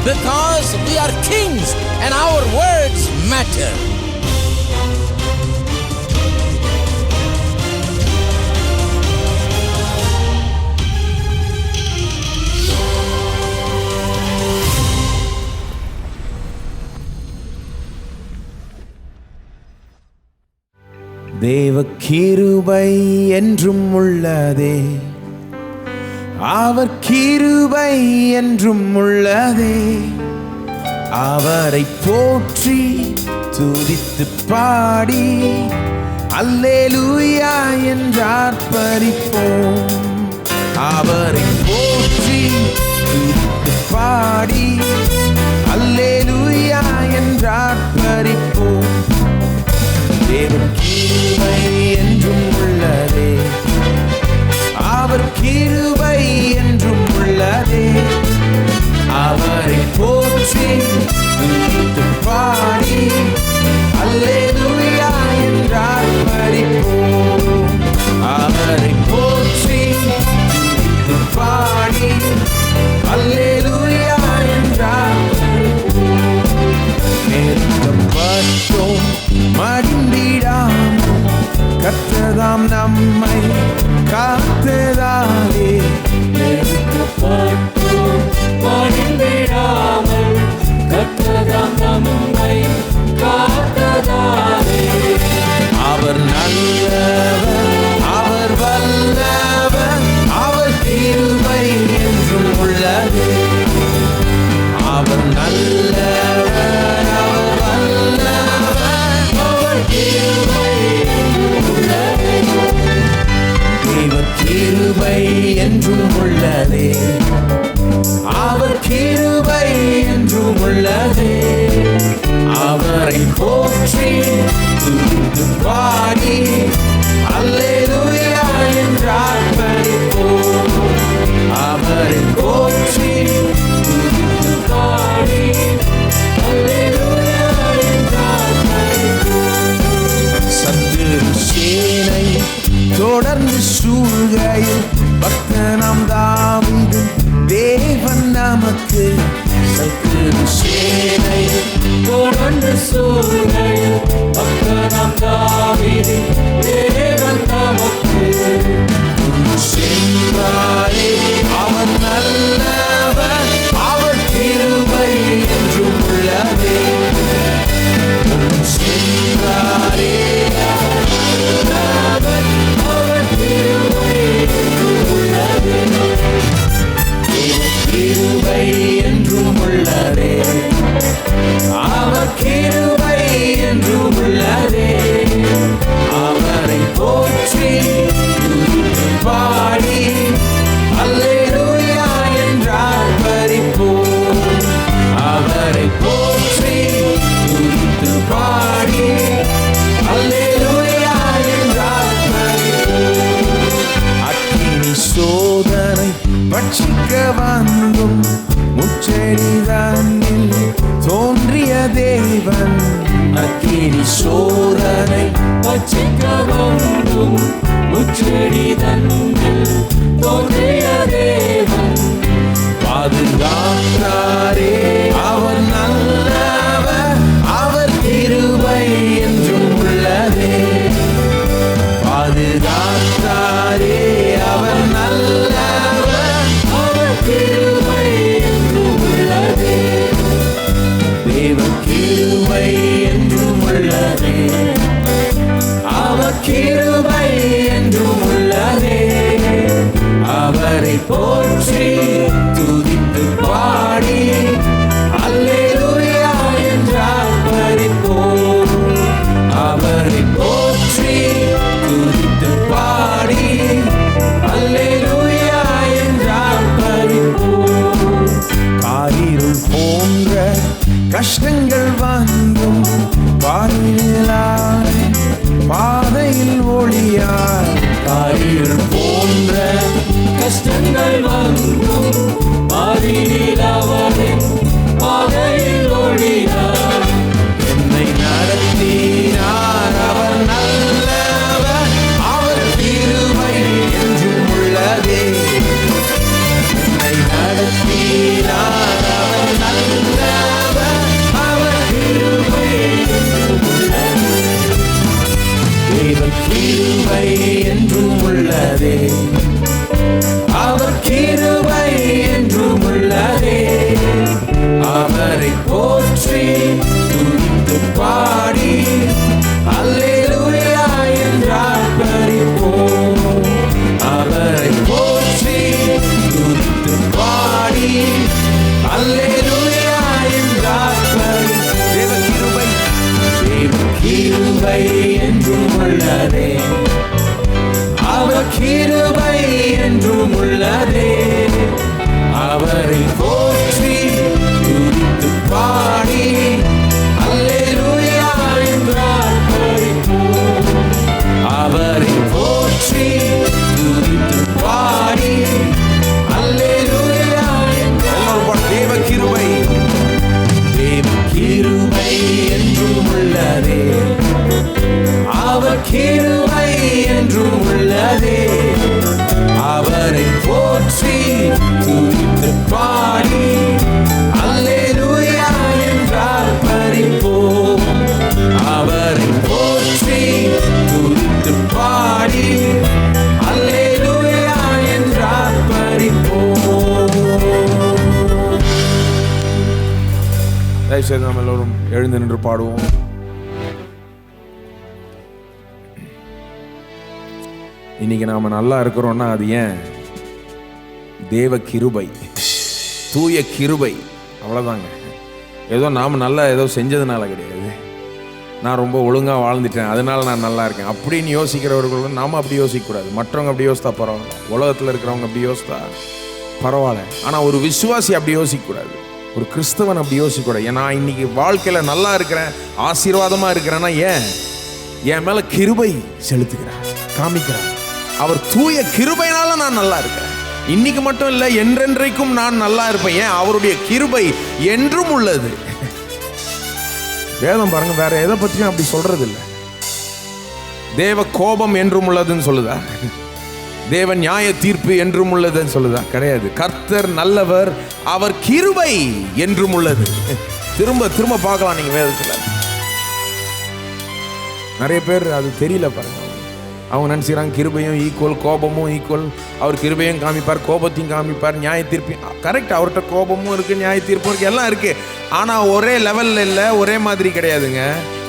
because we are kings and our words matter. தேவ கிருபை என்றும் உள்ளதே, அவர் கிருபை என்றும் உள்ளதே. அவரை போற்றி துதித்து பாடி அல்லேலூயா என்றார்ப்பரிப்போம். அவரை போற்றி துதித்து பாடி அல்லேலூயா என்றார்ப்பரிப்போம். தேவ கிருபை என்றும் உள்ளதே, அவர் கிருபை என்றும் உள்ளதே. அவரை போற்றி துதித்து பாடி அல்லேலூயா என்றார்ப்பரிப்போம். அவரை போற்றி துதித்து பாடி அல்லேலூயா என்றார்ப்பரிப்போம். நெருக்கப்பட்டோம் மடிந்திடாமல் கர்த்தர்தாம் நம்மை காத்ததாலே. நெருக்கப்பட்டோம் மடிந்திடாமல் கர்த்தர்தாம் நம்மை காத்ததாலே. அவர் நல்லவர், அவர் வல்லவர், அவர் கிருபை என்றும் உள்ளது. அவர் நல்லவர், அவர் வல்லவர், அவர் கிருபை என்றும் உள்ளது. தேவ கிருபை என்றும் உள்ளதே, அவர் கிருபை என்றும் உள்ளதே. அவரை போற்றி துதித்து பாடி அல்லேலூயா என்றார்ப்பரிப்போம். அவரை போற்றி துதித்து பாடி அல்லேலூயா என்றார்ப்பரிப்போம். சத்துரு சேனை தொடர்ந்து சூழ்கையில் பக்தனாம் தாவீது தேவன் நமக்கு. சத்துரு சேனை தொடர்ந்து சூழ்கையில் பக்தனாம் தாவீது தேவன் நமக்கு. சென்றாரே அவர் நல்லவர், அவர் கிருபை என்றும் உள்ளதே. சென்றாரே அவர் கிருபை என்றும் உள்ளதே. கிருபை என்றும் உள்ளதே, அவர் கிருபை என்றும் உள்ளதே. அவரை போற்றி துதித்து பாடி அல்லேலூயா என்றார்ப்பரிப்போம். அவரை போற்றி துதித்து பாடி அல்லேலூயா என்றார்ப்பரிப்போம். அக்கினி சோதனை பட்சிக்க வந்தும் முச்செடிதனில் தோன்றிய தேவன். அக்கினி சோதனை பட்சிக்க வந்தும் முச்செடிதனில் தோன்றிய தேவன். பாதுகாத்தாரே அவர் நல்லவர், அவர் கிருபை என்றும் உள்ளதே. பாதுகாத்தாரே அவர் நல்லவர், அவர் கிருபை என்றும் உள்ளதே. தேவ கிருபை என்றும் உள்ளதே, அவர் கிருபை என்றும் உள்ளதே. அவரை போற்றி துதித்து பாடி அல்லேலூயா என்றார்ப்பரிப்போம். அவரை போற்றி துதித்து பாடி அல்லேலூயா என்றார்ப்பரிப்போம். காரிருள் போன்ற கஷ்டங்கள் வந்தும் பாதையில் ஒளிய தேவ கிருபை என்றும் உள்ளதே, அவர் கிருபை என்றும் உள்ளதே. அவரை போற்றி துதித்து பாடி அல்லேலூயா என்றார் பரிப்போம். அவரை போற்றி துதித்து பாடி அல்லேலூயா என்றார் பரி. தேவ கிருபை, தேவ கிருபை என்றும் உள்ளதே, அவர் கிருபை என்றும் உள்ளதே. அவரை போற்றி துதித்து பாடி அல்லேலூயா என்றார் பரிப்போம். அவரை போற்றி துதித்து பாடி அல்லேலூயா என்றார். தேவ கிருபை, தேவ கிருபை என்றும் உள்ளதே, அவர் கிருபை என்றும் உள்ளதே. அவரை போற்றி துதித்து பாடி அல்லேலூயா என்றார் பரிப்போம். அவரை போற்றி துதித்து பாடி அல்லேலூயா என்றார் பரிப்போம். தயவுசெய்து நாம் எல்லோரும் எழுந்து நின்று பாடுவோம். இன்னைக்கு நாம நல்லா இருக்கிறோம்னா அது ஏன்? தேவ கிருபை, தூய கிருபை, அவ்வளோதாங்க. ஏதோ நாம் நல்லா ஏதோ செஞ்சதுனால கிடையாது. நான் ரொம்ப ஒழுங்காக வாழ்ந்துட்டேன் அதனால நான் நல்லா இருக்கேன் அப்படின்னு யோசிக்கிறவர்களும் நாம் அப்படி யோசிக்கக்கூடாது. மற்றவங்க அப்படி யோசித்தா பரவாயில்ல, உலகத்தில் இருக்கிறவங்க அப்படி யோசித்தா பரவாயில்ல. ஆனால் ஒரு விசுவாசி அப்படி யோசிக்கக்கூடாது, ஒரு கிறிஸ்தவன் அப்படி யோசிக்கக்கூடாது. ஏன்னா இன்னைக்கு வாழ்க்கையில் நல்லா இருக்கிறேன், ஆசீர்வாதமாக இருக்கிறேன்னா ஏன்? என் மேலே கிருபை செலுத்துகிறார், காமிக்கிறார். அவர் தூய கிருபையினால நான் நல்லா இருக்கிறேன். இன்னைக்கு மட்டும் இல்லை, என்றென்றைக்கும் நான் நல்லா இருப்பேன். ஏன்? அவருடைய கிருபை என்றும் உள்ளது. வேதம் பாருங்க, வேற எதை பற்றியும் அப்படி சொல்றது இல்லை. தேவ கோபம் என்றும் உள்ளதுன்னு சொல்லுதா? தேவ நியாய தீர்ப்பு என்றும் உள்ளதுன்னு சொல்லுதா? கிடையாது. கர்த்தர் நல்லவர், அவர் கிருபை என்றும் உள்ளது. திரும்ப திரும்ப பார்க்கலாம் நீங்க வேதத்துல. நிறைய பேர் அது தெரியல பாருங்க. அவங்க நினைச்சுக்கிறாங்க கிருபையும் ஈக்குவல், கோபமும் ஈக்குவல். அவர் கிருபையும் காமிப்பார், கோபத்தையும் காமிப்பார், நியாய தீர்ப்பையும். கரெக்ட், அவர்கிட்ட கோபமும் இருக்கு, நியாய தீர்ப்பும் இருக்கு, எல்லாம் இருக்கு. ஆனா ஒரே லெவல்ல இல்லை, ஒரே மாதிரி கிடையாதுங்க.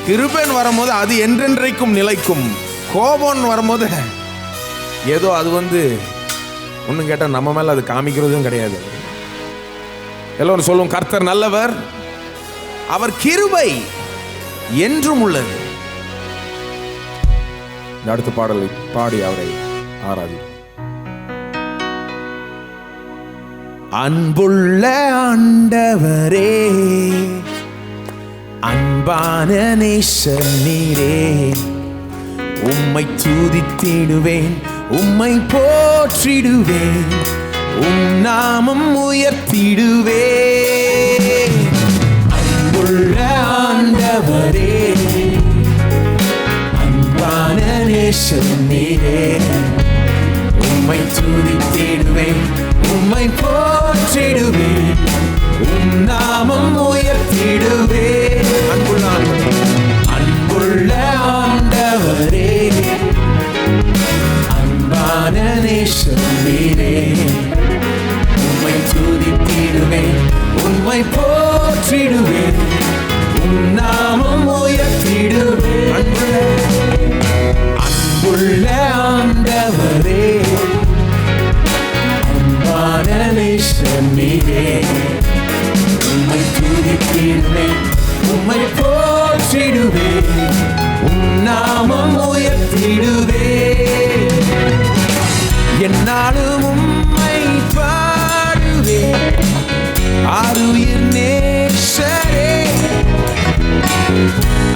கிருபைன்னு வரும்போது அது என்றென்றைக்கும் நிலைக்கும். கோபம்னு வரும்போது ஏதோ அது ஒன்றும் கேட்டால் நம்ம மேல அது காமிக்கிறதும் கிடையாது. எல்லோரும் சொல்லுவோம், கர்த்தர் நல்லவர், அவர் கிருபை என்றும் உள்ளது. இந்த அடுத்த பாடலை பாடி அவரை ஆராதி. அன்புள்ள ஆண்டவரே, அன்பான நேசர் நீரே, உம்மை துதித்திடுவேன், உம்மை போற்றிடுவேன், உம் நாமம் உயர்த்திடுவேன். அன்புள்ள ஆண்டவரே, அன்பான நேசர் நீரே, உம்மை துதித்திடுவேன், உம்மை போற்றிடுவேன், உம் நாமம் உயர்த்திடுவேன். அன்புள்ள ஆண்டவரே, அன்பான நேசர் நீரே, உம்மை துதித்திடுவேன், உம்மை போற்றிடுவேன், உம் நாமம் உயர்த்திடுவேன். அன்புள்ள ஆண்டவரே, அன்பான நேசர் நீரே, உம்மை துதித்திடுவேன், உம்மை போற்றிடுவேன், உம் நாமம் உயர்த்திடுவேன். என்னாலும் உம்மை பாடுவேன், ஆருயிர் நேசரே,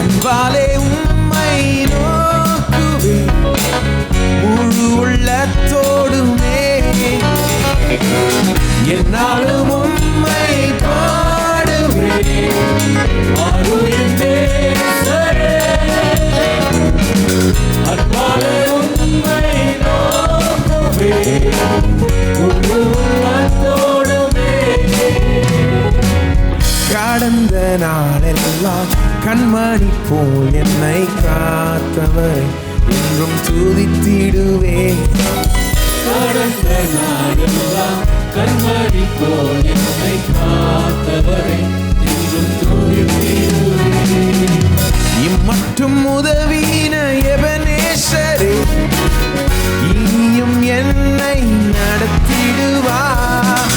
அன்பாலே உம்மை நோக்குவேன், முழு உள்ளத்தோடுமே. என்னாலும் உம்மை பாடுவேன், ஆருயிர் நேசரே, அன்பாலே உம்மை நோக்குவேன், முழு உள்ளத்தோடுமே. கடந்த நாளெல்லாம் கண்மணி போல் என்னை காத்தவர், என்றும் துதித்திடுவேன். கடந்த நாளெல்லாம் கண்மணி போல் என்னை காத்தவரை என்றும் துதித்திடுவேன். இம்மட்டும் உதவின எபனேசரே, இனியும் என்னை நடத்திடுவார்.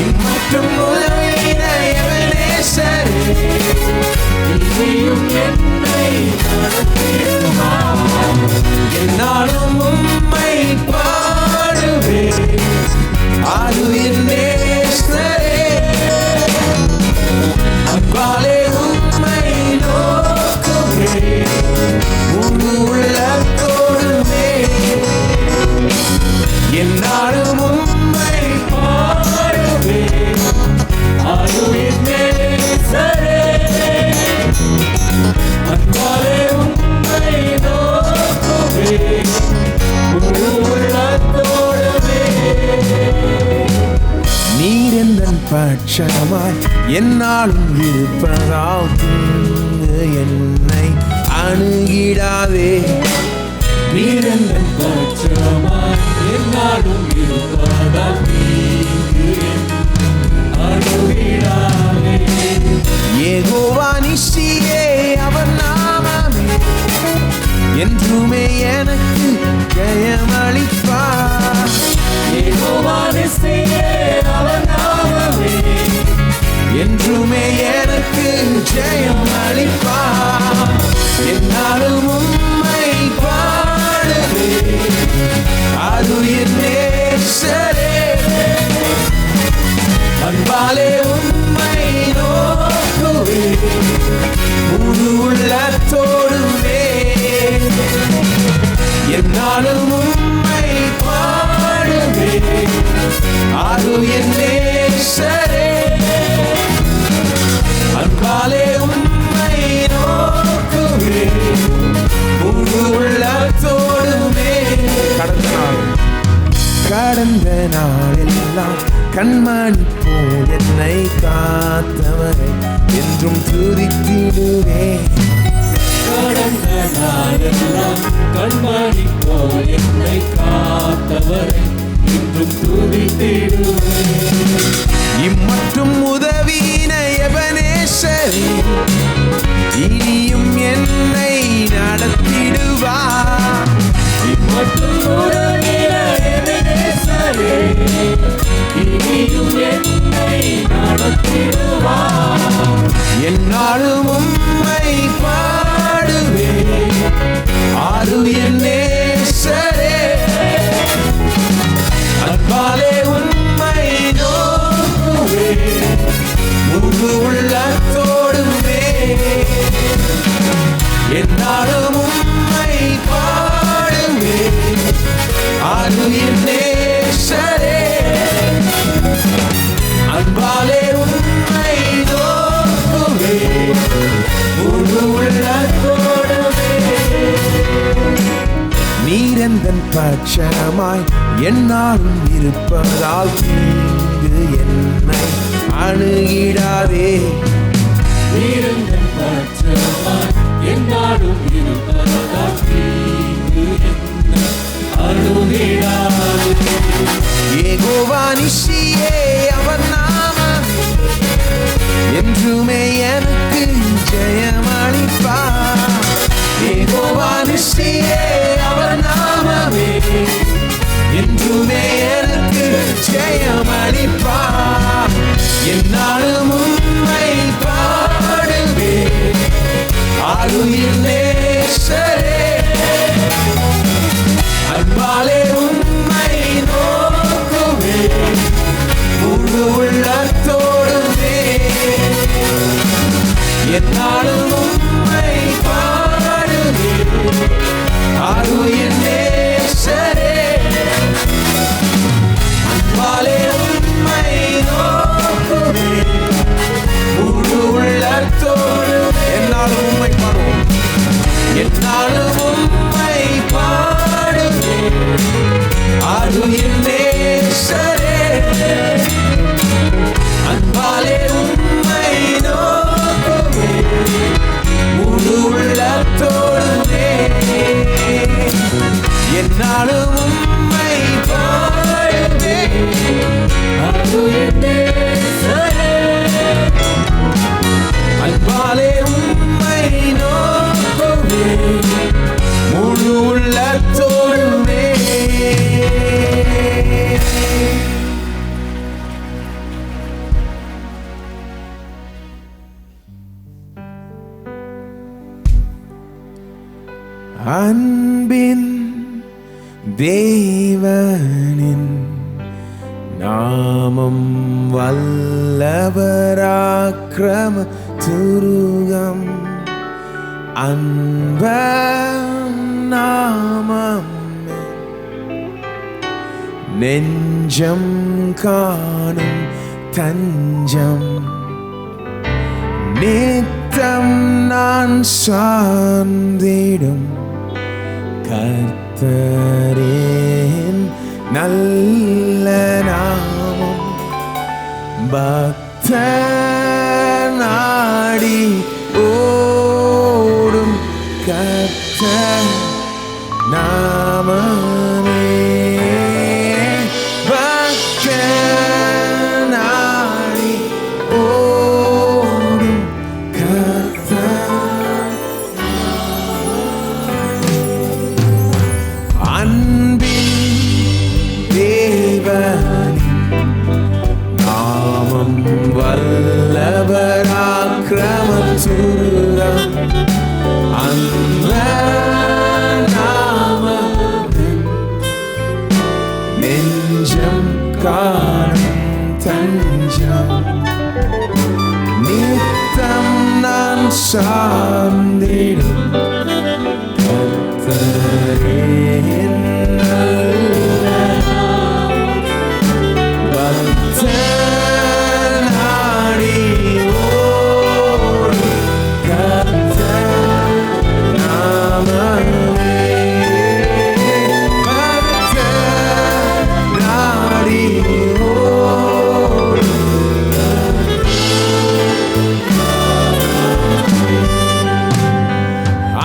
இம்மட்டும் உதவின எபனேசரே, இனியும் என்னை நடத்திடுவார். என்னாலும் உம்மை பாடுவேன். அது என் நேசரே, அன்பாலே உம்மை நோக்குவேன். முழு உள்ளத்தோடுமே என்னாலும் உம்மை பாடுவேன். அது என் நேசரே, அன்பாலே உம்மை நோக்குவேன். முழு உள்ளத்தோடுமே. நீர் எந்தன் பட்சமாய் என்னாலும் இருப்பதால் தீங்கு என்னை அணுகிடாதே. நீர் எந்தன் பட்சமாய் என்னாலும் இருப்பதால் தீங்கு என்னை அணுகிடாதே. யெகோவா நிசியே, அவர் நாமமே என்றுமே எனக்கு ஜெயமளிப்பார். யெகோவா நிசியே, அவர் நாமமே என்றுமே எனக்கு ஜெயமளிப்பார். என்னாலும் உம்மை பாடுவேன். அது என் நேசரே, அன்பாலே உம்மை நோக்குவேன். முழு உள்ளத்தோடுமே என்னாலும் உம்மை பாடுவேன். அது என் நேசரே, அன்பாலே உம்மை நோக்குவேன். முழு உள்ளத்தோடுமே. கடந்த நாளெல்லாம் கண்மணி போல் என்னை காத்தவரை என்றும் துதித்திடுவேன். கடந்த நாளெல்லாம் கண்மணி போல் என்னை காத்தவரை என்றும் துதித்திடுவேன். இம்மட்டும் உதவின எபனேசரே, இனியும் என்னை நடத்திடுவார். இம்மட்டும் உதவின எபனேசரே, இனியும் என்னை நடத்திடுவார். என்னாலும் உம்மை பாடுவேன். அது என் நேசரே, அன்பாலே உம்மை நோக்குவேன். முழு உள்ளத்தோடுமே என்னாலும் உம்மை பாடுவேன். அது என் நேசரே, அன்பாலே உம்மை நோக்குவேன். முழு உள்ளத்தோடுமே. நீரெந்தன் பட்சமாய் என்னாலும் இருப்பதால் தீங்கு என்னை அணுகிடாதே. நீர் எந்தன் பட்சமாய் என்னாலும் இருப்பதால் தீங்கு என்னை அணுகிடாதே. யெகோவா நிசியே, அவர் நாமமே என்றுமே எனக்கு ஜெயமளிப்பார். யெகோவா நிசியே, அவர் நாமமே என்றுமே எனக்கு ஜெயமளிப்பார். என்னாலும் உம்மை பாடுவேன். அது என் நேசரே, அன்பாலே உம்மை நோக்குவேன். முழு உள்ளத்தோடுமே என்னாலும் உம்மை பாடுவேன். அது என் நேசரே, அன்பாலே உம்மை நோக்குவேன். முழு உள்ளத்தோடுமே என்னாலும் உம்மை பாடுவோம். என்னாலும் உம்மை பாடுவேன். அது என் நேசரே, அன்பாலே உம்மை நோக்குவேன். முழு உள்ளத்தோடுமே அன்பின் தேவனின் நாமம் வல்லபராக்கிரம துருகம் அன்ப நாமம் நெஞ்சம் காணும் தஞ்சம் நித்தம் நான் சார்ந்திடும் கர்த்தரின் நல்ல நாமம் பக்த நாடி ஓடும் கர்த்தர் நாமமே பக்த நாடி ஓடும் கர்த்தர் அன்பின் தேவனின் நாமம் வல்லபராக்கிரமம் துருகம் அன்ப நாமம் நெஞ்சம் காணும் தஞ்சம் நித்தம் நான் சார்ந்திடும் கர்த்தரின் நல்ல பக்த நாடி ஓடும் கர்த்தர் நாமமே பக்த நாடி ஓடும்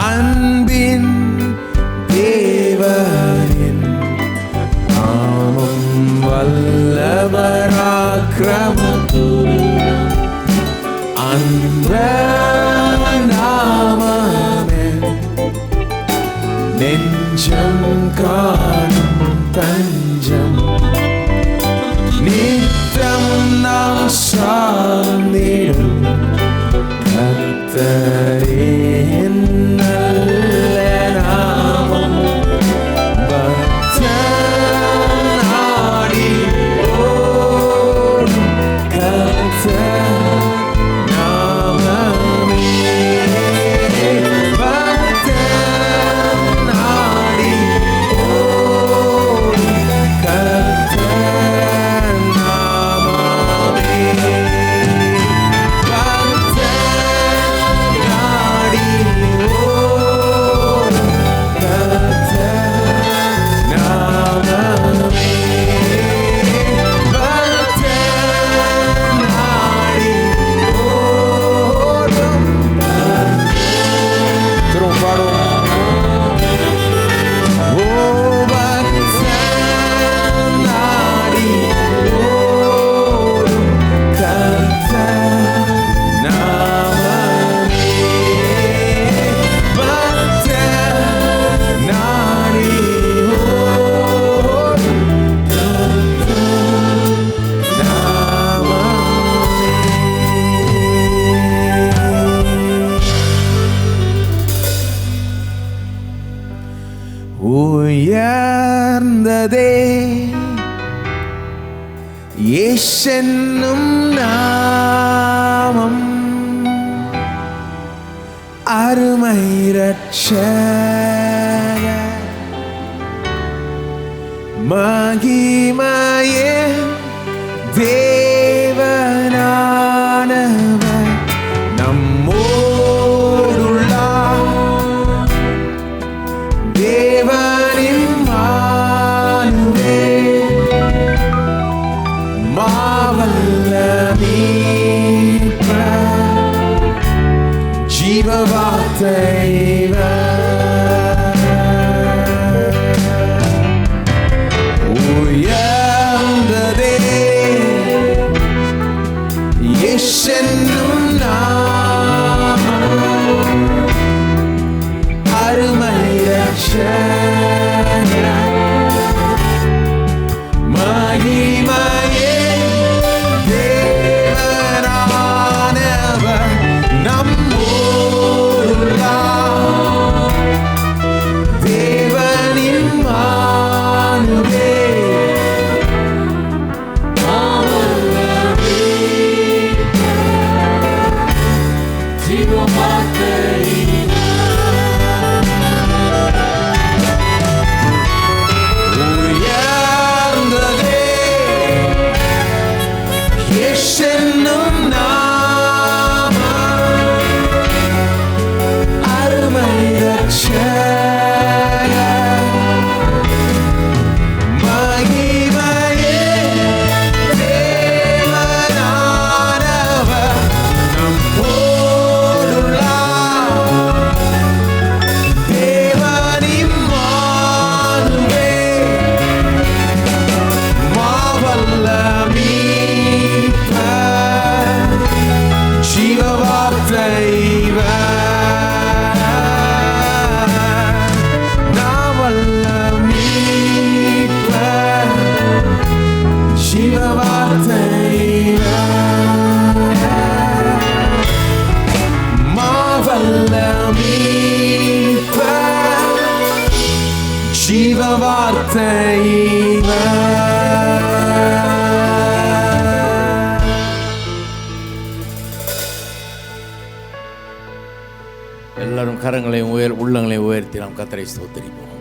அன்பின் தேவனின் நாமம் வல்லபராக்கிரம அன்ப நாமமே நெஞ்சம் காணும் தஞ்சம் நித்தம் நாம் சார்ந்திடும் கர்த்தரின் நல்ல நாமம் பக்த நாடி ஓடும் கர்த்தர் நாமமே பக்த நாடி ஓடும் கர்த்தர் நாமமே பக்த நாடி ஓடும் கர்த்தர் நாமமே பக்த நாடி ஓடும் திரும்ப பாடுவோம் ஓ பக்த நாடி ஓடும் கர்த்தர் நாமமே பக்த நாடி ஓடும் கர்த்தர் நாமமே உயர்ந்ததே இயேசென்னும் நாமம் அருமை இரட்சகர் மகிமையே தேவனானவர் நம்மோடுள்ளார் தேவனின் மானுவேல் மாவல்ல மீட்பர் ஜீவ வார்த்தை உயர்ந்ததே இயேசென்னும் நாமம் அருமை இரட்சகர் மகிமையே தேவனானவர் நம்மோடுள்ளார் ஜீவ வார்த்தை எல்லாரும் கரங்களையும் உள்ளங்களையும் உயர்த்தி நாம் கர்த்தரை ஸ்தோத்திரிப்போம்.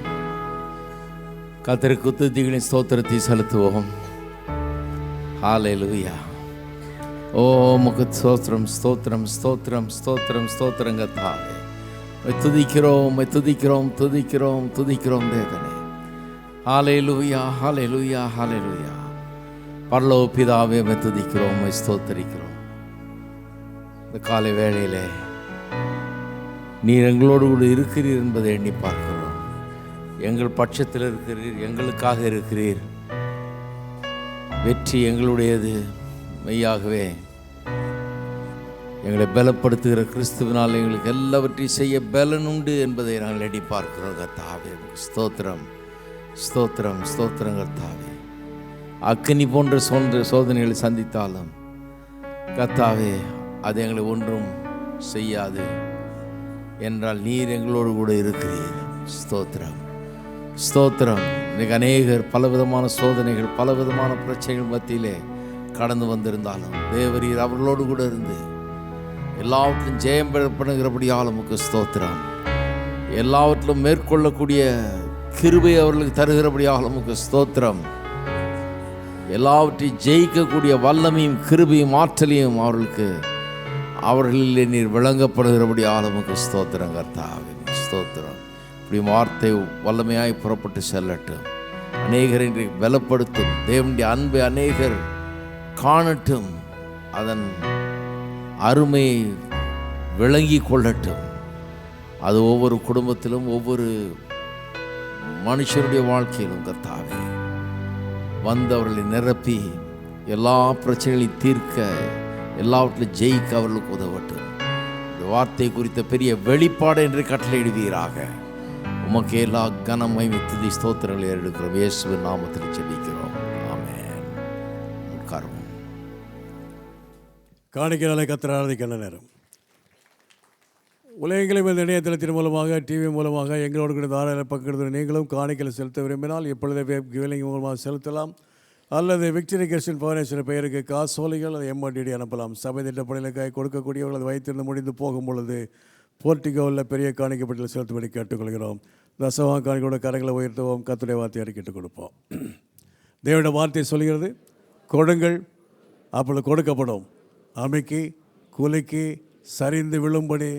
கர்த்தருக்கு துதிகளின் ஸ்தோத்திரத்தை செலுத்துவோம். ஹல்லேலூயா. ஓ உமக்கு ஸ்தோத்திரம் ஸ்தோத்திரம் ஸ்தோத்திரம் ஸ்தோத்திரம் ஸ்தோத்திரம் கர்த்தாவே. துதிக்கிறோம் துதிக்கிறோம் துதிக்கிறோம் துதிக்கிறோம் தேவனே. ஹல்லேலூயா ஹல்லேலூயா ஹல்லேலூயா. பரலோக பிதாவே துதிக்கிறோம் ஸ்தோத்திரிக்கிறோம். இந்த காலை வேளையிலே நீர் எங்களோடு கூட இருக்கிறீர் என்பதை எண்ணி பார்க்கிறோம். எங்கள் பட்சத்தில் இருக்கிறீர், எங்களுக்காக இருக்கிறீர். வெற்றி எங்களுடையது. மெய்யாகவே எங்களை பலப்படுத்துகிற கிறிஸ்துவினால் எங்களுக்கு எல்லாவற்றையும் செய்ய பலன் உண்டு என்பதை நாங்கள் எண்ணி பார்க்கிறோம். கர்த்தாவே ஸ்தோத்திரம் ஸ்தோத்திரம் ஸ்தோத்திரம் கர்த்தாவே. அக்கினி போன்ற சோதனைகளை சந்தித்தாலும் கர்த்தாவே அது எங்களை ஒன்றும் செய்யாது என்றால் நீர் எங்களோடு கூட இருக்கிறீர். ஸ்தோத்திரம் ஸ்தோத்திரம். இன்றைக்கு அநேகர் பலவிதமான சோதனைகள் பலவிதமான பிரச்சனைகள் மத்தியிலே கடந்து வந்திருந்தாலும் தேவரீர் அவர்களோடு கூட இருந்து எல்லாவற்றிலும் ஜெயம் பண்ணுகிறபடியால் உமக்கு ஸ்தோத்திரம். எல்லாவற்றிலும் மேற்கொள்ளக்கூடிய கிருபை அவர்களுக்கு தருகிறபடியால் உமக்கு ஸ்தோத்திரம். எல்லாவற்றையும் ஜெயிக்கக்கூடிய வல்லமையும் கிருபையும் ஆற்றலையும் அவர்களிலே நீர் விளங்கப்படுகிறபடி ஆளுமுக்கு ஸ்தோத்திரம் கர்த்தாவே ஸ்தோத்திரம். இப்படி வார்த்தை வல்லமையாய் புறப்பட்டு செல்லட்டும். அநேகரை பலப்படுத்தும். தேவனுடைய அன்பை அநேகர் காணட்டும். அதன் அருமையை விளங்கி கொள்ளட்டும். அது ஒவ்வொரு குடும்பத்திலும் ஒவ்வொரு மனுஷனுடைய வாழ்க்கையிலும் கர்த்தாவே வந்தவர்களை நிரப்பி எல்லா பிரச்சனைகளையும் தீர்க்க எல்லாவற்றிலும் ஜெயிக்க அவர்களுக்கு உதவட்டும். இந்த வார்த்தை குறித்த பெரிய வெளிப்பாடு என்று கட்டளையிடுவீராக. உமக்கு எல்லா கனமை துதி ஸ்தோத்திரங்களை எடுக்கிறோம். இயேசுவின் நாமத்தில் ஜெபிக்கிறோம். ஆமென். உட்காருவோம். காணிக்கையாலே கர்த்தரை ஆராதிக்கின்ற நேரம். உலகெங்கிலும் இந்த இணையதளத்தின் மூலமாக டிவி மூலமாக எங்களோடு கூட தாராள பக்கெடுத்து நீங்களும் காணிக்கையில் செலுத்த விரும்பினால் இப்பொழுதே கிவிலிங் மூலமாக செலுத்தலாம். அல்லது விக்டரி கிறிஸ்டியன் ஃபவுண்டேஷன் பெயருக்கு காசோலைகள் அதை எம்ஆர்டிடி அனுப்பலாம். சபை திட்டப்பணிகளுக்காக கொடுக்கக்கூடியவர்கள் அதை வைத்திருந்து முடிந்து போகும் பொழுது போர்ட்டிகோவில் பெரிய காணிக்கப்பட்டில் செலுத்தும்படி கேட்டுக்கொள்கிறோம். தசமாக காணிக்கையோட கரங்களை உயர்த்துவோம். கர்த்தருடைய வார்த்தையை அறிக்கிட்டு கொடுப்போம். தேவனுடைய வார்த்தை சொல்கிறது, கொடுங்கள் அப்பொழுது கொடுக்கப்படும். அமைக்கி குலுக்கி சரிந்து விழும்படி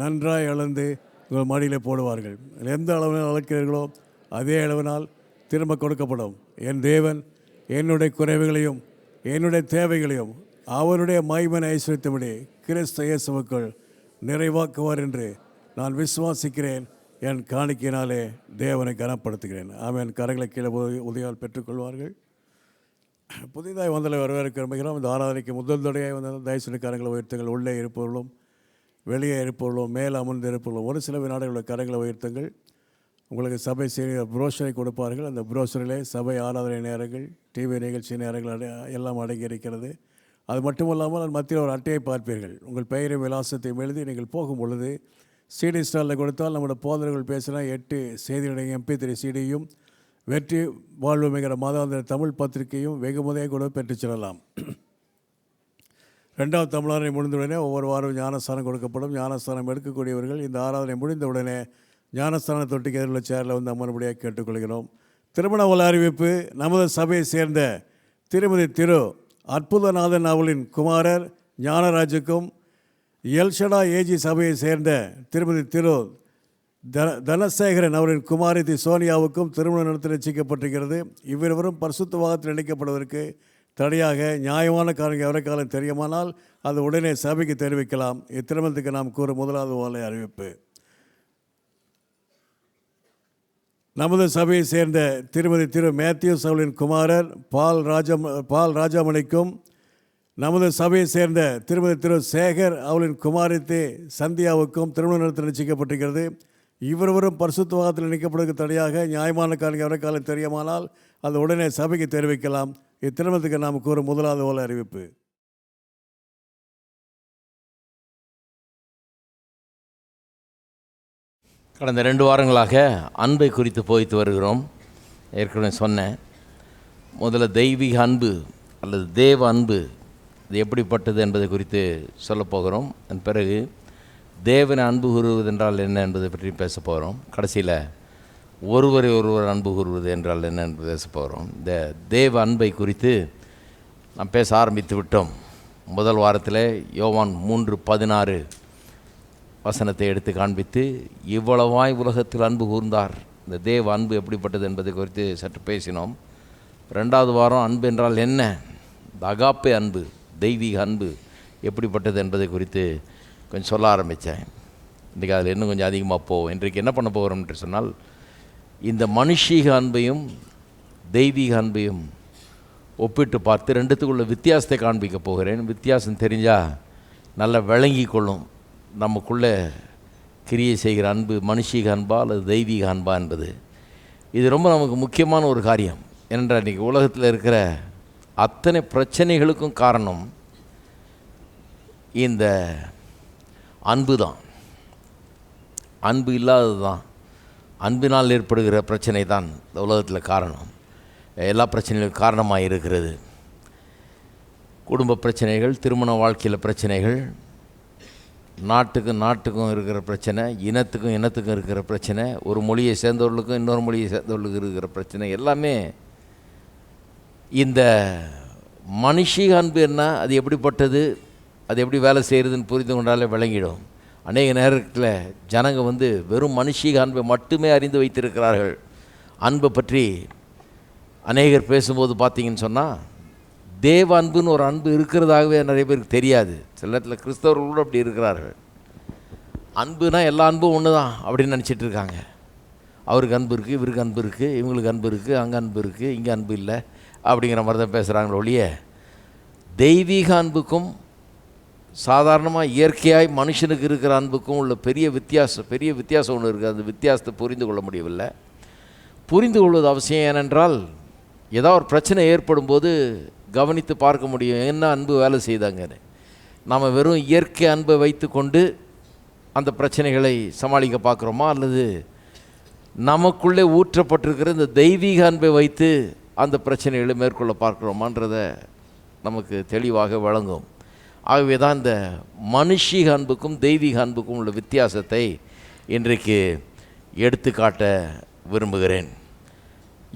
நன்றாய் அளந்து உங்கள் மடியில் போடுவார்கள். எந்த அளவினால் அளக்கிறீர்களோ அதே அளவினால் திரும்ப கொடுக்கப்படும். என் தேவன் என்னுடைய குறைவுகளையும் என்னுடைய தேவைகளையும் அவருடைய மகிமையை ஐஸ்வரித்தபடி கிறிஸ்து இயேசுவுக்குள் நிறைவாக்குவார் என்று நான் விசுவாசிக்கிறேன். என் காணிக்கையினாலே தேவனை கனப்படுத்துகிறேன். ஆமென். கரங்களை கீழே உதவியால் பெற்றுக்கொள்வார்கள். புதிதாக வந்தலை வரவேற்கிறோம். இந்த ஆராதனைக்கு முதல் தடையாக வந்தால் தயவுசெய்து கரங்களை உயர்த்துங்கள். உள்ளே இருப்பவர்களும் வெளியே இருப்பவர்களும் மேல் அமர்ந்து இருப்பவர்களும் ஒரு சில நாடுகளில் கரங்களை உயர்த்துங்கள். உங்களுக்கு சபை செய்கிற புரோஷரை கொடுப்பார்கள். அந்த புரோஷரிலே சபை ஆராதனை நேரங்கள், டிவி நிகழ்ச்சி நேரங்கள் எல்லாம் அடங்கி இருக்கிறது. அது மட்டுமல்லாமல் மத்தியில் ஒரு அட்டையை பார்ப்பீர்கள். உங்கள் பெயரையும் விலாசத்தையும் எழுதி நீங்கள் போகும் பொழுது சிடி ஸ்டாலில் கொடுத்தால் நம்மளோட போதர்கள் பேசினா 8 செய்திகளுடைய MP3 சிடியும் வெற்றி வாழ்வுமைங்கிற மாதாந்திர தமிழ் பத்திரிகையும் வெகுமதியை கூட பெற்றுச் செல்லலாம். 2வது தமிழாரை முடிந்தவுடனே ஒவ்வொரு வாரம் ஞானஸ்தானம் கொடுக்கப்படும். ஞானஸ்தானம் எடுக்கக்கூடியவர்கள் இந்த ஆராதனை முடிந்தவுடனே ஞானஸ்தான தொட்டிக்கு எதிரில் சேரில் வந்து அமர்படியாக கேட்டுக்கொள்கிறோம். திருமண உள்ள அறிவிப்பு. நமது சபையை சேர்ந்த திருமதி திரு அற்புதநாதன் அவளின் குமாரர் ஞானராஜுக்கும் எல்ஷடா ஏஜி சபையை சேர்ந்த திருமதி திரு தனசேகரன் அவரின் குமாரி சோனியாவுக்கும் திருமண நடத்த நிச்சயிக்கப்பட்டிருக்கிறது. இவ்விருவரும் பரிசுத்தவாதத்தில் இணைக்கப்படுவதற்கு தடையாக நியாயமான காரணம் எவரைக்காலம் தெரியுமானால் அது உடனே சபைக்கு தெரிவிக்கலாம். இத்திருமணத்துக்கு நாம் கூறும் முதலாவது ஓலை அறிவிப்பு. நமது சபையை சேர்ந்த திருமதி திரு மேத்யூஸ் அவளின் குமாரர் பால் ராஜாமணிக்கும் நமது சபையை சேர்ந்த திருமதி திரு சேகர் அவளின் குமாரி சந்தியாவுக்கும் திருமண நடத்த நிச்சயிக்கப்பட்டிருக்கிறது. இவருவரும் பரிசுத்தவாதத்தில் இணைக்கப்படுவதற்கு தடையாக நியாயமான காரணம் எவரைக்காலம் தெரியுமானால் அது உடனே சபைக்கு தெரிவிக்கலாம். இத்திருமணத்துக்கு நாம் கூறும் முதலாவது ஓலை அறிவிப்பு. கடந்த 2 வாரங்களாக அன்பை குறித்து போய்த்து வருகிறோம். ஏற்கனவே சொன்னேன். முதல்ல தெய்வீக அன்பு அல்லது தேவ அன்பு அது எப்படிப்பட்டது என்பதை குறித்து சொல்லப்போகிறோம். அதன் பிறகு தேவனை அன்பு கூறுவது என்றால் என்ன என்பதை பற்றி பேச போகிறோம். கடைசியில் ஒருவரை ஒருவர் அன்பு கூறுவது என்றால் என்ன என்பதை பேச போகிறோம். இந்த தேவ அன்பை குறித்து நாம் பேச ஆரம்பித்து விட்டோம். முதல் வாரத்தில் யோவான் 3:16 வசனத்தை எடுத்து காண்பித்து இவ்வளவாய் உலகத்தில் அன்பு கூர்ந்தார், இந்த தேவ அன்பு எப்படிப்பட்டது என்பதை குறித்து சற்று பேசினோம். 2வது வாரம் அன்பு என்றால் என்ன, இந்த அகாப்பே அன்பு, தெய்வீக அன்பு எப்படிப்பட்டது என்பதை குறித்து கொஞ்சம் சொல்ல ஆரம்பித்தேன். இன்றைக்கி அதில் இன்னும் கொஞ்சம் அதிகமாக போவோம். இன்றைக்கு என்ன பண்ண போகிறோம் என்று சொன்னால், இந்த மனுஷீக அன்பையும் தெய்வீக அன்பையும் ஒப்பிட்டு பார்த்து 2த்துக்குள்ள வித்தியாசத்தை காண்பிக்க போகிறேன். வித்தியாசம் தெரிஞ்சால் நல்லா விளங்கி கொள்ளும் நமக்குள்ளே கிரியை செய்கிற அன்பு மனுஷீக அன்பா அல்லது தெய்வீக அன்பா என்பது. இது ரொம்ப நமக்கு முக்கியமான ஒரு காரியம். ஏனென்றால் இன்றைக்கி உலகத்தில் இருக்கிற அத்தனை பிரச்சனைகளுக்கும் காரணம் இந்த அன்பு தான். அன்பு இல்லாதது தான், அன்பினால் ஏற்படுகிற பிரச்சனை தான் இந்த உலகத்தில் காரணம். எல்லா பிரச்சனைகளுக்கும் காரணமாக இருக்கிறது. குடும்ப பிரச்சனைகள், திருமண வாழ்க்கையில் பிரச்சனைகள், நாட்டுக்கும் இருக்கிற பிரச்சனை, இனத்துக்கும் இருக்கிற பிரச்சனை, ஒரு மொழியை சேர்ந்தவர்களுக்கும் இன்னொரு மொழியை சேர்ந்தவர்களுக்கு இருக்கிற பிரச்சனை, எல்லாமே இந்த மனுஷீக அன்பு என்ன, அது எப்படிப்பட்டது, அது எப்படி வேலை செய்கிறதுன்னு புரிந்து கொண்டாலே விளங்கிடும். அநேக நேரத்தில் ஜனங்க வெறும் மனுஷீக அன்பை மட்டுமே அறிந்து வைத்திருக்கிறார்கள். அன்பை பற்றி அநேகர் பேசும்போது பார்த்தீங்கன்னு சொன்னால், தேவ அன்புன்னு ஒரு அன்பு இருக்கிறதாகவே நிறைய பேருக்கு தெரியாது. சில நேரத்தில் கிறிஸ்தவர்கள் கூட அப்படி இருக்கிறார்கள். அன்புனா எல்லா அன்பும் ஒன்று தான் அப்படின்னு நினச்சிட்டு இருக்காங்க. அவருக்கு அன்பு இருக்குது, இவருக்கு அன்பு இருக்குது, இவங்களுக்கு அன்பு இருக்குது, அங்கே அன்பு இருக்குது, இங்கே அன்பு இல்லை அப்படிங்கிற மாதிரி தான் பேசுகிறாங்களே ஒழிய, தெய்வீக அன்புக்கும் சாதாரணமாக இயற்கையாய் மனுஷனுக்கு இருக்கிற அன்புக்கும் உள்ள பெரிய வித்தியாசம் ஒன்று இருக்குது. அந்த வித்தியாசத்தை புரிந்து கொள்ள முடியவில்லை. புரிந்து கொள்வது அவசியம். ஏனென்றால் ஏதாவது ஒரு பிரச்சனை ஏற்படும் போது கவனித்து பார்க்க முடியும் என்ன அன்பு வேலை செய்தாங்கன்னு. நாம் வெறும் இயற்கை அன்பை வைத்து கொண்டு அந்த பிரச்சனைகளை சமாளிக்க பார்க்குறோமா, அல்லது நமக்குள்ளே ஊற்றப்பட்டிருக்கிற இந்த தெய்வீக அன்பை வைத்து அந்த பிரச்சனைகளை மேற்கொள்ள பார்க்குறோமான்றதை நமக்கு தெளிவாக வழங்கும். ஆகவே தான் இந்த மனுஷீக அன்புக்கும் தெய்வீக அன்புக்கும் உள்ள வித்தியாசத்தை இன்றைக்கு எடுத்துக்காட்ட விரும்புகிறேன்.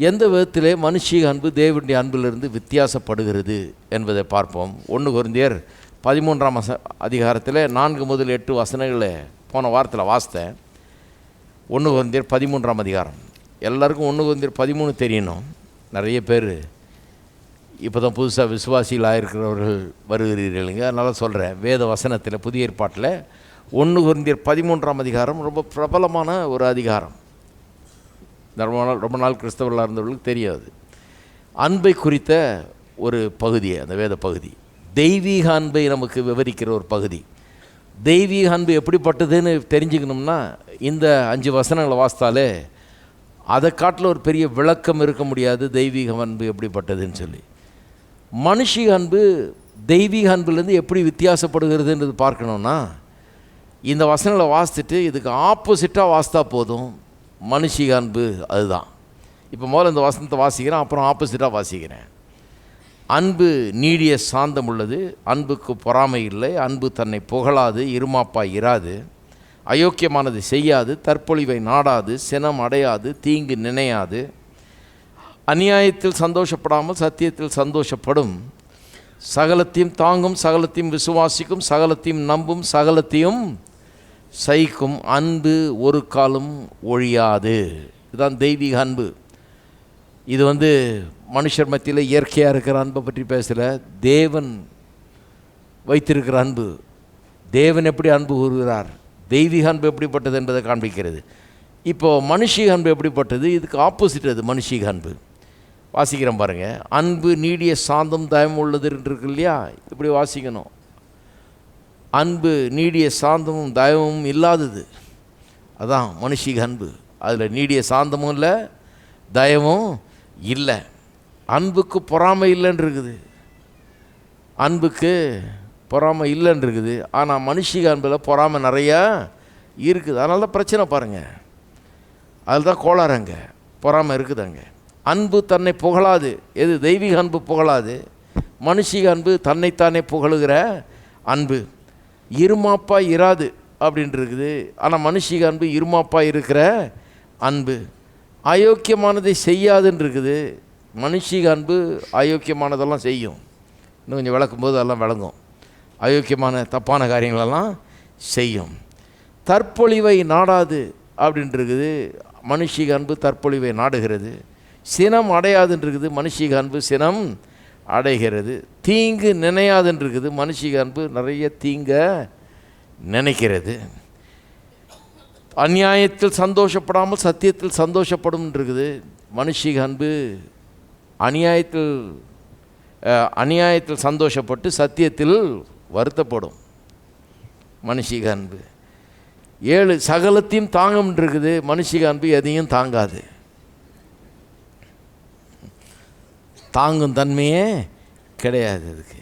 எந்த விதத்திலே மனுஷீக அன்பு தேவனுடைய அன்பிலிருந்து வித்தியாசப்படுகிறது என்பதை பார்ப்போம். 1 கொரிந்தியர் 13ஆம் அதிகாரத்தில் 4 முதல் 8 வசனங்களை போன வாரத்தில் வாசித்தேன். 1 கொரிந்தியர் 13ஆம் அதிகாரம். எல்லாருக்கும் 1 கொரிந்தியர் 13 தெரியணும். நிறைய பேர் இப்போ தான் புதுசாக விசுவாசிகள் ஆகிருக்கிறவர்கள் வருகிறீர்களுங்க. அதனால் சொல்கிறேன், வேத வசனத்தில் புதிய ஏற்பாட்டில் 1 கொரிந்தியர் 13ஆம் அதிகாரம் ரொம்ப பிரபலமான ஒரு அதிகாரம். ரொம்ப நாள் கிறிஸ்தவர்களாக இருந்தவர்களுக்கு தெரியாது. அன்பை குறித்த ஒரு பகுதி, அந்த வேத பகுதி தெய்வீக அன்பை நமக்கு விவரிக்கிற ஒரு பகுதி. தெய்வீக அன்பு எப்படிப்பட்டதுன்னு தெரிஞ்சுக்கணும்னா இந்த 5 வசனங்களை வாசித்தாலே அதை காட்டில் ஒரு பெரிய விளக்கம் இருக்க முடியாது. தெய்வீக அன்பு எப்படிப்பட்டதுன்னு சொல்லி, மனுஷீக அன்பு தெய்வீக அன்புலேருந்து எப்படி வித்தியாசப்படுகிறதுன்றது பார்க்கணுன்னா இந்த வசனங்களை வாசித்துட்டு இதுக்கு ஆப்போசிட்டாக வாசித்தா போதும். மனுஷீக அன்பு அதுதான். இப்போ முதல்ல இந்த வசனத்தை வாசிக்கிறேன், அப்புறம் ஆப்போசிட்டாக வாசிக்கிறேன். அன்பு நீடிய சாந்தம் உள்ளது, அன்புக்கு பொறாமை இல்லை, அன்பு தன்னை புகழாது, இருமாப்பாய் இராது, அயோக்கியமானது செய்யாது, தற்பொழிவை நாடாது, சினம் அடையாது, தீங்கு நினையாது, அநியாயத்தில் சந்தோஷப்படாமல் சத்தியத்தில் சந்தோஷப்படும், சகலத்தையும் தாங்கும், சகலத்தையும் விசுவாசிக்கும், சகலத்தையும் நம்பும், சகலத்தையும் சகிக்கும், அன்பு ஒரு காலம் ஒழியாது. இதுதான் தெய்வீக அன்பு. இது மனுஷர் மத்தியில் இயற்கையாக இருக்கிற அன்பை பற்றி பேசலை, தேவன் வைத்திருக்கிற அன்பு. தேவன் எப்படி அன்பு கூறுகிறார், தெய்வீக அன்பு எப்படிப்பட்டது என்பதை காண்பிக்கிறது. இப்போது மனுஷீக அன்பு எப்படிப்பட்டது, இதுக்கு ஆப்போசிட் அது மனுஷீக அன்பு. வாசிக்கிறேன் பாருங்கள். அன்பு நீடிய சாந்தம் தயம் உள்ளது இருக்கு இல்லையா, இப்படி வாசிக்கணும். அன்பு நீடிய சாந்தமும் தயமும் இல்லாதது, அதான் மனுஷீக அன்பு. அதில் நீடிய சாந்தமும் இல்லை, தயமும் இல்லை. அன்புக்கு பொறாமை இல்லைன்னு இருக்குது, அன்புக்கு பொறாமை இல்லைன்னு இருக்குது. ஆனால் மனுஷீக அன்பில் பொறாமை நிறையா இருக்குது. அதனால தான் பிரச்சனை பாருங்கள். அதில் தான் கோளாறுங்க, பொறாமை இருக்குதுங்க. அன்பு தன்னை புகழாது. எது? தெய்வீக அன்பு புகழாது. மனுஷிக அன்பு தன்னைத்தானே புகழுகிற அன்பு. இருமாப்பா இராது அப்படின்ட்டு இருக்குது. ஆனால் மனுஷிக அன்பு இருமாப்பா இருக்கிற அன்பு. அயோக்கியமானதை செய்யாதுன்னு இருக்குது. மனுஷிக அன்பு அயோக்கியமானதெல்லாம் செய்யும். இன்னும் கொஞ்சம் விளக்கும்போது அதெல்லாம் விளங்கும். அயோக்கியமான தப்பான காரியங்களெல்லாம் செய்யும். தற்பொழிவை நாடாது அப்படின்ட்டு இருக்குது. மனுஷிக அன்பு தற்பொழிவை நாடுகிறது. சினம் அடையாதுன்னு இருக்குது. மனுஷிக அன்பு சினம் அடைகிறது. தீங்கு நினையாதுன்னு இருக்குது. மனுஷிக அன்பு நிறைய தீங்க நினைக்கிறது. அநியாயத்தில் சந்தோஷப்படாமல் சத்தியத்தில் சந்தோஷப்படும் இருக்குது. மனுஷிக அன்பு அநியாயத்தில் சந்தோஷப்பட்டு சத்தியத்தில் வருத்தப்படும். மனுஷிக அன்பு. 7 சகலத்தையும் தாங்கும் இருக்குது. மனுஷிக அன்பு எதையும் தாங்காது. தாங்கும் தன்மையே கிடையாது அதுக்கு.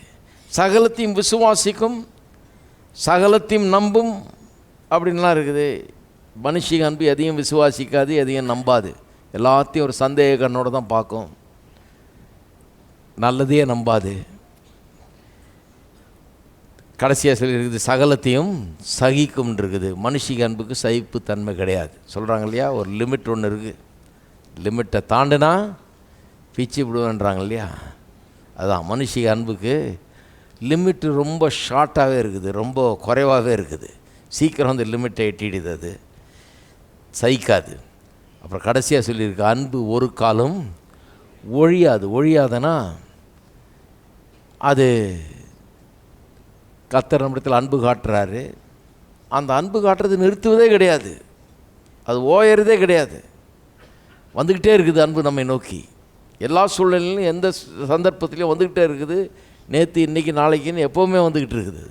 சகலத்தையும் விசுவாசிக்கும், சகலத்தையும் நம்பும் அப்படின்லாம் இருக்குது. மனுஷிக அன்பு எதையும் விசுவாசிக்காது, எதையும் நம்பாது. எல்லாத்தையும் ஒரு சந்தேக கண்ணோடு தான் பார்க்கும். நல்லதையே நம்பாது. கடைசியாக சொல்லியிருக்குது சகலத்தையும் சகிக்கும் இருக்குது. மனுஷிக அன்புக்கு சகிப்பு தன்மை கிடையாது. சொல்கிறாங்க இல்லையா, ஒரு லிமிட் ஒன்று இருக்குது. லிமிட்டை தாண்டினா பிச்சு விடுவேன்றாங்க இல்லையா, அதுதான் மனுஷிக அன்புக்கு லிமிட்டு ரொம்ப ஷார்ட்டாகவே இருக்குது, ரொம்ப குறைவாகவே இருக்குது. சீக்கிரம் அந்த லிமிட்டை எட்டிடுது, அது சகிக்காது. அப்புறம் கடைசியாக சொல்லியிருக்கு அன்பு ஒரு காலம் ஒழியாது. ஒழியாதுன்னா அது கர்த்தர் நம்மிடத்தில் அன்பு காட்டுறாரு. அந்த அன்பு காட்டுறது நிறுத்துவதே கிடையாது, அது ஓயறதே கிடையாது. வந்துக்கிட்டே இருக்குது அன்பு நம்மை நோக்கி. எல்லா சூழ்நிலையிலும் எந்த சந்தர்ப்பத்திலையும் வந்துக்கிட்டே இருக்குது. நேற்று இன்றைக்கி நாளைக்குன்னு எப்போவுமே வந்துக்கிட்டு இருக்குது.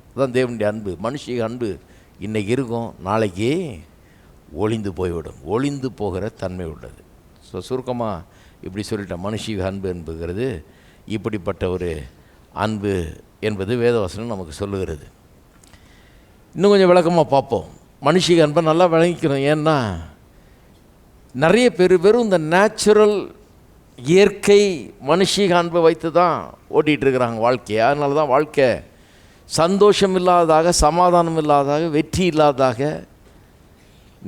அதுதான் தேவனுடைய அன்பு. மனுஷிக அன்பு இன்றைக்கி இருக்கும், நாளைக்கு ஒளிந்து போய்விடும். ஒளிந்து போகிற தன்மை உள்ளது. ஸோ சுருக்கமாக இப்படி சொல்லிட்டேன். மனுஷிக அன்பு என்பதுங்கிறது இப்படிப்பட்ட ஒரு அன்பு என்பது வேதவசனம் நமக்கு சொல்லுகிறது. இன்னும் கொஞ்சம் விளக்கமாக பார்ப்போம். மனுஷிக அன்பை நல்லா விளங்கிக்கணும். ஏன்னா நிறைய பேர் வெறும் இந்த நேச்சுரல் இயற்கை மனுஷிக அன்பை வைத்து தான் ஓட்டிகிட்ருக்கிறாங்க வாழ்க்கையை. அதனால தான் வாழ்க்கை சந்தோஷம் இல்லாததாக, சமாதானம் இல்லாததாக, வெற்றி இல்லாததாக,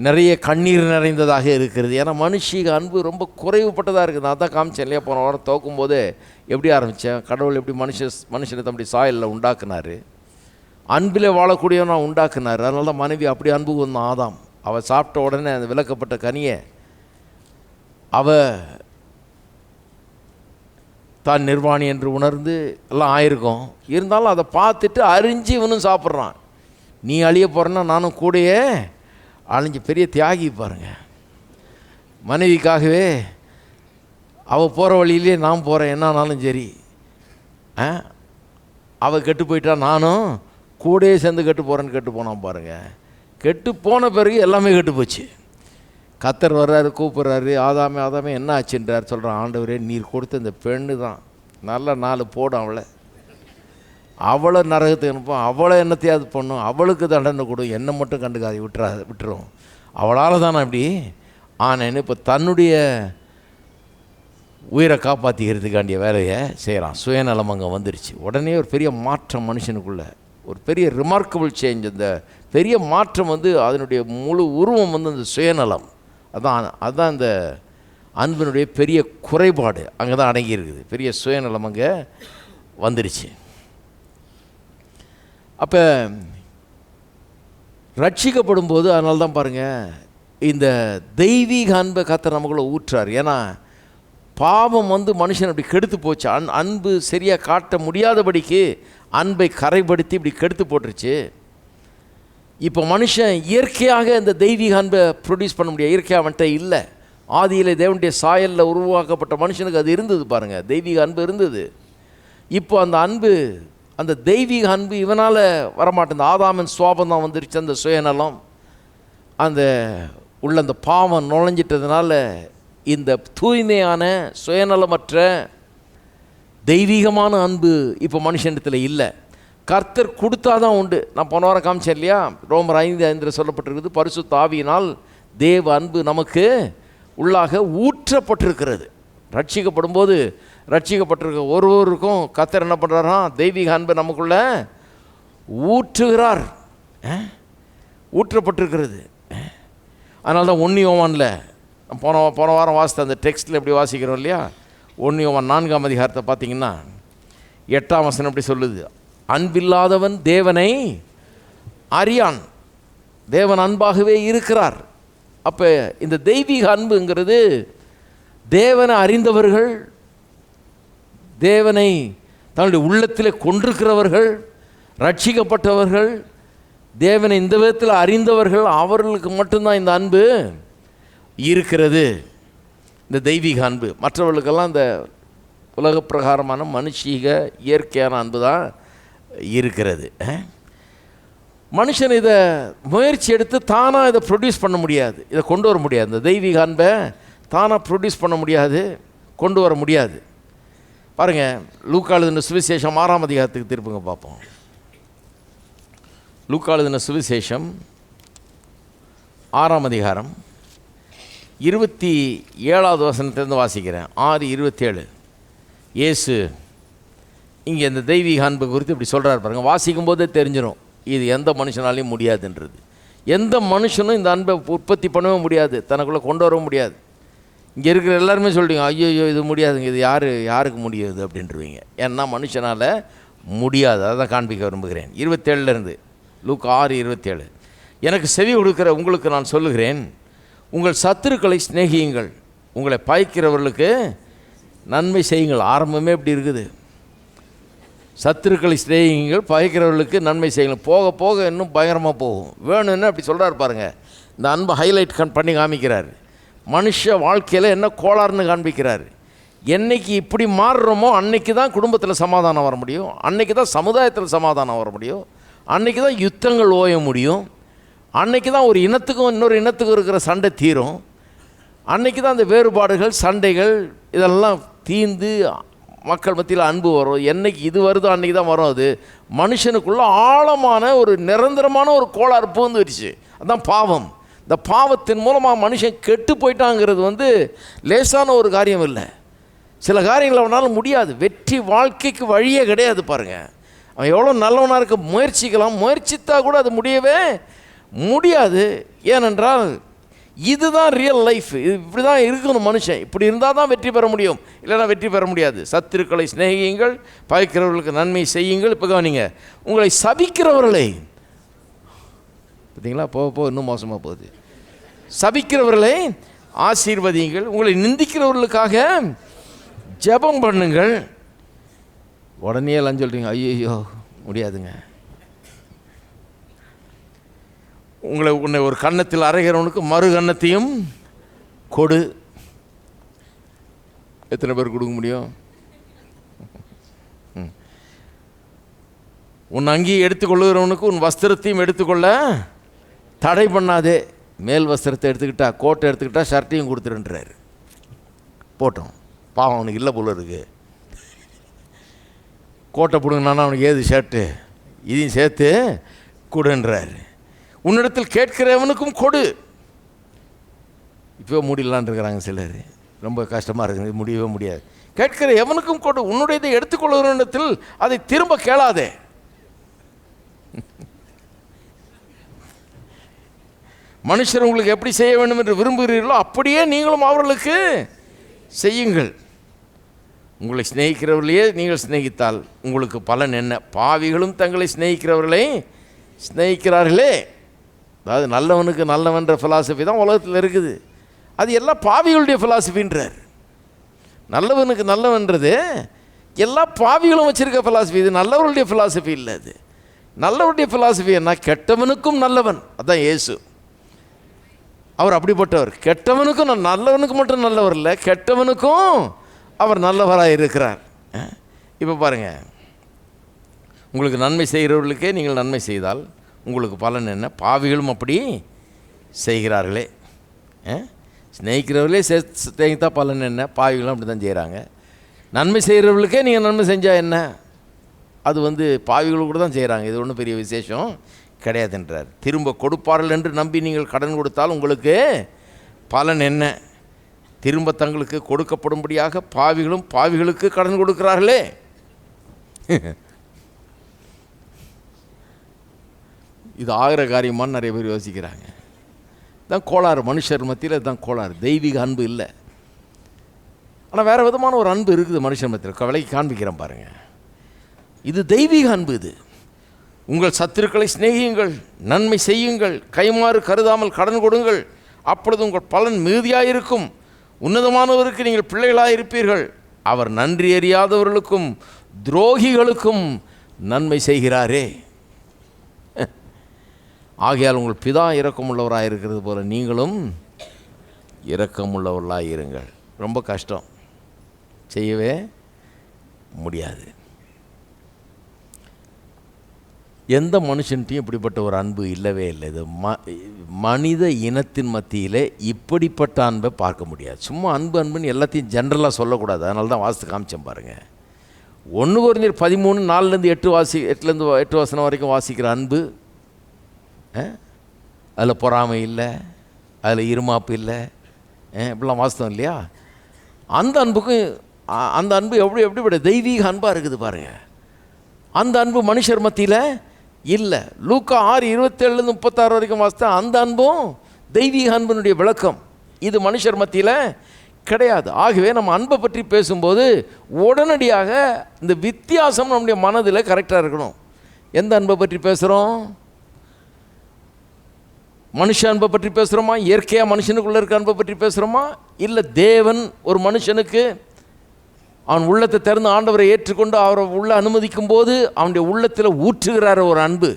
நிறைய கண்ணீர் நிறைந்ததாக இருக்கிறது. ஏன்னா மனுஷிக அன்பு ரொம்ப குறைவுபட்டதாக இருக்குது. நான் தான் காமிச்சேன் இல்லையா, போன வாரம் துவக்கும் போதே எப்படி ஆரம்பித்தேன். கடவுள் எப்படி மனுஷனை தம்முடைய சாயலில் உண்டாக்குனார், அன்பில் வாழக்கூடியவனா உண்டாக்குனார். அதனால தான் மனைவி அப்படி அன்பு வந்தான் ஆதாம். அவள் சாப்பிட்ட உடனே அந்த விலக்கப்பட்ட கனியை தான் நிர்வாணி என்று உணர்ந்து எல்லாம் ஆயிருக்கும். இருந்தாலும் அதை பார்த்துட்டு அறிஞ்சு இவனும் சாப்பிட்றான். நீ அழிய போகிறேன்னா நானும் கூடயே அழிஞ்சு. பெரிய தியாகி பாருங்க. மனைவிக்காகவே அவள் போகிற வழியிலே நான் போகிறேன், என்னானாலும் சரி. அவள் கெட்டு போயிட்டா நானும் கூடயே சேர்ந்து கெட்டு போகிறேன்னு கெட்டு போனான் பாருங்கள். கெட்டு போன பிறகு எல்லாமே கெட்டு போச்சு. கர்த்தர் வர்றாரு, கூப்பிட்றாரு, ஆதாமே என்ன ஆச்சுன்றார். சொல்கிறான், ஆண்டவரே நீர் கொடுத்த இந்த பெண்ணு தான், நல்ல 4 போடும் அவளை நரகத்துக்கு அனுப்போம், அவளை என்னத்தையாவது பண்ணும், அவளுக்கு தண்டனை கொடும், என்னை மட்டும் கண்டுக்காது விட்டுரும். அவளால் தான் நான் இப்படி ஆனேன்னு இப்போ தன்னுடைய உயிரை காப்பாற்றிக்கிறதுக்காண்டிய வேலையை செய்கிறான். சுயநலம் அங்கே வந்துருச்சு. உடனே ஒரு பெரிய மாற்றம் மனுஷனுக்குள்ளே, ஒரு பெரிய ரிமார்க்கபிள் சேஞ்ச். அந்த பெரிய மாற்றம் அதனுடைய முழு உருவம் அந்த சுயநலம். அதுதான் இந்த அன்பினுடைய பெரிய குறைபாடு. அங்கே தான் அடங்கியிருக்குது. பெரிய சுயநலம் அங்கே வந்துருச்சு. அப்போ ரட்சிக்கப்படும் போது அதனால தான் பாருங்கள், இந்த தெய்வீக அன்பை கர்த்தர் நமக்குள்ளே ஊற்றார். ஏன்னா பாவம் மனுஷன் அப்படி கெடுத்து போச்சு. அன்பு சரியாக காட்ட முடியாதபடிக்கு அன்பை கரைப்படுத்தி இப்படி கெடுத்து போட்டுருச்சு. இப்போ மனுஷன் இயற்கையாக இந்த தெய்வீக அன்பை ப்ரொடியூஸ் பண்ண முடியாது. இயற்கையாக அவன்கிட்ட இல்லை. ஆதியில் தேவனுடைய சாயலில் உருவாக்கப்பட்ட மனுஷனுக்கு அது இருந்தது பாருங்கள், தெய்வீக அன்பு இருந்தது. இப்போ அந்த அன்பு, அந்த தெய்வீக அன்பு இவனால் வரமாட்டேன். ஆதாமின் சுவாபம் தான் வந்துருச்சு. அந்த சுயநலம் அந்த உள்ள அந்த பாவம் நுழைஞ்சிட்டதுனால இந்த தூய்மையான சுயநலமற்ற தெய்வீகமான அன்பு இப்போ மனுஷனிடத்தில் இல்லை. கர்த்தர் கொடுத்தா தான் உண்டு. நான் போன வாரம் காமிச்சேன் இல்லையா, ரோமர் 5:5 சொல்லப்பட்டிருக்குது, பரிசுத்த ஆவியினால் தேவ அன்பு நமக்கு உள்ளாக ஊற்றப்பட்டிருக்கிறது. ரட்சிக்கப்படும் போது ரட்சிக்கப்பட்டிருக்க ஒருவருக்கும் கர்த்தர் என்ன பண்ணுறாராம்? தெய்வீக அன்பு நமக்குள்ள ஊற்றுகிறார், ஊற்றப்பட்டிருக்கிறது. அதனால தான் 1 யோவானில் போன வாரம் வாசித்த அந்த டெக்ஸ்ட்டில் எப்படி வாசிக்கிறோம் இல்லையா? 1 யோவான் 4ஆம் அதிகாரத்தை பார்த்தீங்கன்னா 8ஆம் வசனம் எப்படி சொல்லுது? அன்பில்லாதவன் தேவனை அறியான், தேவன் அன்பாகவே இருக்கிறார். அப்போ இந்த தெய்வீக அன்புங்கிறது தேவனை அறிந்தவர்கள், தேவனை தன்னுடைய உள்ளத்திலே கொண்டிருக்கிறவர்கள், ரட்சிக்கப்பட்டவர்கள், தேவனை இந்த விதத்தில் அறிந்தவர்கள், அவர்களுக்கு மட்டும்தான் இந்த அன்பு இருக்கிறது, இந்த தெய்வீக அன்பு. மற்றவர்களுக்கெல்லாம் இந்த உலக பிரகாரமான மனுஷீக இயற்கையான அன்பு தான் இருக்கிறது. மனுஷன் இதை முயற்சி எடுத்து தானாக இதை ப்ரொடியூஸ் பண்ண முடியாது, இதை கொண்டு வர முடியாது. இந்த தெய்வீக அன்பை தானாக ப்ரொடியூஸ் பண்ண முடியாது, கொண்டு வர முடியாது. பாருங்கள், லூக்கா எழுதின சுவிசேஷம் 6ஆம் அதிகாரத்துக்கு திருப்புங்க பார்ப்போம். லூக்கா எழுதின சுவிசேஷம் 6ஆம் அதிகாரம் 27வது வசனத்திலிருந்து வாசிக்கிறேன். 6:27. இயேசு இங்கே இந்த தெய்வீக அன்பு குறித்து இப்படி சொல்கிறார் பாருங்கள். வாசிக்கும் போதே தெரிஞ்சிடும் இது எந்த மனுஷனாலையும் முடியாதுன்றது. எந்த மனுஷனும் இந்த அன்பை உற்பத்தி பண்ணவே முடியாது, தனக்குள்ளே கொண்டு வரவும் முடியாது. இங்கே இருக்கிற எல்லாருமே சொல்லிடுங்க, ஐயோ இது முடியாதுங்க, இது யாருக்கு முடியாது அப்படின்றவீங்க. ஏன்னா மனுஷனால் முடியாது. அதை தான் காண்பிக்க விரும்புகிறேன். 27லேருந்து லூக்கா 6:27. எனக்கு செவி கொடுக்கிற உங்களுக்கு நான் சொல்லுகிறேன், உங்கள் சத்துருக்களை சிநேகியுங்கள், உங்களை பாய்க்கிறவர்களுக்கு நன்மை செய்யுங்கள். ஆரம்பமே இப்படி இருக்குது, சத்துருக்களை சிநேகியுங்கள், பாய்க்கிறவர்களுக்கு நன்மை செய்யுங்கள். போக போக இன்னும் பயங்கரமாக போகும். வேணும்னு அப்படி சொல்கிறார் பாருங்கள். இந்த அன்பை ஹைலைட் பண்ணி காமிக்கிறார். மனுஷ வாழ்க்கையில் என்ன கோளாறுன்னு காண்பிக்கிறார். என்றைக்கு இப்படி மாறுறோமோ அன்னைக்கு தான் குடும்பத்தில் சமாதானம் வர முடியும், அன்னைக்கு தான் சமுதாயத்தில் சமாதானம் வர முடியும், அன்னைக்கு தான் யுத்தங்கள் ஓய முடியும், அன்னைக்கு தான் ஒரு இனத்துக்கும் இன்னொரு இனத்துக்கும் இருக்கிற சண்டை தீரும், அன்னைக்கு தான் அந்த வேறுபாடுகள் சண்டைகள் இதெல்லாம் தீர்ந்து மக்கள் மத்தியில் அன்பு வரும். என்றைக்கு இது வருதோ அன்றைக்கி தான் வரும். அது மனுஷனுக்குள்ள ஆழமான ஒரு நிரந்தரமான ஒரு கோளாறு பூந்துருச்சு. அதுதான் பாவம். இந்த பாவத்தின் மூலமாக மனுஷன் கெட்டு போயிட்டாங்கிறது லேசான ஒரு காரியம் இல்லை. சில காரியங்கள் அவனால் முடியாது. வெற்றி வாழ்க்கைக்கு வழியே கிடையாது. பாருங்கள், அவன் எவ்வளோ நல்லவனாக இருக்க முயற்சிக்கலாம், முயற்சித்தா கூட அது முடியவே முடியாது. ஏனென்றால் இதுதான் ரியல் லைஃப். இது இப்படி தான் இருக்கணும் மனுஷன். இப்படி இருந்தால் தான் வெற்றி பெற முடியும், இல்லைனா வெற்றி பெற முடியாது. சத்துருக்களை சிநேகியுங்கள், பாய்க்கிறவர்களுக்கு நன்மை செய்யுங்கள். இப்போ கவனிங்க, உங்களை சபிக்கிறவர்களை பார்த்தீங்களா, போக இன்னும் மோசமாக போகுது. சபிக்கிறவர்களை ஆசீர்வதியுங்கள், உங்களை நிந்திக்கிறவர்களுக்காக ஜெபம் பண்ணுங்கள். உடனே எல்லாம் சொல்கிறீங்க, ஐயோ முடியாதுங்க. உன்னை ஒரு கன்னத்தில் அரைகிறவனுக்கு மறு கன்னத்தையும் கொடு. எத்தனை பேர் கொடுக்க முடியும்? உன் அங்கேயும் எடுத்துக்கொள்ளுகிறவனுக்கு உன் வஸ்திரத்தையும் எடுத்துக்கொள்ள தடை பண்ணாதே. மேல் வஸ்திரத்தை எடுத்துக்கிட்டா, கோட்டை எடுத்துக்கிட்டா, ஷர்ட்டையும் கொடுத்துருன்றாரு. போட்டோம், பாவம் அவனுக்கு இல்லை போல இருக்கு. கோட்டை பிடுங்கினானா அவனுக்கு ஏது ஷர்ட்டு, இதையும் சேர்த்து கொடுன்றாரு. உன்னிடத்தில் கேட்கிறவனுக்கும் கொடு. இப்போ முடியலான் இருக்கிறாங்க சிலர், ரொம்ப கஷ்டமாக இருக்குது, முடியவே முடியாது. கேட்கிற எவனுக்கும் கொடு, உன்னுடையதை எடுத்துக்கொள்கிறவனிடத்தில் அதை திரும்ப கேளாதே. மனுஷர் உங்களுக்கு எப்படி செய்ய வேண்டும் என்று விரும்புகிறீர்களோ அப்படியே நீங்களும் அவர்களுக்கு செய்யுங்கள். உங்களை சிநேகிக்கிறவர்களையே நீங்கள் சிநேகித்தால் உங்களுக்கு பலன் என்ன? பாவிகளும் தங்களை சிநேகிக்கிறவர்களை சிநேகிக்கிறார்களே. அதாவது நல்லவனுக்கு நல்லவன்ற ஃபிலாசபி தான் உலகத்தில் இருக்குது. அது எல்லாம் பாவிகளுடைய ஃபிலாசபின்றார். நல்லவனுக்கு நல்லவன்றது எல்லா பாவிகளும் வச்சுருக்க ஃபிலாசபி. இது நல்லவர்களுடைய ஃபிலாசபி இல்லை. அது நல்லவருடைய ஃபிலாசபி என்ன? கெட்டவனுக்கும் நல்லவன். அதுதான் இயேசு. அவர் அப்படிப்பட்டவர். கெட்டவனுக்கும் நல்லவனுக்கு மட்டும் நல்லவர் இல்லை, கெட்டவனுக்கும் அவர் நல்லவராக இருக்கிறார். இப்போ பாருங்கள், உங்களுக்கு நன்மை செய்கிறவர்களுக்கே நீங்கள் நன்மை செய்தால் உங்களுக்கு பலன் என்ன? பாவிகளும் அப்படி செய்கிறார்களே. ஸ்நேகிக்கிறவர்களே ஸ்நேகித்தா பலன் என்ன? பாவிகளும் அப்படி தான் செய்கிறாங்க. நன்மை செய்கிறவர்களுக்கே நீங்கள் நன்மை செஞ்சால் என்ன? அது பாவிகள் கூட தான் செய்கிறாங்க. இது ஒன்றும் பெரிய விசேஷம் கிடையாதுன்றார். திரும்ப கொடுப்பார்கள் என்று நம்பி நீங்கள் கடன் கொடுத்தால் உங்களுக்கு பலன் என்ன? திரும்ப தங்களுக்கு கொடுக்கப்படும்படியாக பாவிகளும் பாவிகளுக்கு கடன் கொடுக்கிறார்களே. இது ஆகிற காரியமானு நிறைய பேர் யோசிக்கிறாங்க. தான் கோளாறு, மனுஷர் மத்தியில் தான் கோளாறு. தெய்வீக அன்பு இல்லை. ஆனால் வேறு விதமான ஒரு அன்பு இருக்குது மனுஷன் மத்தியில். விலைக்கு காண்பிக்கிறேன் பாருங்கள். இது தெய்வீக அன்பு. இது உங்கள் சத்துருக்களை சிநேகியுங்கள், நன்மை செய்யுங்கள், கைமாறு கருதாமல் கடன் கொடுங்கள், அப்பொழுது உங்கள் பலன் மிகுதியாக இருக்கும். உன்னதமானவருக்கு நீங்கள் பிள்ளைகளாக இருப்பீர்கள். அவர் நன்றி அறியாதவர்களுக்கும் துரோகிகளுக்கும் நன்மை செய்கிறாரே. ஆகையால் உங்கள் பிதா இரக்கமுள்ளவராக இருக்கிறது போல நீங்களும் இரக்கமுள்ளவர்களாக இருங்கள். ரொம்ப கஷ்டம், செய்யவே முடியாது. எந்த மனுஷன்ட்டையும் இப்படிப்பட்ட ஒரு அன்பு இல்லவே இல்லை. இது மனித இனத்தின் மத்தியில் இப்படிப்பட்ட அன்பை பார்க்க முடியாது. சும்மா அன்பு அன்புன்னு எல்லாத்தையும் ஜென்ரலாக சொல்லக்கூடாது. அதனால தான் வாசித்து காமிச்சேன் பாருங்கள். 1 கொரிந்தியர் 13:4 8 வசனம் வரைக்கும் வாசிக்கிற அன்பு, அதில் பொறாமை இல்லை, அதில் இருமாப்பு இல்லை, இப்படிலாம் வாசித்தோம் இல்லையா? அந்த அன்பு எப்படிப்பட்ட தெய்வீக அன்பாக இருக்குது பாருங்கள். அந்த அன்பு மனுஷர் மத்தியில் இல்லை. லூக்கா 6:27-36 வரைக்கும் வாசித்தா அந்த அன்பும் தெய்வீக அன்பினுடைய விளக்கம். இது மனுஷர் மத்தியில் கிடையாது. ஆகவே நம்ம அன்பை பற்றி பேசும்போது உடனடியாக இந்த வித்தியாசம் நம்முடைய மனதில் கரெக்டாக இருக்கணும். எந்த அன்பை பற்றி பேசுகிறோம்? மனுஷ அன்பை பற்றி பேசுகிறோமா? இயற்கையாக மனுஷனுக்குள்ளே இருக்க அன்பை பற்றி பேசுகிறோமா? இல்லை தேவன் ஒரு மனுஷனுக்கு அவன் உள்ளத்தை திறந்து ஆண்டவரை ஏற்றுக்கொண்டு அவரை உள்ள அனுமதிக்கும் போது அவனுடைய உள்ளத்தில் ஊற்றுகிறார ஒரு அன்பு,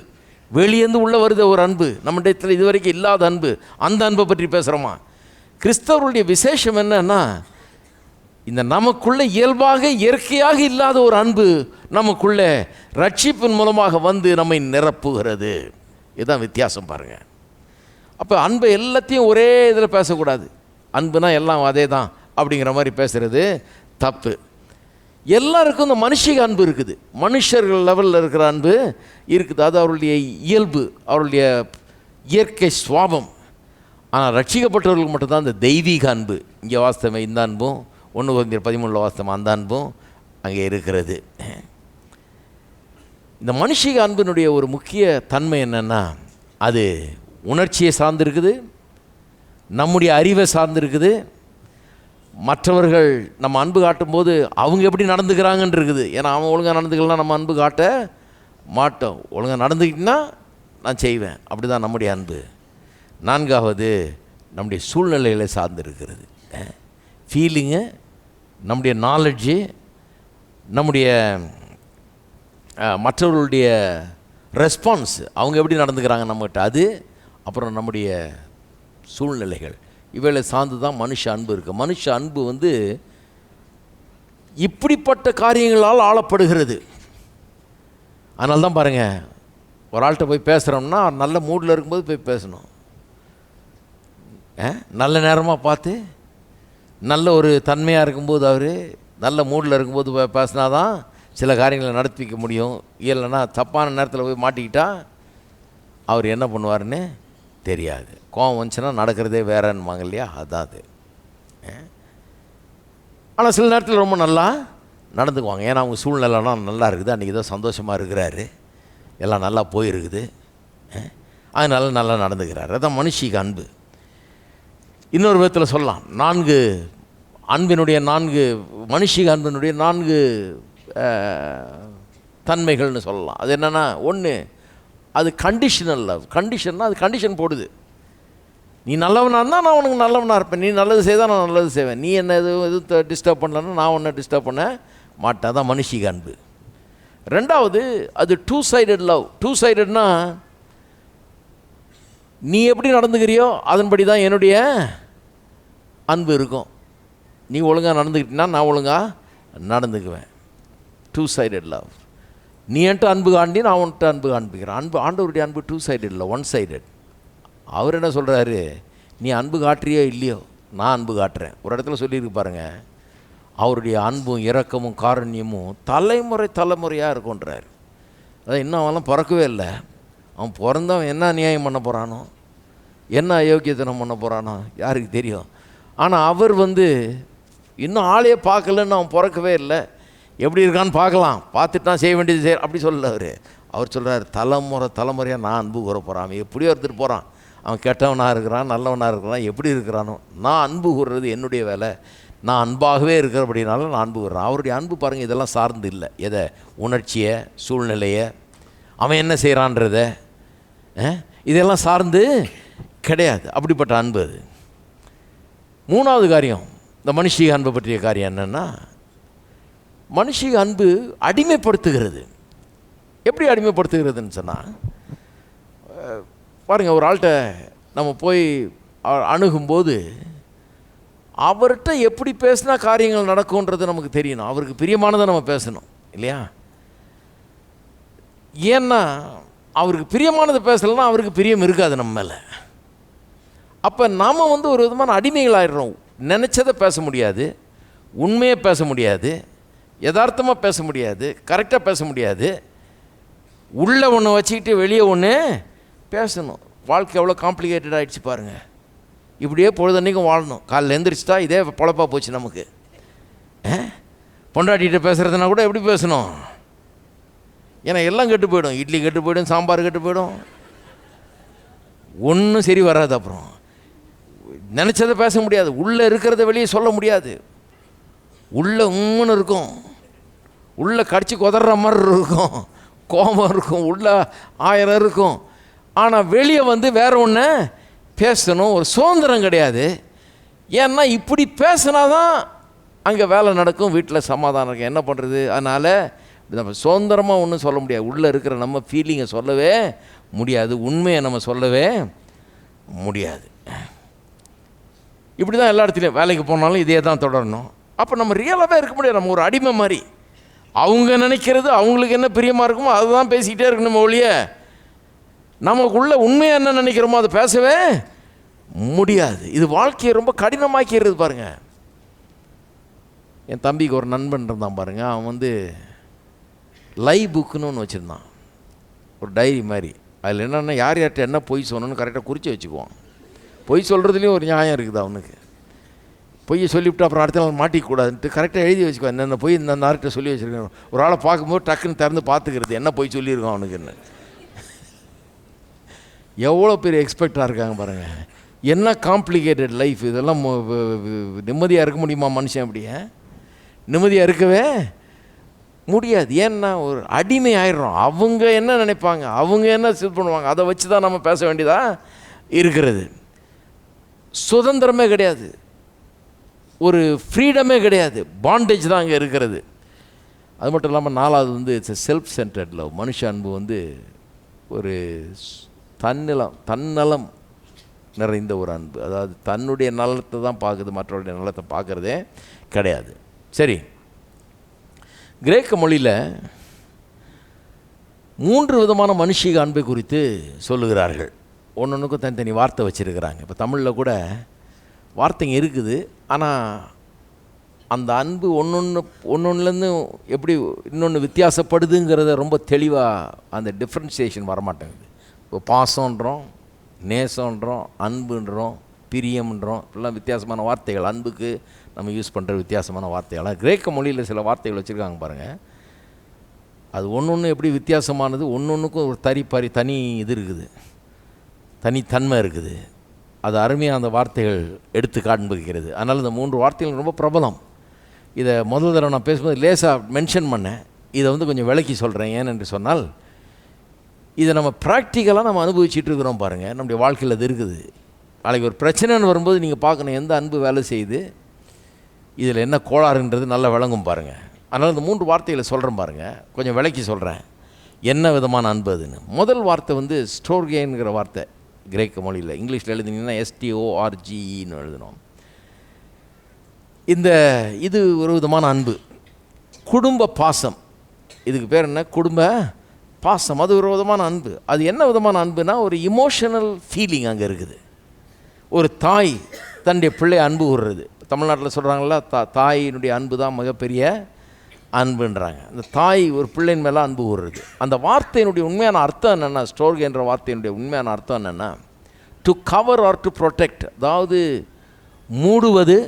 வெளியேந்து உள்ளே வருத ஒரு அன்பு, நம்மிடத்தில் இதுவரைக்கும் இல்லாத அன்பு, அந்த அன்பை பற்றி பேசுகிறோமா? கிறிஸ்தவருடைய விசேஷம் என்னன்னா, இந்த நமக்குள்ளே இயல்பாக இயற்கையாக இல்லாத ஒரு அன்பு நமக்குள்ளே ரட்சிப்பின் மூலமாக வந்து நம்மை நிரப்புகிறது. இதுதான் வித்தியாசம் பாருங்கள். அப்போ அன்பை எல்லாத்தையும் ஒரே இதில் பேசக்கூடாது. அன்புனா எல்லாம் அதே தான் அப்படிங்கிற மாதிரி பேசுகிறது தப்பு. எல்லாருக்கும் இந்த மனுஷிக அன்பு இருக்குது, மனுஷர்கள் லெவலில் இருக்கிற அன்பு இருக்குது. அது அவருடைய இயல்பு, அவருடைய இயற்கை சுவாபம். ஆனால் ரட்சிக்கப்பட்டவர்களுக்கு மட்டும்தான் இந்த தெய்வீக அன்பு. இங்கே வாஸ்தவம் இந்த அன்பும் 1 கொரிந்தியர் 13 வாஸ்தவம் அந்த அன்பும் அங்கே இருக்கிறது. இந்த மனுஷிக அன்பினுடைய ஒரு முக்கிய தன்மை என்னென்னா, அது உணர்ச்சியை சார்ந்திருக்குது, நம்முடைய அறிவை சார்ந்திருக்குது. மற்றவர்கள் நம்ம அன்பு காட்டும்போது அவங்க எப்படி நடந்துக்கிறாங்கன்னு இருக்குது. ஏன்னா அவன் ஒழுங்காக நடந்துக்கலாம், நம்ம அன்பு காட்ட மாட்டோம். ஒழுங்காக நடந்துக்கிட்டா நான் செய்வேன், அப்படி தான் நம்முடைய அன்பு. 4வது நம்முடைய சூழ்நிலைகளை சார்ந்திருக்கிறது. ஃபீலிங்கு, நம்முடைய நாலெட்ஜு, நம்முடைய மற்றவர்களுடைய ரெஸ்பான்ஸ், அவங்க எப்படி நடந்துக்கிறாங்க நம்மகிட்ட, அது அப்புறம் நம்முடைய சூழ்நிலைகள், இவைகளை சார்ந்து தான் மனுஷ அன்பு இருக்குது. மனுஷ அன்பு வந்து இப்படிப்பட்ட காரியங்களால் ஆளப்படுகிறது. அதனால தான் பாருங்கள், ஒரு ஆள்கிட்ட போய் பேசுகிறோம்னா நல்ல மூடில் இருக்கும்போது போய் பேசணும். நல்ல நேரமாக பார்த்து, நல்ல ஒரு தன்மையாக இருக்கும்போது, அவர் நல்ல மூடில் இருக்கும்போது பேசினா தான் சில காரியங்களை நடத்தி வைக்க முடியும். இல்லைன்னா தப்பான நேரத்தில் போய் மாட்டிக்கிட்டால் அவர் என்ன பண்ணுவார்னு தெரியாது. கோவம் வந்துச்சுன்னா நடக்கிறதே வேறன்னுவாங்க இல்லையா, அதான் அது. ஆனால் சில நேரத்தில் ரொம்ப நல்லா நடந்துக்குவாங்க. ஏன்னா அவங்க சூழ்நிலைலாம் நல்லா இருக்குது, அன்றைக்கி தான் சந்தோஷமாக இருக்கிறாரு, எல்லாம் நல்லா போயிருக்குது, அதனால நல்லா நடந்துக்கிறாரு. அதான் மனுஷிக அன்பு. இன்னொரு விதத்தில் சொல்லலாம், 4 அன்பினுடைய 4 மனுஷிக அன்பினுடைய 4 தன்மைகள்னு சொல்லலாம். அது என்னென்னா, 1 அது கண்டிஷனல் லவ். கண்டிஷன்னா அது கண்டிஷன் போடுது. நீ நல்லவனாக இருந்தால் நான் உனக்கு நல்லவனாக இருப்பேன், நீ நல்லது செய்தால் நான் நல்லது செய்வேன், நீ என்ன எதுவும் டிஸ்டர்ப் பண்ணலன்னா நான் உன்னை டிஸ்டர்ப் பண்ண மாட்டேன். அதான் மனுஷிக அன்பு. 2வது அது 2 சைடட் லவ். 2 சைடட்னா நீ எப்படி நடந்துக்கிறியோ அதன்படி தான் என்னுடைய அன்பு இருக்கும். நீ ஒழுங்காக நடந்துக்கிட்டீன்னா நான் ஒழுங்காக நடந்துக்குவேன். 2 சைடட் லவ். நீ என்கிட்ட அன்பு காண்டி நான் உன்கிட்ட அன்பு காண்பிக்கிறேன். அன்பு, ஆண்டவருடைய அன்பு 2 சைடட் இல்லை, 1 சைடட். அவர் என்ன சொல்கிறாரு, நீ அன்பு காட்டுறியோ இல்லையோ நான் அன்பு காட்டுறேன். ஒரு இடத்துல சொல்லியிருக்கு பாருங்கள், அவருடைய அன்பும் இரக்கமும் காரண்யமும் தலைமுறையாக இருக்குன்றார். அதான் இன்னும் அவெல்லாம் பிறக்கவே இல்லை, அவன் பிறந்தவன் என்ன அநியாயம் பண்ண போகிறானோ, என்ன அயோக்கியத்தனம் பண்ண போகிறானோ யாருக்கு தெரியும். ஆனால் அவர் இன்னும் ஆளையே பார்க்கலன்னு அவன் பிறக்கவே இல்லை. எப்படி இருக்கான்னு பார்க்கலாம், பார்த்துட்டான் செய்ய வேண்டியது செய்ய அப்படி சொல்லல. அவர் சொல்கிறார், தலைமுறையாக நான் அன்பு கூற போகிறான். அவன் எப்படியோ எடுத்துகிட்டு போகிறான். அவன் கெட்டவனாக இருக்கிறான், நல்லவனாக இருக்கிறான், எப்படி இருக்கிறானோ. நான் அன்பு கூறுறது என்னுடைய வேலை. நான் அன்பாகவே இருக்கிறபடினால நான் அன்பு கூறுறேன். அவருடைய அன்பு பாருங்கள், இதெல்லாம் சார்ந்து இல்லை. எதை? உணர்ச்சியை, சூழ்நிலையை, அவன் என்ன செய்கிறான்றத, இதெல்லாம் சார்ந்து கிடையாது. அப்படிப்பட்ட அன்பு அது. மூணாவது காரியம், இந்த மனுஷிக அன்பை பற்றிய காரியம் என்னென்னா, மனுஷிக அன்பு அடிமைப்படுத்துகிறது. எப்படி அடிமைப்படுத்துகிறதுன்னு சொன்னால், பாருங்கள், ஒரு ஆள்கிட்ட நம்ம போய் அணுகும்போது அவர்கிட்ட எப்படி பேசினா காரியங்கள் நடக்கும்ன்றது நமக்கு தெரியணும். அவருக்கு பிரியமானதை நம்ம பேசணும் இல்லையா? ஏன்னா அவருக்கு பிரியமானதை பேசலைன்னா அவருக்கு பிரியம் இருக்காது நம்ம மேலே. அப்போ நாம் ஒரு விதமான அடிமைகளாகிடுறோம். நினச்சதை பேச முடியாது, உண்மையை பேச முடியாது, யதார்த்தமாக பேச முடியாது, கரெக்டாக பேச முடியாது. உள்ளே ஒன்று வச்சுக்கிட்டு வெளியே ஒன்று பேசணும். வாழ்க்கை எவ்வளோ காம்ப்ளிகேட்டட் ஆகிடுச்சு பாருங்கள். இப்படியே பொழுதன்னைக்கும் வாழணும். காலையில் எழுந்திரிச்சிட்டா இதே பொழப்பாக போச்சு நமக்கு. பொண்டாட்டிகிட்ட பேசுகிறதுனா கூட எப்படி பேசணும்? ஏன்னா எல்லாம் கெட்டு போயிடும். இட்லி கெட்டு போயிடும், சாம்பார் கெட்டு போயிடும், ஒன்றும் சரி வராது. அப்புறம் நினச்சதை பேச முடியாது, உள்ளே இருக்கிறத வெளியே சொல்ல முடியாது. உள்ளே உம்முன்னு இருக்கும், உள்ளே கடிச்சு கொதற மாதிரி இருக்கும், கோபம் இருக்கும், உள்ளே 1000 இருக்கும். ஆனால் வெளியே வேற ஒன்று பேசணும். ஒரு சுதந்திரம் கிடையாது. ஏன்னா இப்படி பேசினா தான் அங்கே வேலை நடக்கும், வீட்டில் சமாதானம் இருக்கும். என்ன பண்ணுறது? அதனால் நம்ம சுதந்திரமாக ஒன்றும் சொல்ல முடியாது. உள்ளே இருக்கிற நம்ம ஃபீலிங்கை சொல்லவே முடியாது, உண்மையை நம்ம சொல்லவே முடியாது. இப்படி தான் எல்லா இடத்துலையும் வேலைக்கு போனாலும் இதே தான் தொடரணும். அப்போ நம்ம ரியலாகவே இருக்க முடியாது. நம்ம ஒரு அடிமை மாதிரி. அவங்க நினைக்கிறது அவங்களுக்கு என்ன பிரியமாக இருக்குமோ அதுதான் பேசிக்கிட்டே இருக்கணும் ஒழிய நமக்குள்ள உண்மையாக என்ன நினைக்கிறோமோ அதை பேசவே முடியாது. இது வாழ்க்கையை ரொம்ப கடினமாக்கிறது பாருங்கள். என் தம்பிக்கு ஒரு நண்பன் இருந்தான் பாருங்கள். அவன் லைவ் புக்குன்னு ஒன்று வச்சுருந்தான், ஒரு டைரி மாதிரி. அதில் என்னென்னா யார் யார்கிட்ட என்ன பொய் சொன்னோன்னு கரெக்டாக குறித்து வச்சுக்குவான். பொய் சொல்கிறதுலேயும் ஒரு நியாயம் இருக்குது அவனுக்கு. பொய்யை சொல்லிவிட்டு அப்புறம் அடுத்த நாள் மாட்டிக்கூடாதுன்ட்டு கரெக்டாக எழுதி வச்சுக்குவான். என்னென்ன பொய் இந்த யார்கிட்ட சொல்லி வச்சுருக்கேன். ஒரு ஆளை பார்க்கும்போது டக்குன்னு திறந்து பார்த்துக்கிறது என்ன பொய் சொல்லியிருக்கான் அவனுக்குன்னு. எவ்வளோ பெரிய எக்ஸ்பெக்டாக இருக்காங்க பாருங்கள். என்ன காம்ப்ளிகேட்டட் லைஃப் இதெல்லாம். நிம்மதியாக இருக்க முடியுமா மனுஷன்? அப்படியே நிம்மதியாக இருக்கவே முடியாது. ஏன்னா ஒரு அடிமை ஆயிடுறோம். அவங்க என்ன நினைப்பாங்க, அவங்க என்ன இது பண்ணுவாங்க, அதை வச்சு தான் நம்ம பேச வேண்டியதாக இருக்கிறது. சுதந்திரமே கிடையாது, ஒரு ஃப்ரீடமே கிடையாது, பாண்டேஜ் தான் அங்கே இருக்கிறது. அது மட்டும் இல்லாமல் நாலாவது இட்ஸ் செல்ஃப் சென்டர்ட் லவ். மனுஷ அன்பு ஒரு தன்னலம் நிறைந்த ஒரு அன்பு. அதாவது தன்னுடைய நலத்தை தான் பார்க்குது, மற்றவருடைய நலத்தை பார்க்குறதே கிடையாது. சரி, கிரேக்க மொழியில் 3 விதமான மனுஷிக அன்பை குறித்து சொல்லுகிறார்கள். ஒன்றுக்கும் தனித்தனி வார்த்தை வச்சுருக்கிறாங்க. இப்போ தமிழில் கூட வார்த்தைங்க இருக்குது, ஆனால் அந்த அன்பு ஒன்றுலேருந்து எப்படி இன்னொன்று வித்தியாசப்படுதுங்கிறத ரொம்ப தெளிவாக அந்த டிஃப்ரென்சியேஷன் வரமாட்டேங்குது. இப்போ பாசன்றோம், நேசன்றோம், அன்புன்றோம், பிரியம்ன்றோம், இப்படிலாம் வித்தியாசமான வார்த்தைகள். அன்புக்கு நம்ம யூஸ் பண்ணுற வித்தியாசமான வார்த்தைகளாக கிரேக்க மொழியில் சில வார்த்தைகள் வச்சுருக்காங்க பாருங்கள். அது ஒன்று எப்படி வித்தியாசமானது, ஒன்றுக்கும் ஒரு தனி இது இருக்குது, தனித்தன்மை இருக்குது. அது அருமையாக அந்த வார்த்தைகள் எடுத்து காண்பிக்கிறது. அதனால் இந்த 3 வார்த்தைகள் ரொம்ப பிரபலம். இதை முதல் தடவை நான் பேசும்போது லேசாக மென்ஷன் பண்ணேன். இதை கொஞ்சம் விளக்கி சொல்கிறேன். ஏனென்று சொன்னால் இதை நம்ம ப்ராக்டிக்கலாக நம்ம அனுபவிச்சுட்டு இருக்கிறோம் பாருங்கள். நம்முடைய வாழ்க்கையில் அது இருக்குது. நாளைக்கு ஒரு பிரச்சனைன்னு வரும்போது நீங்கள் பார்க்கணும் எந்த அன்பு வேலை செய்யுது, இதில் என்ன கோளாறுன்றது நல்லா விளங்கும் பாருங்கள். அதனால் இந்த 3 வார்த்தைகளை சொல்கிறேன் பாருங்கள், கொஞ்சம் விளக்கி சொல்கிறேன் என்ன விதமான அன்பு அதுன்னு. முதல் வார்த்தை ஸ்டோர்கேங்கிற வார்த்தை கிரேக்க மொழியில். இங்கிலீஷில் எழுதினீங்கன்னா STORGEன்னு எழுதணும். இது ஒரு விதமான அன்பு. குடும்ப பாசம், இதுக்கு பேர் என்ன? குடும்ப பாசம். அது ஒரு விதமான அன்பு. அது என்ன விதமான அன்புனா ஒரு இமோஷனல் ஃபீலிங் அங்கே இருக்குது. ஒரு தாய் தன்னுடைய பிள்ளை அன்பு கூறுறது. தமிழ்நாட்டில் சொல்கிறாங்களா, தாயினுடைய அன்பு தான் மிகப்பெரிய அன்புன்றாங்க. அந்த தாய் ஒரு பிள்ளையின் மேலே அன்பு கூறுறது. அந்த வார்த்தையினுடைய உண்மையான அர்த்தம் என்னென்னா, ஸ்டோர்கே என்ற வார்த்தையினுடைய உண்மையான அர்த்தம் என்னென்னா, to cover or to protect, அதாவது மூடுவது,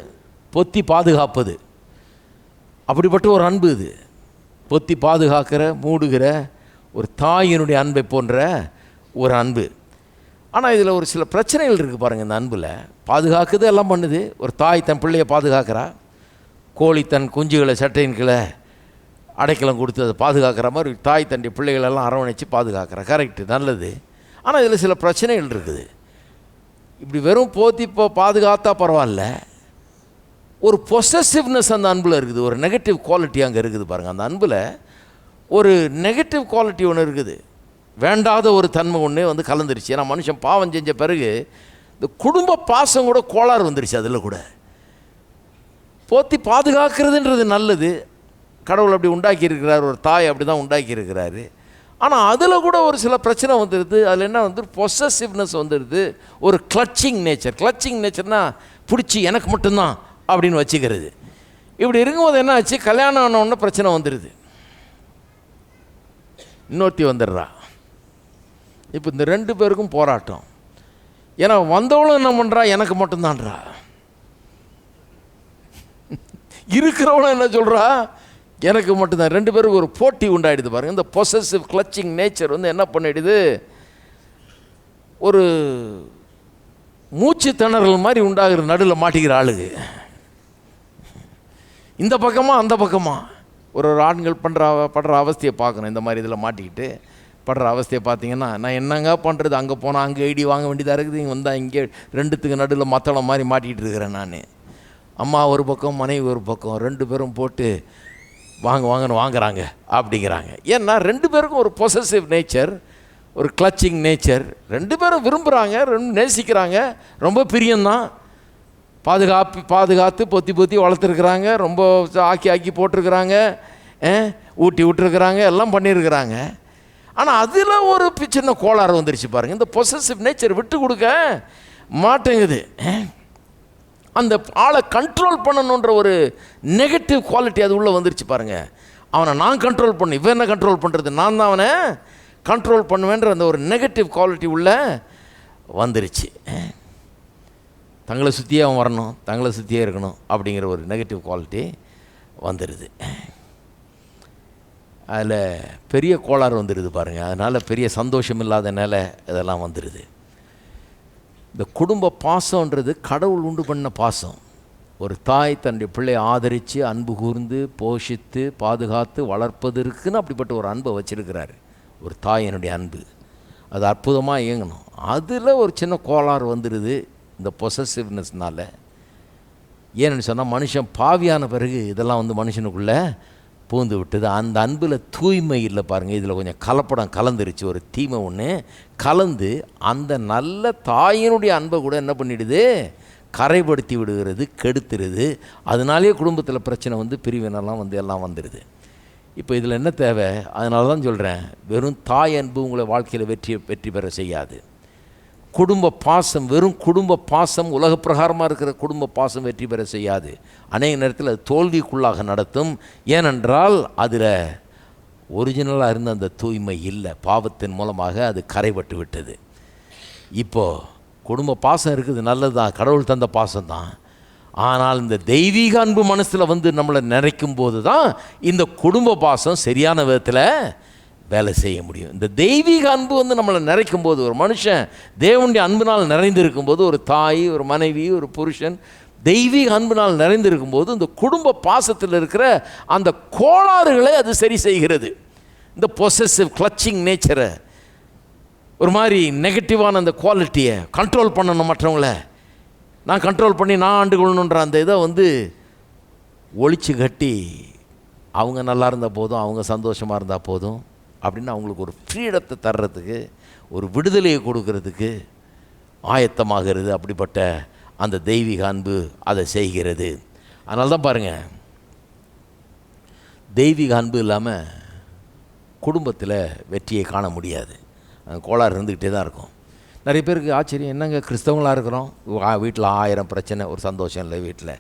பொத்தி பாதுகாப்பது. அப்படிப்பட்ட ஒரு அன்பு இது. பொத்தி பாதுகாக்கிற, மூடுகிற ஒரு தாயினுடைய அன்பை போன்ற ஒரு அன்பு. ஆனால் இதில் ஒரு சில பிரச்சனைகள் இருக்குது பாருங்கள். இந்த அன்பில் பாதுகாக்குது, எல்லாம் பண்ணுது. ஒரு தாய் தன் பிள்ளையை பாதுகாக்கிறா, கோழி தன் குஞ்சுகளை சட்டையின் கீழே அடைக்கலம் கொடுத்து அதை பாதுகாக்கிற மாதிரி தாய் தன்னுடைய பிள்ளைகளெல்லாம் அரவணைச்சு பாதுகாக்கிறா. கரெக்டு, நல்லது. ஆனால் இதில் சில பிரச்சனைகள் இருக்குது. இப்படி வெறும் போத்தி பாதுகாத்தா பரவாயில்ல, ஒரு பொசசிவ்னஸ் அந்த அன்பில் இருக்குது. ஒரு நெகட்டிவ் குவாலிட்டி அங்கே இருக்குது பாருங்கள். அந்த அன்பில் ஒரு நெகட்டிவ் குவாலிட்டி ஒன்று இருக்குது. வேண்டாத ஒரு தன்மை ஒன்று வந்து கலந்துருச்சு. ஏன்னா மனுஷன் பாவம் செஞ்ச பிறகு இந்த குடும்ப பாசம் கூட கோளாறு வந்துருச்சு. அதில் கூட போத்தி பாதுகாக்கிறதுன்றது நல்லது, கடவுள் அப்படி உண்டாக்கியிருக்கிறார், ஒரு தாய் அப்படி தான் உண்டாக்கியிருக்கிறாரு. ஆனால் அதில் கூட ஒரு சில பிரச்சனை வந்துடுது. அதில் என்ன வந்து பொசசிவ்னஸ் வந்துடுது, ஒரு கிளச்சிங் நேச்சர். கிளச்சிங் நேச்சர்னால் பிடிச்சி எனக்கு மட்டும்தான் அப்படின்னு வச்சுக்கிறது. இப்படி இருக்கும்போது என்ன ஆச்சு, கல்யாணம் ஆனவுடனே பிரச்சனை வந்துடுது. இன்னொருத்தி வந்துடுறா. இப்போ இந்த 2 பேருக்கும் போராட்டம். ஏன்னா வந்தவளும் என்ன பண்ணுறா, எனக்கு மட்டும்தான்றா. இருக்கிறவளும் என்ன சொல்கிறா, எனக்கு மட்டும்தான். 2 பேருக்கு ஒரு போட்டி உண்டாயிடுது பாருங்கள். இந்த பொசசிவ் கிளச்சிங் நேச்சர் வந்து என்ன பண்ணிடுது, ஒரு மூச்சு திணறல் மாதிரி உண்டாகிற, நடுவில் மாட்டிக்கிற ஆளுக்கு இந்த பக்கமாக அந்த பக்கமாக ஒரு ஆண்கள் படுற அவஸ்தையை பார்க்கணும். இந்த மாதிரி இதில் மாட்டிக்கிட்டு படுற அவஸ்தையை பார்த்தீங்கன்னா, நான் என்னங்க பண்ணுறது, அங்கே போனால் அங்கே ஐடி வாங்க வேண்டியதாக இருக்குது, இங்கே வந்தால் இங்கே 2த்துக்கு நடுவில் மத்தளம் மாதிரி மாட்டிக்கிட்டு இருக்கிறேன் நான். அம்மா ஒரு பக்கம், மனைவி ஒரு பக்கம், 2 பேரும் போட்டு வாங்கன்னு வாங்குறாங்க அப்படிங்கிறாங்க. ஏன்னா 2 பேருக்கும் ஒரு பொசசிவ் நேச்சர், ஒரு கிளச்சிங் நேச்சர். 2 பேரும் விரும்புகிறாங்க, 2 நேசிக்கிறாங்க, ரொம்ப பிரியம்தான். பாதுகாத்து பொத்தி வளர்த்துருக்குறாங்க, ரொம்ப ஆக்கி போட்டிருக்கிறாங்க, ஊட்டி விட்டுருக்குறாங்க, எல்லாம் பண்ணியிருக்கிறாங்க. ஆனால் அதில் ஒரு சின்ன கோளாறு வந்துருச்சு பாருங்கள். இந்த பொசசிவ் நேச்சர் விட்டு கொடுக்க மாட்டேங்குது. அந்த ஆளை கண்ட்ரோல் பண்ணணுன்ற ஒரு நெகட்டிவ் குவாலிட்டி அது உள்ளே வந்துருச்சு பாருங்கள். அவனை நான் கண்ட்ரோல் பண்ணு, இவன் என்ன கண்ட்ரோல் பண்ணுறது, நான் தான் அவனை கண்ட்ரோல் பண்ணுவேன்ற அந்த ஒரு நெகட்டிவ் குவாலிட்டி உள்ளே வந்துருச்சு. தங்களை சுற்றியே அவன் வரணும், தங்களை சுற்றியே இருக்கணும் அப்படிங்கிற ஒரு நெகட்டிவ் குவாலிட்டி வந்துடுது. அதில் பெரிய கோளாறு வந்துடுது பாருங்கள். அதனால் பெரிய சந்தோஷம் இல்லாத நிலை இதெல்லாம் வந்துடுது. இந்த குடும்ப பாசம்ன்றது கடவுள் உண்டு பண்ண பாசம். ஒரு தாய் தன்னுடைய பிள்ளையை ஆதரித்து அன்பு கூர்ந்து போஷித்து பாதுகாத்து வளர்ப்பதற்குன்னு அப்படிப்பட்ட ஒரு அன்பை வச்சுருக்கிறாரு. ஒரு தாயினுடைய அன்பு அது அற்புதமாக இயங்கணும். அதில் ஒரு சின்ன கோளாறு வந்துடுது இந்த பொசசிவ்னஸ்னால். ஏன்னு சொன்னால் மனுஷன் பாவியான பிறகு இதெல்லாம் வந்து மனுஷனுக்குள்ளே பூந்து விட்டது. அந்த அன்பில் தூய்மை இல்லை பாருங்கள். இதில் கொஞ்சம் கலப்படம் கலந்துருச்சு, ஒரு தீமை ஒன்று கலந்து அந்த நல்ல தாயினுடைய அன்பை கூட என்ன பண்ணிடுது, கரைப்படுத்தி விடுகிறது, கெடுத்துருது. அதனாலே குடும்பத்தில் பிரச்சனை வந்து பிரிவினெல்லாம் வந்து எல்லாம் வந்துடுது. இப்போ இதில் என்ன தேவை, அதனால தான் சொல்கிறேன், வெறும் தாய் அன்பு உங்களை வாழ்க்கையில் வெற்றி பெற செய்யாது. குடும்ப பாசம், வெறும் குடும்ப பாசம், உலக பிரகாரமாக இருக்கிற குடும்ப பாசம் வெற்றி பெற செய்யாது. அநேக நேரத்தில் அது தோல்விக்குள்ளாக நடத்தும். ஏனென்றால் அதில் ஒரிஜினலாக இருந்த அந்த தூய்மை இல்லை, பாவத்தின் மூலமாக அது கரைபட்டு விட்டது. இப்போது குடும்ப பாசம் இருக்குது, நல்லது தான், கடவுள் தந்த பாசம் தான். ஆனால் இந்த தெய்வீக அன்பு மனசில் வந்து நம்மளை நிறைக்கும் போது தான் இந்த குடும்ப பாசம் சரியான விதத்தில் வேலை செய்ய முடியும். இந்த தெய்வீக அன்பு வந்து நம்மளை நிறைக்கும் போது, ஒரு மனுஷன் தேவனுடைய அன்பினால் நிறைந்திருக்கும் போது, ஒரு தாய், ஒரு மனைவி, ஒரு புருஷன் தெய்வீக அன்பினால் நிறைந்திருக்கும் போது இந்த குடும்ப பாசத்தில் இருக்கிற அந்த கோளாறுகளை அது சரி செய்கிறது. இந்த பொசசிவ் கிளச்சிங் நேச்சரை, ஒரு மாதிரி நெகட்டிவான அந்த குவாலிட்டியை கண்ட்ரோல் பண்ணணும், மற்றவங்கள நான் கண்ட்ரோல் பண்ணி நான் ஆண்டு கொள்ளணுன்ற அந்த இதை வந்து ஒழிச்சு கட்டி அவங்க நல்லா இருந்தால் போதும், அவங்க சந்தோஷமாக இருந்தால் போதும் அப்படின்னு அவங்களுக்கு ஒரு ஃப்ரீடத்தை தர்றதுக்கு, ஒரு விடுதலையை கொடுக்கறதுக்கு ஆயத்தமாகிறது. அப்படிப்பட்ட அந்த தெய்வீக அன்பு அதை செய்கிறது. அதனால தான் பாருங்கள், தெய்வீக அன்பு இல்லாமல் குடும்பத்தில் வெற்றியை காண முடியாது. கோளாறு இருந்துக்கிட்டே தான் இருக்கும். நிறைய பேருக்கு ஆச்சரியம், என்னங்க கிறிஸ்தவங்களாக இருக்கிறோம், வீட்டில் 1000 பிரச்சனை, ஒரு சந்தோஷம் இல்லை வீட்டில்.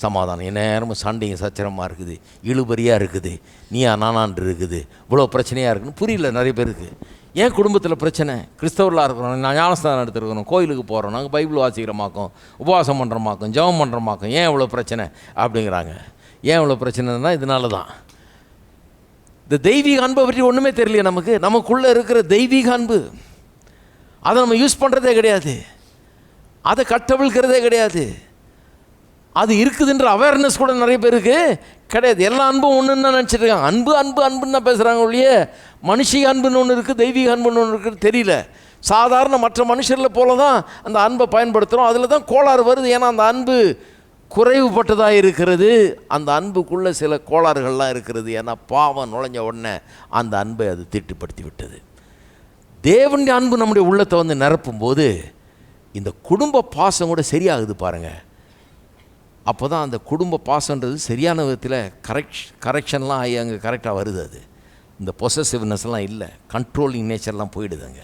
சமாதானம். நேரமும் சண்டையும் சச்சரமாக இருக்குது, இழுபறியாக இருக்குது, நீயா நானான் இருக்குது, இவ்வளோ பிரச்சனையாக இருக்குன்னு புரியல நிறைய பேருக்கு. ஏன் குடும்பத்தில் பிரச்சனை? கிறிஸ்தவர்களாக இருக்கிறோம், நான் ஞானஸ்தானம் எடுத்துருக்கிறோம், கோயிலுக்கு போகிறோம், நாங்கள் பைபிள் வாசிக்கிறோமாக்கும், உபவாசம் பண்ணுறோமாக்கும், ஜெபம் பண்ணுறோமாக்கும், ஏன் இவ்வளோ பிரச்சனை அப்படிங்கிறாங்க. ஏன் இவ்வளோ பிரச்சனைன்னா இதனால தான். இந்த தெய்வீக அன்பை பற்றி ஒன்றுமே தெரியலையே நமக்கு. நமக்குள்ளே இருக்கிற தெய்வீக அன்பு அதை நம்ம யூஸ் பண்ணுறதே கிடையாது, அதை கட்டவிழ்க்கிறதே கிடையாது. அது இருக்குதுன்ற அவேர்னஸ் கூட நிறைய பேருக்கு கிடையாது. எல்லா அன்பும் ஒன்றுன்னு தான் நினச்சிட்டு இருக்காங்க. அன்பு அன்பு அன்புன்னு தான் பேசுகிறாங்க ஒழிய மனுஷிக அன்புன்னு ஒன்று இருக்குது, தெய்வீக அன்புன்னு ஒன்று இருக்குது தெரியல. சாதாரண மற்ற மனுஷரில் போல தான் அந்த அன்பை பயன்படுத்துகிறோம். அதில் தான் கோளாறு வருது. ஏன்னா அந்த அன்பு குறைவுபட்டதாக இருக்கிறது, அந்த அன்புக்குள்ளே சில கோளாறுகள்லாம் இருக்கிறது. ஏன்னா பாவம் நுழைஞ்ச உடனே அந்த அன்பை அது தீட்டுப்படுத்தி விட்டது. தேவனுடைய அன்பு நம்முடைய உள்ளத்தை வந்து நிரப்பும் போது இந்த குடும்ப பாசம் கூட சரியாகுது பாருங்கள். அப்போ தான் அந்த குடும்ப பாசன்றது சரியான விதத்தில் கரெக்ஷன்லாம் ஆகி அங்கே கரெக்டாக வருது. அது இந்த பொசசிவ்னஸ்லாம் இல்லை, கண்ட்ரோலிங் நேச்சர்லாம் போயிடுதுங்க.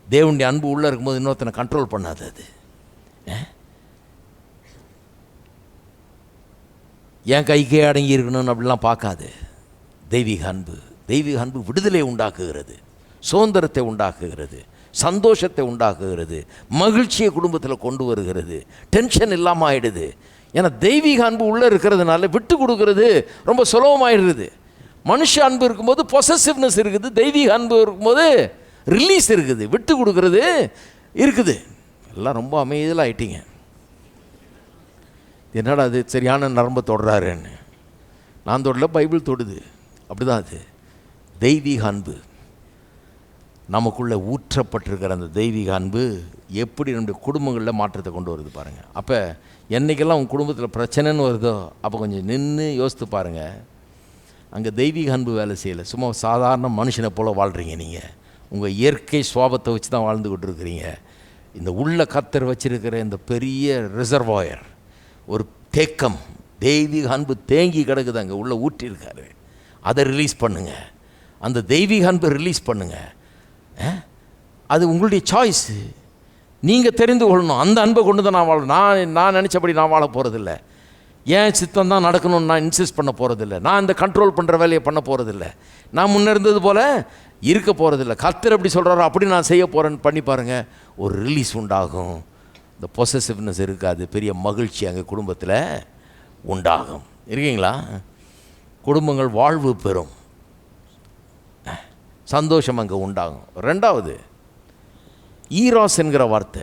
தேவனுடைய அன்பு உள்ளே இருக்கும்போது இன்னொருத்தனை கண்ட்ரோல் பண்ணாது. அது என் கைக்கே அடங்கி இருக்கணும்னு அப்படிலாம் பார்க்காது. தெய்வீக அன்பு விடுதலை உண்டாக்குகிறது, சுதந்திரத்தை உண்டாக்குகிறது, சந்தோஷத்தை உண்டாக்குகிறது, மகிழ்ச்சியை குடும்பத்தில் கொண்டு வருகிறது, டென்ஷன் இல்லாமல் ஆகிடுது. ஏன்னா தெய்வீக அன்பு உள்ளே இருக்கிறதுனால விட்டு கொடுக்கறது ரொம்ப சுலபமாகிடுது. மனுஷ அன்பு இருக்கும்போது பொசசிவ்னஸ் இருக்குது, தெய்வீக அன்பு இருக்கும்போது ரிலீஸ் இருக்குது, விட்டு கொடுக்கறது இருக்குது. எல்லாம் ரொம்ப அமைதியில் ஆயிட்டீங்க. என்னடா அது சரியான நரம்பை தொடுறாருன்னு. நான் தொடல, பைபிள் தொடுது. அப்படி தான் அது தெய்வீக அன்பு நமக்குள்ளே ஊற்றப்பட்டிருக்கிற அந்த தெய்வீக அன்பு எப்படி நம்முடைய குடும்பங்களில் மாற்றத்தை கொண்டு வருது பாருங்கள். அப்போ என்றைக்கெல்லாம் உங்கள் குடும்பத்தில் பிரச்சனைன்னு வருதோ அப்போ கொஞ்சம் நின்று யோசித்து பாருங்கள். அங்கே தெய்வீக அன்பு வேலை செய்யலை, சும்மா சாதாரண மனுஷனை போல் வாழ்கிறீங்க. நீங்கள் உங்கள் இயற்கை சுவாபத்தை வச்சு தான் வாழ்ந்துக்கிட்டு இருக்கிறீங்க. இந்த உள்ள கர்த்தர் வச்சிருக்கிற இந்த பெரிய ரிசர்வாயர், ஒரு தேக்கம், தெய்வீக அன்பு தேங்கி கிடக்குது, அங்கே உள்ளே ஊற்றிருக்காரு. அதை ரிலீஸ் பண்ணுங்கள், அந்த தெய்வீக அன்பை ரிலீஸ் பண்ணுங்கள். அது உங்களுடைய சாய்ஸு, நீங்கள் தெரிந்து கொள்ளணும். அந்த அன்பை கொண்டு தான் நான் வாழணும். நான் நினச்சபடி நான் வாழ போகிறதில்ல. ஏன் சித்தம் தான் நடக்கணும்னு நான் இன்சிஸ்ட் பண்ண போகிறதில்ல. நான் இந்த கண்ட்ரோல் பண்ணுற வேலையை பண்ண போகிறதில்ல. நான் முன்னே இருந்தது போல் இருக்க போகிறதில்ல. கர்த்தர் எப்படி சொல்கிறாரோ அப்படி நான் செய்ய போகிறேன்னு பண்ணி பாருங்கள். ஒரு ரிலீஸ் உண்டாகும், இந்த பொசசிவ்னஸ் இருக்காது, பெரிய மகிழ்ச்சி அங்கே குடும்பத்தில் உண்டாகும். இருக்கீங்களா? குடும்பங்கள் வாழ்வு பெறும், சந்தோஷம் அங்கே உண்டாகும். ரெண்டாவது, ஈராஸ் என்கிற வார்த்தை.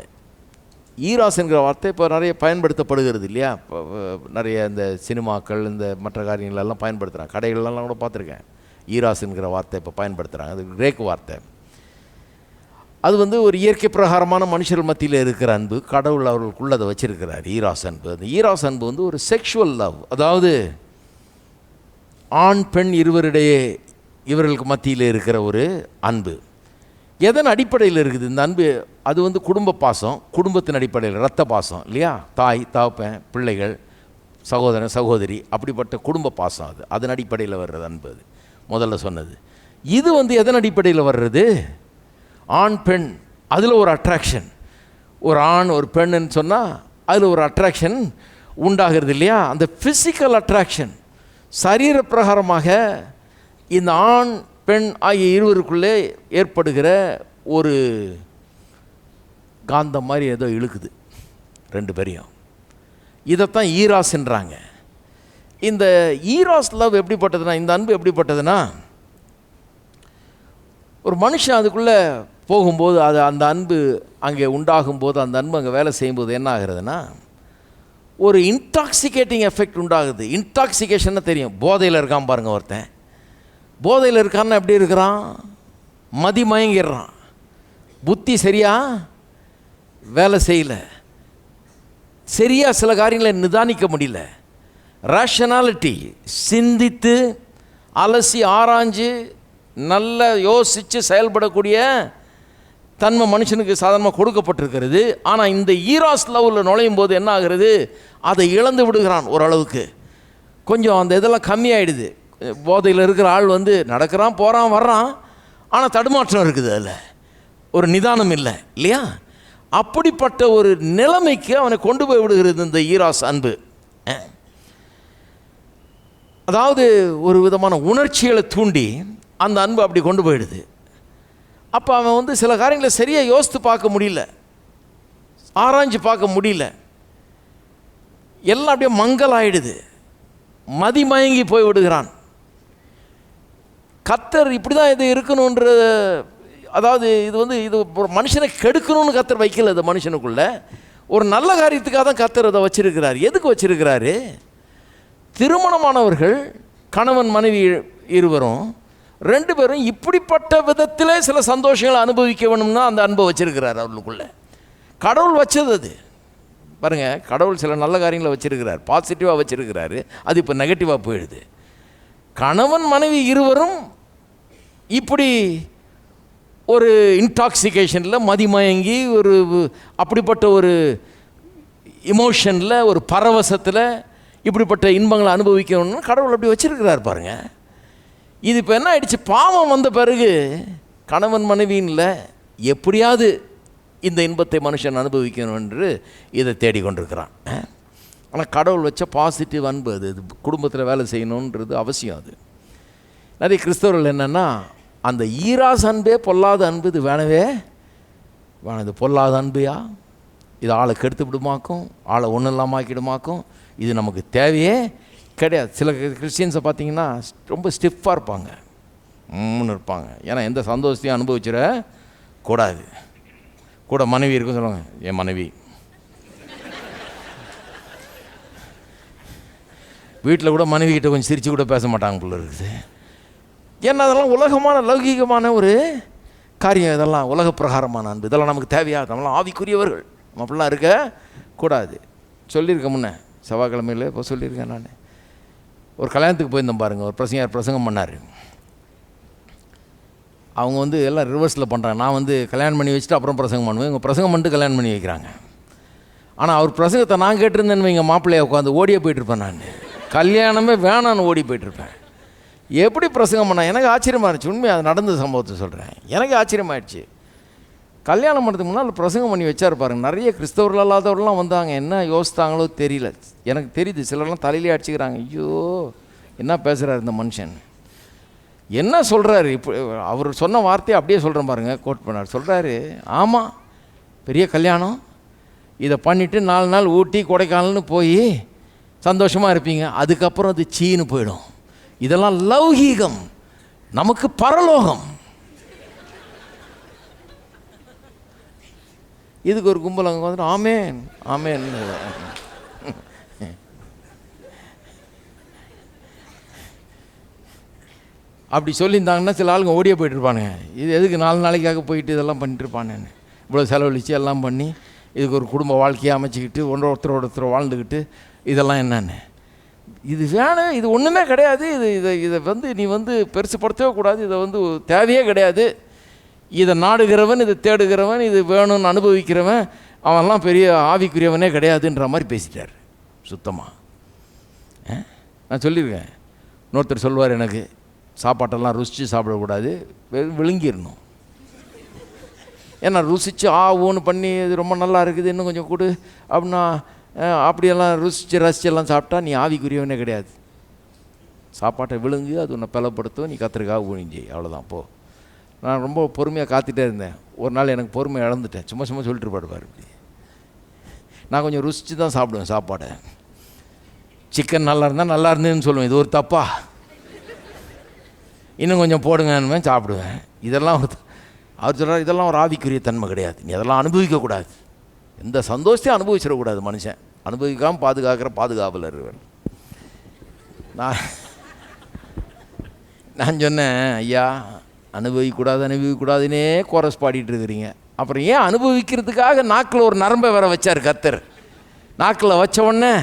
ஈராஸ் என்கிற வார்த்தை இப்போ நிறைய பயன்படுத்தப்படுகிறது இல்லையா? இப்போ நிறைய இந்த சினிமாக்கள், இந்த மற்ற காரியங்களெல்லாம் பயன்படுத்துகிறாங்க. கடைகளெல்லாம் கூட பார்த்துருக்கேன். ஈராஸ் என்கிற வார்த்தை இப்போ பயன்படுத்துகிறாங்க. அது கிரேக்கு வார்த்தை. அது வந்து ஒரு இயற்கை பிரகாரமான மனுஷர்கள் மத்தியில் இருக்கிற அன்பு. கடவுள் அவர்களுக்குள்ள அதை வச்சிருக்கிறார், ஈராஸ் அன்பு. அந்த ஈராஸ் அன்பு வந்து ஒரு செக்ஷுவல் லவ், அதாவது ஆண் பெண் இருவரிடையே இவர்களுக்கு மத்தியில் இருக்கிற ஒரு அன்பு. எதன் அடிப்படையில் இருக்குது இந்த அன்பு? அது வந்து குடும்ப பாசம், குடும்பத்தின் அடிப்படையில் இரத்த பாசம் இல்லையா? தாய் தகப்பன் பிள்ளைகள் சகோதரன் சகோதரி, அப்படிப்பட்ட குடும்ப பாசம். அது அதன் அடிப்படையில் வர்றது அன்பு. அது முதல்ல சொன்னது. இது வந்து எதன் அடிப்படையில் வர்றது? ஆண் பெண், அதில் ஒரு அட்ராக்ஷன். ஒரு ஆண் ஒரு பெண்ணுன்னு சொன்னால் அதில் ஒரு அட்ராக்ஷன் உண்டாகிறது இல்லையா? அந்த ஃபிசிக்கல் அட்ராக்ஷன், சரீர பிரகாரமாக இந்த ஆண் பெண் ஆகிய இருவருக்குள்ளே ஏற்படுகிற ஒரு காந்தம் மாதிரி ஏதோ இழுக்குது ரெண்டு பேரையும். இதைத்தான் ஈராஸ்ன்றாங்க. இந்த ஈராஸ் லவ் எப்படிப்பட்டதுன்னா, இந்த அன்பு எப்படிப்பட்டதுன்னா, ஒரு மனுஷன் அதுக்குள்ளே போகும்போது, அது அந்த அன்பு அங்கே உண்டாகும்போது, அந்த அன்பு அங்கே வேலை செய்யும்போது என்ன ஆகுறதுன்னா, ஒரு இன்டாக்சிகேட்டிங் எஃபெக்ட் உண்டாகுது. இன்டாக்சிகேஷன்னு தெரியும். போதையில் இருக்கான் பாருங்கள் ஒருத்தன். போதையில் இருக்கான்னு எப்படி இருக்கிறான்? மதி மயங்கிடுறான். புத்தி சரியா வேலை செய்யலை, சரியாக சில காரியங்களை நிதானிக்க முடியல. ரேஷனாலிட்டி, சிந்தித்து அலசி ஆராய்ஞ்சு நல்லா யோசித்து செயல்படக்கூடிய தன்மை மனுஷனுக்கு சாதாரணமாக கொடுக்கப்பட்டிருக்கிறது. ஆனால் இந்த ஈராஸ் லவ்வில் நுழையும் போது என்ன ஆகிறது? அதை இழந்து விடுகிறான். ஓரளவுக்கு கொஞ்சம் அந்த இதெல்லாம் கம்மியாயிடுது. போதையில் இருக்கிற ஆள் வந்து நடக்கிறான், போகிறான், வர்றான், ஆனால் தடுமாற்றம் இருக்குது, அதில் ஒரு நிதானம் இல்லை இல்லையா? அப்படிப்பட்ட ஒரு நிலைமைக்கு அவனை கொண்டு போய் விடுகிறது இந்த ஈராஸ் அன்பு. அதாவது ஒரு விதமான உணர்ச்சிகளை தூண்டி அந்த அன்பு அப்படி கொண்டு போயிடுது. அப்போ அவன் வந்து சில காரியங்களை சரியாக யோசித்து பார்க்க முடியல, ஆராய்ஞ்சு பார்க்க முடியல, எல்லாம் அப்படியே மங்கலாயிடுது, மதிமயங்கி போய் விடுகிறான். கர்த்தர் இப்படி தான் இது இருக்கணுன்ற, அதாவது இது வந்து இது ஒரு மனுஷனை கெடுக்கணும்னு கர்த்தர் வைக்கல. இது மனுஷனுக்குள்ள ஒரு நல்ல காரியத்துக்காக தான் கர்த்தர் அதை வச்சிருக்கிறார். எதுக்கு வச்சிருக்கிறாரு? திருமணமானவர்கள் கணவன் மனைவி இருவரும் 2 பேரும் இப்படிப்பட்ட விதத்திலே சில சந்தோஷங்களை அனுபவிக்க வேணும்னா அந்த அன்பை வச்சிருக்கிறார் அவர்களுக்குள்ள. கடவுள் வச்சது அது. பாருங்கள், கடவுள் சில நல்ல காரியங்களை வச்சிருக்கிறார், பாசிட்டிவாக வச்சிருக்கிறாரு. அது இப்போ நெகட்டிவாக போயிடுது. கணவன் மனைவி இருவரும் இப்படி ஒரு இன்டாக்சிகேஷனில் மதிமயங்கி ஒரு அப்படிப்பட்ட ஒரு இமோஷனில் ஒரு பரவசத்தில் இப்படிப்பட்ட இன்பங்களை அனுபவிக்கணும்னு கடவுள் அப்படி வச்சிருக்கிறார் பாருங்கள். இது இப்போ என்ன ஆயிடுச்சு? பாவம் வந்த பிறகு கணவன் மனைவின்ல எப்படியாவது இந்த இன்பத்தை மனுஷன் அனுபவிக்கணும் என்று இதை தேடிக்கொண்டிருக்கிறான். ஆனால் கடவுள் வச்ச பாசிட்டிவ் அன்பு அது. குடும்பத்தில் வேலை செய்யணுன்றது அவசியம். அது நிறைய கிறிஸ்தவர்கள் என்னென்னா, அந்த ஈராஸ் அன்பே பொல்லாத அன்பு, இது வேணவே வேணாம், இது பொல்லாத அன்புயா, இது ஆளை கெடுத்து விடுமாக்கும், ஆளை ஒன்றும் இல்லாமல் ஆக்கிடுமாக்கும், இது நமக்கு தேவையே கிடையாது. சில கிறிஸ்டியன்ஸை பார்த்தீங்கன்னா ரொம்ப ஸ்டிஃபாக இருப்பாங்க, இருப்பாங்க. ஏன்னா எந்த சந்தோஷத்தையும் அனுபவிச்சிட கூடாது. கூட மனைவி இருக்குன்னு சொல்லுவாங்க, என் மனைவி. வீட்டில் கூட மனைவி கிட்ட கொஞ்சம் சிரித்து கூட பேச மாட்டாங்க போல இருக்குது. ஏன்னா அதெல்லாம் உலகமான லௌகீகமான ஒரு காரியம், இதெல்லாம் உலக பிரகாரமான அன்பு, இதெல்லாம் நமக்கு தேவையா? நம்மளாம் ஆவிக்குரியவர்கள், நம்ம அப்படிலாம் இருக்க கூடாது. சொல்லியிருக்கேன் முன்னே செவ்வாய்க்கிழமையில் இப்போ சொல்லியிருக்கேன். நான் ஒரு கல்யாணத்துக்கு போயிருந்தேன் பாருங்கள். ஒரு பிரசங்கம் பண்ணார். அவங்க வந்து எல்லாம் ரிவர்ஸில் பண்ணுறாங்க. நான் வந்து கல்யாணம் பண்ணி வச்சுட்டு அப்புறம் பிரசங்கம் பண்ணுவேன், இவங்க பிரசங்கம் பண்ணிட்டு கல்யாணம் பண்ணி வைக்கிறாங்க. ஆனால் அவர் பிரசங்கத்தை நான் கேட்டிருந்தேன்னு எங்கள் மாப்பிள்ளையை உட்காந்து ஓடியே போயிட்டுருப்பேன். நான் கல்யாணமே வேணான்னு ஓடி போயிட்டுருப்பேன். எப்படி பிரசங்கம் பண்ண எனக்கு ஆச்சரியமாக இருந்துச்சு. உண்மையாக அது நடந்த சம்பவத்தை சொல்கிறேன். எனக்கு ஆச்சரியமாயிடுச்சு. கல்யாணம் பண்ணுறதுக்கு முன்னால் பிரசங்கம் பண்ணி வச்சார் பாருங்க. நிறைய கிறிஸ்தவர்கள் இல்லாதவர்கள்லாம் வந்தாங்க. என்ன யோசித்தாங்களோ தெரியல, எனக்கு தெரியுது. சிலர்லாம் தலையிலே அடிச்சுக்கிறாங்க. ஐயோ என்ன பேசுகிறார் இந்த மனுஷன், என்ன சொல்கிறாரு. இப்போ அவர் சொன்ன வார்த்தையை அப்படியே சொல்கிறேன் பாருங்கள், கோட் பண்ணார். சொல்கிறாரு, ஆமாம் பெரிய கல்யாணம், இதை பண்ணிவிட்டு 4 நாள் ஊட்டி கொடைக்கானல்னு போய் சந்தோஷமாக இருப்பீங்க, அதுக்கப்புறம் அது சீன்னு போயிடும். இதெல்லாம் லௌகீகம், நமக்கு பரலோகம். இதுக்கு ஒரு கும்பல் அங்கே வந்துட்டு ஆமேன் ஆமேன். அப்படி சொல்லியிருந்தாங்கன்னா சில ஆளுங்க ஓடியே போயிட்டுருப்பானுங்க. இது எதுக்கு 4 நாளைக்காக போயிட்டு இதெல்லாம் பண்ணிட்டுருப்பானேன்னு, இவ்வளோ செலவழித்து எல்லாம் பண்ணி இதுக்கு ஒரு குடும்ப வாழ்க்கையை அமைச்சிக்கிட்டு ஒருத்தர் வாழ்ந்துக்கிட்டு இதெல்லாம் என்னன்னு, இது வேணும், இது ஒன்றுமே கிடையாது. இதை வந்து நீ வந்து பெருசுப்படுத்தவே கூடாது. இதை வந்து தேவையே கிடையாது. இதை நாடுகிறவன், இதை தேடுகிறவன், இது வேணும்னு அனுபவிக்கிறவன், அவன்லாம் பெரிய ஆவிக்குரியவனே கிடையாதுன்ற மாதிரி பேசிட்டார் சுத்தமாக. நான் சொல்லியிருக்கேன். இன்னொருத்தர் சொல்லுவார், எனக்கு சாப்பாட்டெல்லாம் ருசித்து சாப்பிடக்கூடாது, விழுங்கிடணும். ஏன்னா ருசித்து ஊன்னு பண்ணி இது ரொம்ப நல்லா இருக்குது, இன்னும் கொஞ்சம் கொடு அப்படின்னா, அப்படியெல்லாம் ரசிச்செல்லாம் சாப்பிட்டா நீ ஆவிக்குரியவனே கிடையாது. சாப்பாட்டை விழுங்கு, அது உன்னை பலப்படுத்தும், நீ கத்திரிக்காய் ஊழிஞ்சி, அவ்வளோதான் போ. நான் ரொம்ப பொறுமையாக காத்துட்டே இருந்தேன். ஒரு நாள் எனக்கு பொறுமை இழந்துட்டேன். சும்மா சொல்லிட்டு பாடுவார். இப்படி நான் கொஞ்சம் ருசித்து தான் சாப்பிடுவேன் சாப்பாடை. சிக்கன் நல்லா இருந்தால் நல்லா இருந்ததுன்னு சொல்லுவேன், இது ஒரு தப்பா, இன்னும் கொஞ்சம் போடுங்கன்னு சாப்பிடுவேன். இதெல்லாம் அவர் சொல்கிறார், இதெல்லாம் ஒரு ஆவிக்குரிய தன்மை கிடையாது, நீ அதெல்லாம் அனுபவிக்கக்கூடாது. எந்த சந்தோஷத்தையும் அனுபவிச்சிடக்கூடாது. மனுஷன் அனுபவிக்காமல் பாதுகாக்கிற பாதுகாவலர் இவர். நான் சொன்னேன், ஐயா அனுபவிக்கக்கூடாதுன்னே கோரஸ் பாடிட்டு இருக்கிறீங்க, அப்புறம் ஏன் அனுபவிக்கிறதுக்காக நாக்கில் ஒரு நரம்பை வேற வச்சார் கர்த்தர். நாக்கில் வச்ச உடனே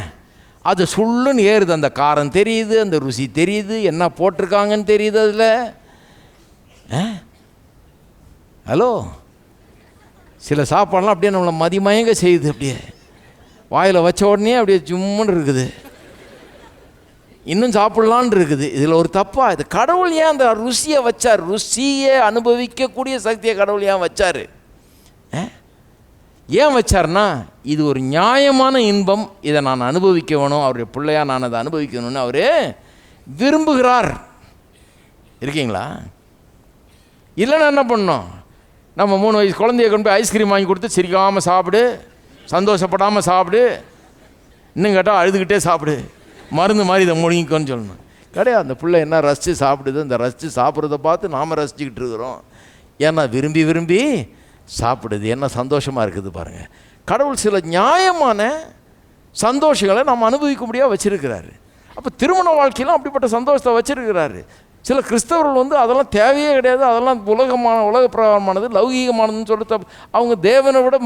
அது சுள்ளுன்னு ஏறுது. அந்த காரம் தெரியுது, அந்த ருசி தெரியுது, என்ன போட்டிருக்காங்கன்னு தெரியுது அதில். ஹலோ, சில சாப்பாடெலாம் அப்படியே நம்மளை மதிமயங்க செய்யுது. அப்படியே வாயில் வச்ச உடனே அப்படியே ஜும்முன்னு இருக்குது, இன்னும் சாப்பிட்லான் இருக்குது. இதில் ஒரு தப்பா? இது கடவுள் ஏன் அந்த ருசியை வச்சார்? ருசியை அனுபவிக்கக்கூடிய சக்தியை கடவுள் ஏன் வச்சார்? ஏன் வச்சார்னா, இது ஒரு நியாயமான இன்பம், இதை நான் அனுபவிக்க வேணும், அவருடைய பிள்ளையாக நான் அதை அனுபவிக்கணும்னு அவர் விரும்புகிறார். இருக்கீங்களா? இல்லைன்னா என்ன பண்ணோம்? நம்ம 3 வயசு குழந்தைய கொண்டு போய் ஐஸ்கிரீம் வாங்கி கொடுத்து சிரிக்காமல் சாப்பிடு, சந்தோஷப்படாமல் சாப்பிடு, இன்னும் கேட்டால் அழுதுகிட்டே சாப்பிடு, மருந்து மாதிரி இதை முழுங்கிக்கோன்னு சொல்லணும். கிடையாது. அந்த பிள்ளை என்ன ரசித்து சாப்பிடுது, அந்த ரசித்து சாப்பிட்றத பார்த்து நாம் ரசிச்சுக்கிட்டு இருக்கிறோம். ஏன்னா விரும்பி விரும்பி சாப்பிடுது. என்ன சந்தோஷமாக இருக்குது பாருங்கள். கடவுள் சில நியாயமான சந்தோஷங்களை நம்ம அனுபவிக்க முடியாது வச்சுருக்கிறாரு. அப்போ திருமண வாழ்க்கையெல்லாம் அப்படிப்பட்ட சந்தோஷத்தை வச்சுருக்கிறாரு. சில கிறிஸ்தவர்கள் அதெல்லாம் தேவையே கிடையாது, அதெல்லாம் உலக பிரகாரமானது, லௌகீகமானதுன்னு சொல்லிட்டு அவங்க தேவனை விட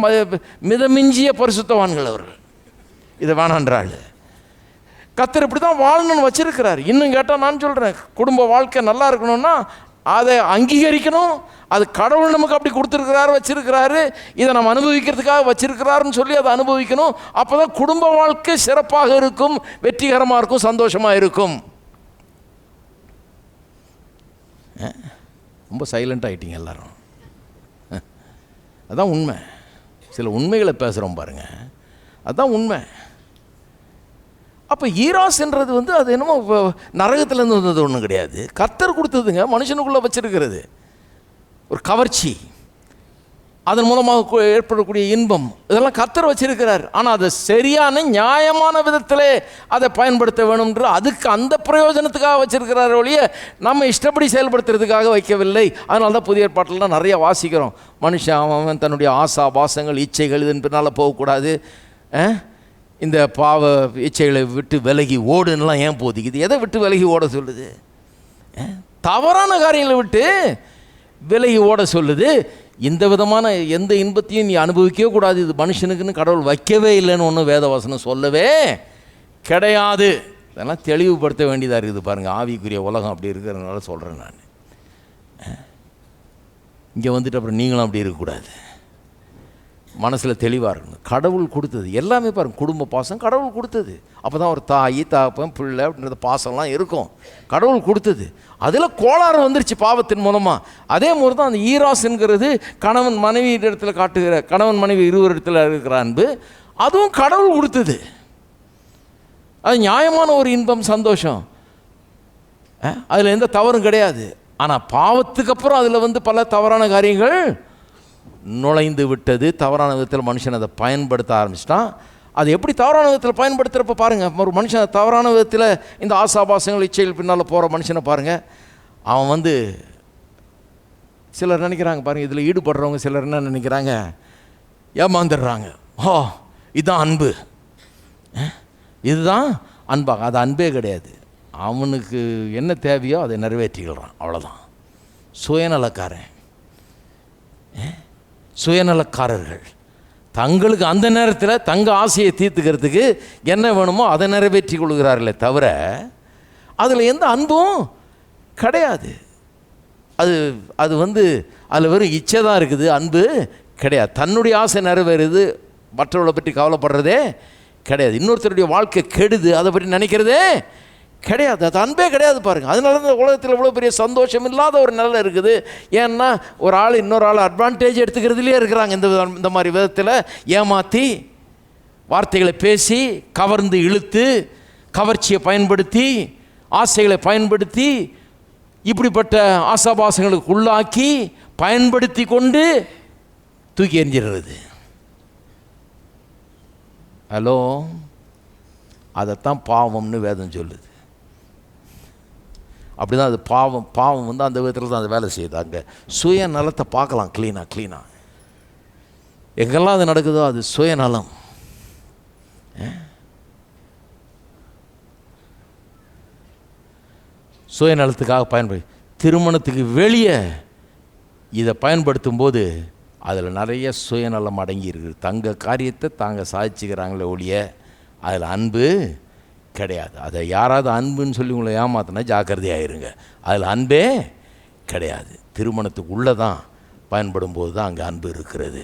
மிதமிஞ்சிய பரிசுத்தவான்கள் அவர்கள். இதை வேணான்றாள். கர்த்தர் இப்படி தான் வாழணும்னு வச்சுருக்கிறார். இன்னும் கேட்டால் நான் சொல்கிறேன், குடும்ப வாழ்க்கை நல்லா இருக்கணும்னா அதை அங்கீகரிக்கணும். அது கடவுள் நமக்கு அப்படி கொடுத்துருக்கிறாரு, வச்சுருக்கிறாரு, இதை நம்ம அனுபவிக்கிறதுக்காக வச்சுருக்கிறாருன்னு சொல்லி அதை அனுபவிக்கணும். அப்போ தான் குடும்ப வாழ்க்கை சிறப்பாக இருக்கும், வெற்றிகரமாக இருக்கும், சந்தோஷமாக இருக்கும். ரொம்ப சைலண்ட் ஆகிட்டீங்க எல்லாரும். அதுதான் உண்மை. சில உண்மைகளை பேசுகிறோம் பாருங்கள், அதுதான் உண்மை. அப்போ ஈராஸ்ன்றது அது என்னமோ நரகத்துலேருந்து வந்தது ஒன்றும் கிடையாது, கர்த்தர் கொடுத்ததுங்க. மனுஷனுக்குள்ளே வச்சிருக்கிறது ஒரு கவர்ச்சி, அதன் மூலமாக ஏற்படக்கூடிய இன்பம், இதெல்லாம் கர்த்தர் வச்சிருக்கிறார். ஆனால் அதை சரியான நியாயமான விதத்தில் அதை பயன்படுத்த வேணும்ன்ற அதுக்கு அந்த பிரயோஜனத்துக்காக வச்சிருக்கிறார் ஒழிய நம்ம இஷ்டப்படி செயல்படுத்துறதுக்காக வைக்கவில்லை. அதனால தான் புதிய ஏற்பாட்டிலாம் நிறைய வாசிக்கிறோம். மனுஷன் அவன் தன்னுடைய ஆசா பாசங்கள் இச்சைகள் இதன் பின்னால் போகக்கூடாது, இந்த பாவ இச்சைகளை விட்டு விலகி ஓடுன்னெலாம் ஏன் போதிக்குது? எதை விட்டு விலகி ஓட சொல்லுது? தவறான காரியங்களை விட்டு விலகி ஓட சொல்லுது. இந்த விதமான எந்த இன்பத்தையும் நீ அனுபவிக்கவே கூடாது, இது மனுஷனுக்குன்னு கடவுள் வைக்கவே இல்லைன்னு ஒன்றும் வேதவசனம் சொல்லவே கிடையாது. இதெல்லாம் தெளிவுபடுத்த வேண்டியதாக இருக்குது பாருங்கள். ஆவிக்குரிய உலகம் அப்படி இருக்கிறதுனால சொல்கிறேன் நான். இங்கே வந்துட்டு அப்புறம் நீங்களும் அப்படி இருக்கக்கூடாது, மனசில் தெளிவாக இருக்கணும். கடவுள் கொடுத்தது எல்லாமே பாருங்கள், குடும்ப பாசம் கடவுள் கொடுத்தது. அப்போ தான் ஒரு தாய் தாப்பன் பிள்ளை அப்படின்ற பாசம்லாம் இருக்கும், கடவுள் கொடுத்தது. அதில் கோளாறு வந்துருச்சு பாவத்தின் மூலமாக. அதே மாதிரி தான் அந்த ஈராஸ்ங்கிறது கணவன் மனைவி இடத்துல காட்டுகிற, கணவன் மனைவி இருவர் இடத்துல இருக்கிற அன்பு, அதுவும் கடவுள் கொடுத்தது. அது நியாயமான ஒரு இன்பம், சந்தோஷம், அதில் எந்த தவறும் கிடையாது. ஆனால் பாவத்துக்கு அப்புறம் அதில் பல தவறான காரியங்கள் நுழைந்து விட்டது. தவறான விதத்தில் மனுஷன் அதை பயன்படுத்த ஆரம்பிச்சிட்டான். அது எப்படி தவறான விதத்தில் பயன்படுத்துகிறப்ப பாருங்கள், ஒரு மனுஷன் தவறான விதத்தில் இந்த ஆசாபாசங்கள் இச்சைகள் பின்னால் போகிற மனுஷனை பாருங்கள். அவன் சிலர் நினைக்கிறாங்க பாருங்கள், இதில் ஈடுபடுறவங்க சிலர் என்ன நினைக்கிறாங்க, ஏமாந்துடுறாங்க. இதுதான் அன்பு, இதுதான் அன்பாக. அது அன்பே கிடையாது. அவனுக்கு என்ன தேவையோ அதை நிறைவேற்றிக்கிறான், அவ்வளோதான். சுயநலக்காரன், சுயநலக்காரர்கள் தங்களுக்கு அந்த நேரத்தில் தங்கள் ஆசையை தீர்த்துக்கிறதுக்கு என்ன வேணுமோ அதை நிறைவேற்றி கொள்கிறார்களே தவிர அதில் எந்த அன்பும் கிடையாது. அது அதில் வெறும் இச்சை தான் இருக்குது, அன்பு கிடையாது. தன்னுடைய ஆசை நிறைவேறுது, மற்றவர்களை பற்றி கவலைப்படுறதே கிடையாது. இன்னொருத்தருடைய வாழ்க்கை கெடுது, அதை பற்றி நினைக்கிறதே கிடையாது. அது அன்பே கிடையாது பாருங்கள். அதனால தான் உலகத்தில் இவ்வளோ பெரிய சந்தோஷம் இல்லாத ஒரு நிலை இருக்குது. ஏன்னா ஒரு ஆள் இன்னொரு ஆள் அட்வான்டேஜ் எடுத்துக்கிறதுலேயே இருக்கிறாங்க. இந்த மாதிரி விதத்தில் ஏமாற்றி வார்த்தைகளை பேசி கவர்ந்து இழுத்து கவர்ச்சியை பயன்படுத்தி ஆசைகளை பயன்படுத்தி இப்படிப்பட்ட ஆசாபாசங்களுக்கு உள்ளாக்கி பயன்படுத்தி கொண்டு தூக்கி எறிஞ்சிடுறது. ஹலோ, அதைத்தான் பாவம்னு வேதம் சொல்லுது. அப்படி தான் அது பாவம் அந்த விதத்தில் தான் அது வேலை செய்யுது. அங்கே சுயநலத்தை பார்க்கலாம் க்ளீனாக. எங்கெல்லாம் அது நடக்குதோ அது சுயநலம். சுயநலத்துக்காக பயன்படுத்தி திருமணத்துக்கு வெளியே இதை பயன்படுத்தும் போது அதில் நிறைய சுயநலம் அடங்கி இருக்குது. தங்க காரியத்தை தாங்க சாதிச்சுக்கிறாங்களே ஒழிய அதில் அன்பு கிடையாது. அதை யாராவது அன்புன்னு சொல்லி உங்களை ஏமாத்தினா ஜாக்கிரதையாயிருங்க, அதில் அன்பே கிடையாது. திருமணத்துக்கு உள்ளே தான் பயன்படும் போது தான் அங்கே அன்பு இருக்கிறது.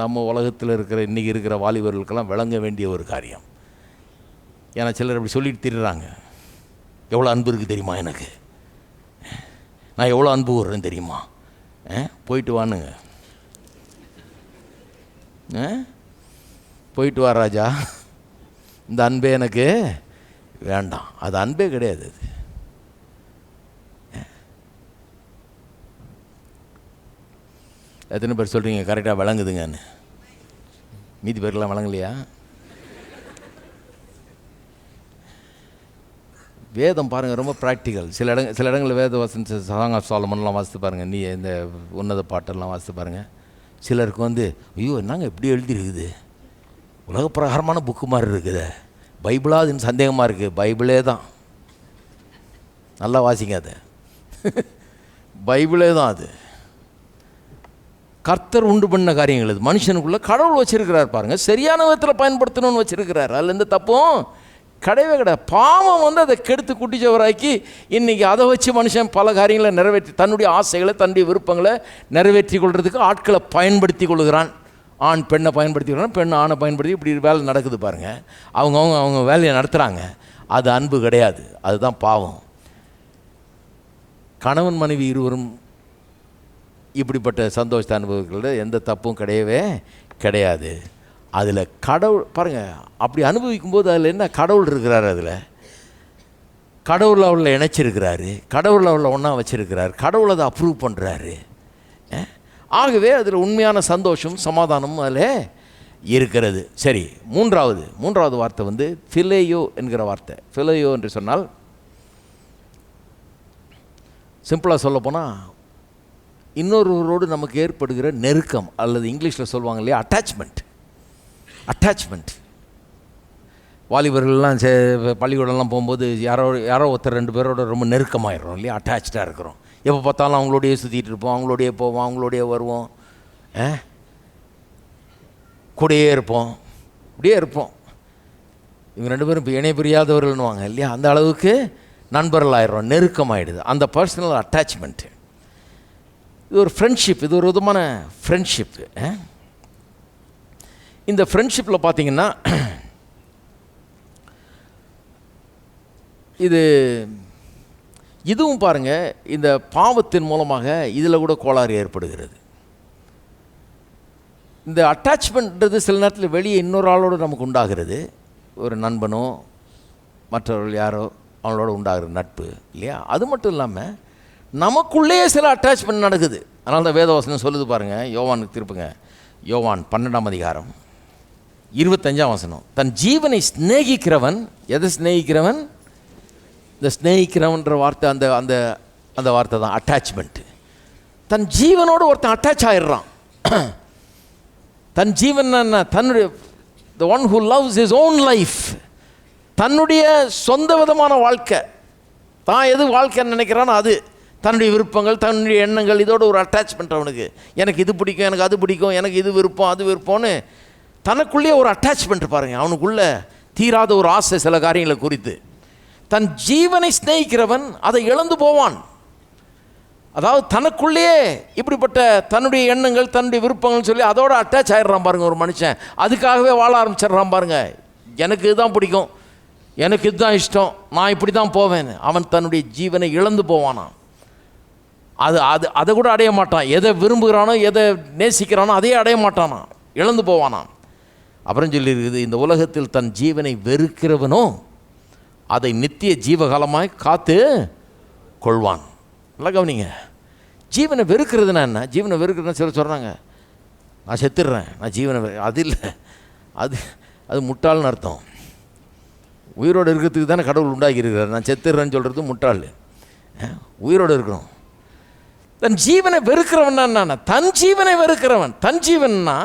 நம்ம உலகத்தில் இருக்கிற இன்றைக்கி இருக்கிற வாலிபர்களுக்கெல்லாம் விளங்க வேண்டிய ஒரு காரியம். ஏன்னா சிலர் அப்படி சொல்லிட்டு திரிறாங்க, எவ்வளோ அன்பு இருக்குது தெரியுமா, எனக்கு நான் எவ்வளோ அன்பு விடுறேன்னு தெரியுமா, போயிட்டு வானுங்க, போயிட்டு வா ராஜா, இந்த அன்பே எனக்கு வேண்டாம். அது அன்பே கிடையாது. அது எத்தனை பேர் சொல்கிறீங்க கரெக்டாக விளங்குதுங்கன்னு? மீதி பேருக்கெல்லாம் விளங்கலையா? வேதம் பாருங்கள், ரொம்ப ப்ராக்டிக்கல். சில இடங்களில் வேத வசனம் சாங் ஆஃப் சாலமன்லாம் வாசித்து பாருங்கள், நீ இந்த உன்னத பாட்டெல்லாம் வாசித்து பாருங்கள். சிலருக்கு ஐயோ என்னங்க இப்படி எழுதிருக்குது, உலக பிரகாரமான புக்கு மாதிரி இருக்குது, பைபிளாக அதுன்னு சந்தேகமாக இருக்குது. பைபிளே தான், நல்லா வாசிங்க அதை. பைபிளே தான் அது. கர்த்தர் உண்டு பண்ண காரியங்கள் இது. மனுஷனுக்குள்ளே கடவுள் வச்சுருக்கிறார் பாருங்கள், சரியான விதத்தில் பயன்படுத்தணும்னு வச்சுருக்கிறார். அதில் எந்த தப்பும் கிடையவே கிடையாது. பாவம் அதை கெடுத்து குட்டிச்சவராக்கி இன்றைக்கி அதை வச்சு மனுஷன் பல காரியங்களை நிறைவேற்றி, தன்னுடைய ஆசைகளை தன்னுடைய விருப்பங்களை நிறைவேற்றி கொள்வதுக்கு ஆட்களை பயன்படுத்தி கொள்கிறான். ஆண் பெண்ணை பயன்படுத்தி கொள்கிறான், பெண் ஆணை பயன்படுத்தி இப்படி வேலை நடக்குது பாருங்கள். அவங்க வேலையை நடத்துகிறாங்க. அது அன்பு கிடையாது, அதுதான் பாவம். கணவன் மனைவி இருவரும் இப்படிப்பட்ட சந்தோஷத்தை அனுபவிக்கிறது எந்த தப்பும் கிடையவே கிடையாது. அதில் கடவுள் பாருங்கள், அப்படி அனுபவிக்கும்போது அதில் என்ன, கடவுள் இருக்கிறார். அதில் கடவுள் அவளை இணைச்சிருக்கிறாரு, கடவுள் அவளை ஒன்றா வச்சிருக்கிறார், கடவுள் அதை அப்ரூவ் பண்ணுறாரு. ஆகவே அதில் உண்மையான சந்தோஷம் சமாதானமும் அதில் இருக்கிறது. சரி, மூன்றாவது வார்த்தை ஃபிலேயோ என்கிற வார்த்தை. ஃபிலேயோ என்று சொன்னால் சிம்பிளாக சொல்லப்போனால் இன்னொருவரோடு நமக்கு ஏற்படுகிற நெருக்கம், அல்லது இங்கிலீஷில் சொல்லுவாங்க இல்லையா அட்டாச்மெண்ட். வாலிபர்கள்லாம் பள்ளிக்கூடம்லாம் போகும்போது யாரோ ஒருத்தர் 2 பேரோட ரொம்ப நெருக்கமாகிடுறோம் இல்லையா, அட்டாச்சாக இருக்கிறோம். எப்போ பார்த்தாலும் அவங்களோடையே சுற்றிட்டு இருப்போம், அவங்களோடையே போவோம், அவங்களோடையே வருவோம், கூடையே இருப்போம், இப்படியே இருப்போம். இவங்க 2 பேரும் இப்போ இணை பிரியாதவர்கள்னுவாங்க இல்லையா, அந்த அளவுக்கு நண்பர்களாயிடுறோம், நெருக்கமாகிடுது. அந்த பர்சனல் அட்டாச்மெண்ட்டு இது ஒரு ஃப்ரெண்ட்ஷிப், இது ஒரு விதமான ஃப்ரெண்ட்ஷிப்பு. இந்த ஃப்ரெண்ட்ஷிப்பில் பார்த்தீங்கன்னா இதுவும் பாருங்கள், இந்த பாவத்தின் மூலமாக இதில் கூட கோளாறு ஏற்படுகிறது. இந்த அட்டாச்மெண்ட்ன்றது சில நேரத்தில் வெளியே இன்னொரு ஆளோடு நமக்கு உண்டாகிறது. ஒரு நண்பனோ மற்றவர்கள் யாரோ அவங்களோட உண்டாகிற நட்பு இல்லையா. அது மட்டும் இல்லாமல் நமக்குள்ளேயே சில அட்டாச்மெண்ட் நடக்குது. அதனால தான் வேதவசனம் சொல்லுது பாருங்கள், யோவானுக்கு திருப்புங்க, யோவான் 12ஆம் அதிகாரம் 25ஆம் வசனம். தன் ஜீவனை ஸ்நேகிக்கிறவன், எதை ஸ்நேகிக்கிறவன்? இந்த ஸ்நேகிக்கிறவன்ற வார்த்தை அந்த அந்த அந்த வார்த்தை தான் அட்டாச்மெண்ட்டு. தன் ஜீவனோடு ஒருத்தன் அட்டாச் ஆகிடுறான். தன் ஜீவன் என்ன? தன்னுடைய the one who loves his own life, தன்னுடைய சொந்த விதமான வாழ்க்கை, தான் எது வாழ்க்கைன்னு நினைக்கிறானோ அது, தன்னுடைய விருப்பங்கள், தன்னுடைய எண்ணங்கள், இதோட ஒரு அட்டாச்மெண்ட் அவனுக்கு. எனக்கு இது பிடிக்கும், எனக்கு அது பிடிக்கும், எனக்கு இது விருப்பம், அது விருப்பம்னு தனக்குள்ளேயே ஒரு அட்டாச்மெண்ட் பாருங்கள். அவனுக்குள்ளே தீராத ஒரு ஆசை சில காரியங்களை குறித்து. தன் ஜீவனை ஸ்நேகிக்கிறவன் அதை இழந்து போவான். அதாவது தனக்குள்ளேயே இப்படிப்பட்ட தன்னுடைய எண்ணங்கள், தன்னுடைய விருப்பங்கள் சொல்லி அதோட அட்டாச் ஆகிடுறான் பாருங்கள் ஒரு மனுஷன். அதுக்காகவே வாழ ஆரம்பிச்சிடுறான் பாருங்கள். எனக்கு இதுதான் பிடிக்கும், எனக்கு இதுதான் இஷ்டம், நான் இப்படி தான் போவேன். அவன் தன்னுடைய ஜீவனை இழந்து போவானான். அதை கூட அடைய மாட்டான். எதை விரும்புகிறானோ, எதை நேசிக்கிறானோ அதையே அடைய மாட்டானா, இழந்து போவானான். அப்புறம் சொல்லியிருக்குது, இந்த உலகத்தில் தன் ஜீவனை வெறுக்கிறவனோ அதை நித்திய ஜீவகாலமாய் காத்து கொள்வான். நல்லா கவனிங்க, ஜீவனை வெறுக்கிறதுனா என்ன? ஜீவனை வெறுக்கிறதுனா சில சொல்கிறாங்க, நான் செத்துடுறேன், நான் ஜீவனை அது இல்லை, அது முட்டாள்னு அர்த்தம். உயிரோடு இருக்கிறதுக்கு தானே கடவுள் உண்டாக்கி இருக்கிறார். நான் செத்துடுறேன்னு சொல்கிறது முட்டாள். உயிரோடு இருக்கணும். தன் ஜீவனை வெறுக்கிறவன் என்ன? தன் ஜீவனை வெறுக்கிறவன். தன் ஜீவன்னா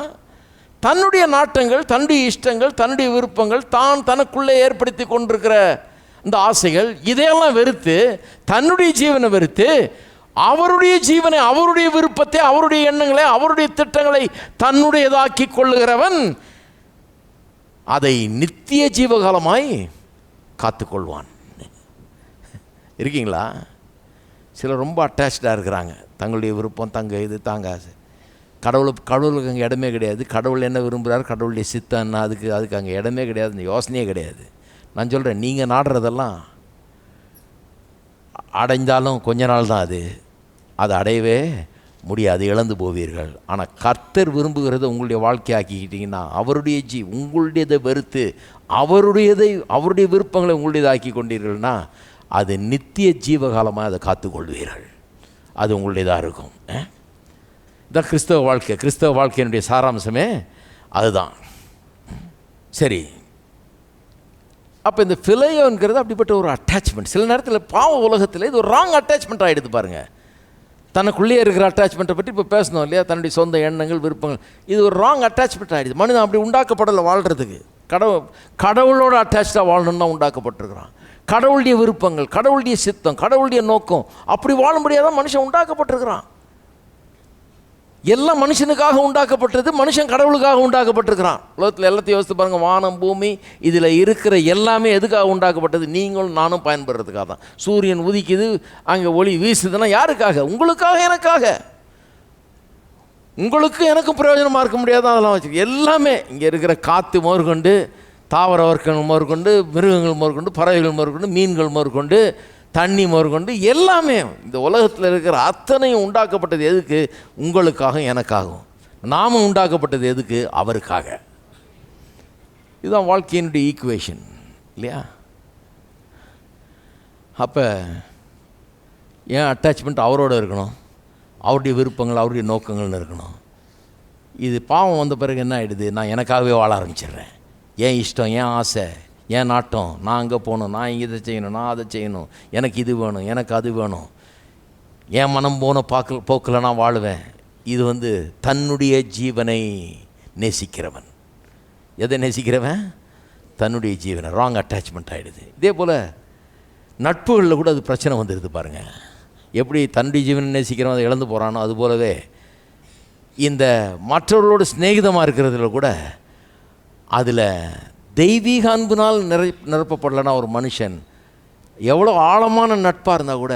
தன்னுடைய நாட்டங்கள், தன்னுடைய இஷ்டங்கள், தன்னுடைய விருப்பங்கள், தான் தனக்குள்ளே ஏற்படுத்தி கொண்டிருக்கிற இந்த ஆசைகள், இதையெல்லாம் வெறுத்து தன்னுடைய ஜீவனை வெறுத்து அவருடைய ஜீவனை, அவருடைய விருப்பத்தை, அவருடைய எண்ணங்களை, அவருடைய திட்டங்களை தன்னுடையதாக்கி கொள்ளுகிறவன் அதை நித்திய ஜீவகாலமாய் காத்துக்கொள்வான். இருக்கீங்களா? சிலர் ரொம்ப அட்டாச்சாக இருக்கிறாங்க. தங்களுடைய விருப்பம், தங்க இது, தாங்க ஆசை. கடவுளுக்கு அங்கே இடமே கிடையாது. கடவுள் என்ன விரும்புகிறார், கடவுளுடைய சித்தம்னா அதுக்கு அங்கே இடமே கிடையாது, இந்த யோசனையே கிடையாது. நான் சொல்கிறேன், நீங்கள் நாடுறதெல்லாம் அடைந்தாலும் கொஞ்ச நாள் தான், அது அடையவே முடியாது, இழந்து போவீர்கள். ஆனால் கர்த்தர் விரும்புகிறத உங்களுடைய வாழ்க்கையாக்கிக்கிட்டீங்கன்னா, அவருடைய உங்களுடையதை வெறுத்து அவருடைய விருப்பங்களை உங்களுடையதாக்கி கொண்டீர்கள்னா, அது நித்திய ஜீவகாலமாக அதை காத்துக்கொள்வீர்கள். அது உங்களுடையதாக இருக்கும். இதுதான் கிறிஸ்தவ வாழ்க்கையினுடைய சாராம்சமே அதுதான். சரி, அப்போ இந்த ஃபிலையோங்கிறது அப்படிப்பட்ட ஒரு அட்டாச்மெண்ட். சில நேரத்தில் பாவ உலகத்தில் இது ஒரு ராங் அட்டாச்மெண்ட் ஆகிடுது பாருங்கள். தனக்குள்ளேயே இருக்கிற அட்டாச்மெண்ட்டை பற்றி இப்போ பேசணும் இல்லையா? தன்னுடைய சொந்த எண்ணங்கள், விருப்பங்கள், இது ஒரு ராங் அட்டாச்மெண்ட் ஆகிடுது. மனிதன் அப்படி உண்டாக்கப்படலை வாழ்கிறதுக்கு. கடவுளோட அட்டாச்சாக வாழணும்னு தான் உண்டாக்கப்பட்டிருக்கிறான். கடவுளுடைய விருப்பங்கள், கடவுளுடைய சித்தம், கடவுளுடைய நோக்கம், அப்படி வாழ முடியாதான் மனுஷன் உண்டாக்கப்பட்டிருக்கிறான். எல்லாம் மனுஷனுக்காக உண்டாக்கப்பட்டது, மனுஷன் கடவுளுக்காக உண்டாக்கப்பட்டிருக்கிறான். உலகத்தில் எல்லாத்தையும் யோசித்து பாருங்கள். வானம், பூமி, இதில் இருக்கிற எல்லாமே எதுக்காக உண்டாக்கப்பட்டது? நீங்களும் நானும் பயன்படுறதுக்காக தான். சூரியன் உதிக்குது, அங்கே ஒளி வீசுதுன்னா யாருக்காக? உங்களுக்காக, எனக்காக. உங்களுக்கு எனக்கும் பிரயோஜனமாக இருக்க முடியாது அதெல்லாம் வச்சு. எல்லாமே இங்கே இருக்கிற காற்று முதற்கொண்டு, தாவர வர்க்கங்கள் முதற்கொண்டு, மிருகங்கள் முதற்கொண்டு, பறவைகள் முதற்கொண்டு, மீன்கள் முதற்கொண்டு, தண்ணி முதற்கொண்டு, எல்லாமே இந்த உலகத்தில் இருக்கிற அத்தனையும் உண்டாக்கப்பட்டது எதுக்கு? உங்களுக்காக, எனக்காகவும். நாமும் உண்டாக்கப்பட்டது எதுக்கு? அவருக்காக. இதுதான் வாழ்க்கையினுடைய ஈக்குவேஷன் இல்லையா? அப்போ ஏன் அட்டாச்மெண்ட் அவரோடு இருக்கணும்? அவருடைய விருப்பங்கள், அவருடைய நோக்கங்கள்னு இருக்கணும். இது பாவம் வந்த பிறகு என்ன ஆகிடுது? நான் எனக்காகவே வாழ ஆரம்பிச்சிடுறேன். ஏன் இஷ்டம், ஏன் ஆசை, ஏன் நாட்டம், நான் அங்கே போகணும், நான் இதை செய்யணும், நான் அதை செய்யணும், எனக்கு இது வேணும், எனக்கு அது வேணும், என் மனம் போன போக்கில் நான் வாழுவேன். இது தன்னுடைய ஜீவனை நேசிக்கிறவன். எதை நேசிக்கிறவன்? தன்னுடைய ஜீவனை. ராங் அட்டாச்மெண்ட் ஆகிடுது. இதே போல் நட்புகளில் கூட அது பிரச்சனை வந்துடுது பாருங்கள். எப்படி தன்னுடைய ஜீவனை நேசிக்கிறவன் அதை இழந்து போகிறானோ, அதுபோலவே இந்த மற்றவர்களோடு சிநேகிதமாக இருக்கிறதுல கூட அதில் தெய்வீக அன்பினால் நிரப்பப்படலைன்னா ஒரு மனுஷன் எவ்வளோ ஆழமான நட்பாக இருந்தால் கூட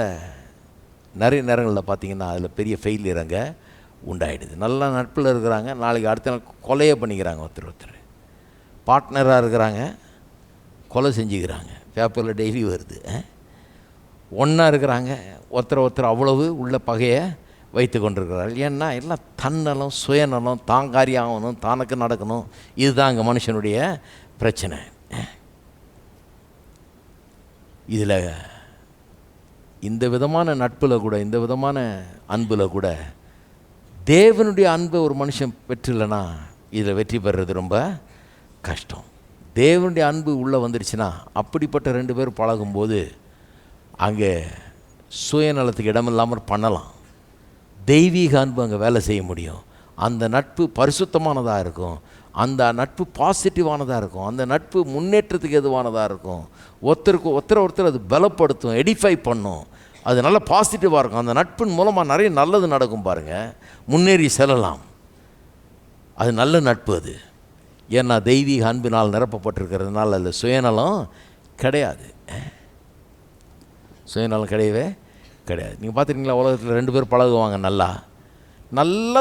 நிறைய நேரங்களில் பார்த்திங்கன்னா அதில் பெரிய ஃபெயிலியர் அங்கே உண்டாயிடுது. நல்ல நட்பில் இருக்கிறாங்க, நாளைக்கு அடுத்த நாள் கொலையை பண்ணிக்கிறாங்க. ஒருத்தர் பார்ட்னராக இருக்கிறாங்க, கொலை செஞ்சுக்கிறாங்க. பேப்பரில் டெய்லி வருது. ஒன்றா இருக்கிறாங்க, ஒருத்தர் அவ்வளவு உள்ள பகையை வைத்து கொண்டிருக்கிறார்கள். ஏன்னா எல்லாம் தன்னலம், சுயநலம், தாங்காரியாகணும், தானுக்கு நடக்கணும். இதுதான் அங்கே மனுஷனுடைய பிரச்சனை. இதில் இந்த விதமான நட்பில் கூட, இந்த விதமான அன்பில் கூட தேவனுடைய அன்பை ஒரு மனுஷன் பெற்றில்லைன்னா இதில் வெற்றி பெறுறது ரொம்ப கஷ்டம். தேவனுடைய அன்பு உள்ளே வந்துடுச்சுன்னா, அப்படிப்பட்ட ரெண்டு பேர் பழகும்போது அங்கே சுயநலத்துக்கு இடமில்லாமல் பண்ணலாம். தெய்வீக அன்பு அங்கே வேலை செய்ய முடியும். அந்த நட்பு பரிசுத்தமானதாக இருக்கும். அந்த நட்பு பாசிட்டிவானதாக இருக்கும். அந்த நட்பு முன்னேற்றத்துக்கு எதுவானதாக இருக்கும். ஒருத்தர் அது பலப்படுத்தும், எடிஃபை பண்ணும். அது நல்ல பாசிட்டிவாக இருக்கும். அந்த நட்பின் மூலமாக நிறைய நல்லது நடக்கும் பாருங்கள். முன்னேறி செல்லலாம். அது நல்ல நட்பு அது. ஏன்னா தெய்வீக அன்பினால் நிரப்பப்பட்டிருக்கிறதுனால அதில் சுயநலம் கிடையாது. சுயநலம் கிடையவே கிடையாது. நீங்கள் பார்த்துருக்கீங்களா? உலகத்தில் ரெண்டு பேர் பழகுவாங்க, நல்லா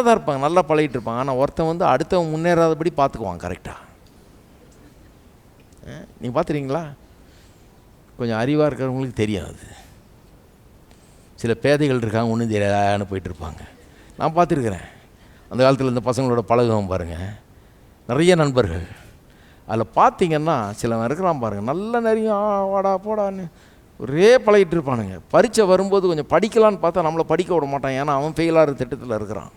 தான் இருப்பாங்க, நல்லா பழகிட்டு இருப்பாங்க. ஆனால் ஒருத்தன் அடுத்தவன் முன்னேறாதபடி பார்த்துக்குவான் கரெக்டாக. நீங்கள் பார்த்துருக்கீங்களா? கொஞ்சம் அறிவாக இருக்கிறவங்களுக்கு தெரியும். அது சில பேதைகள் இருக்காங்க, ஒன்றும் தெரியாதுன்னு போயிட்டுருப்பாங்க. நான் பார்த்துருக்குறேன். அந்த காலத்தில் இந்த பசங்களோட பழகுவோம் பாருங்கள், நிறைய நண்பர்கள். அதில் பார்த்திங்கன்னா சிலவன் இருக்கிறான் பாருங்கள், நல்ல நிறைய வாடா போடான்னு ஒரே பழகிட்டு இருப்பானுங்க. பரீட்சை வரும்போது கொஞ்சம் படிக்கலான்னு பார்த்தா நம்மளை படிக்க விட மாட்டான். ஏன்னா அவன் ஃபெயிலாகிற திட்டத்தில் இருக்கிறான்.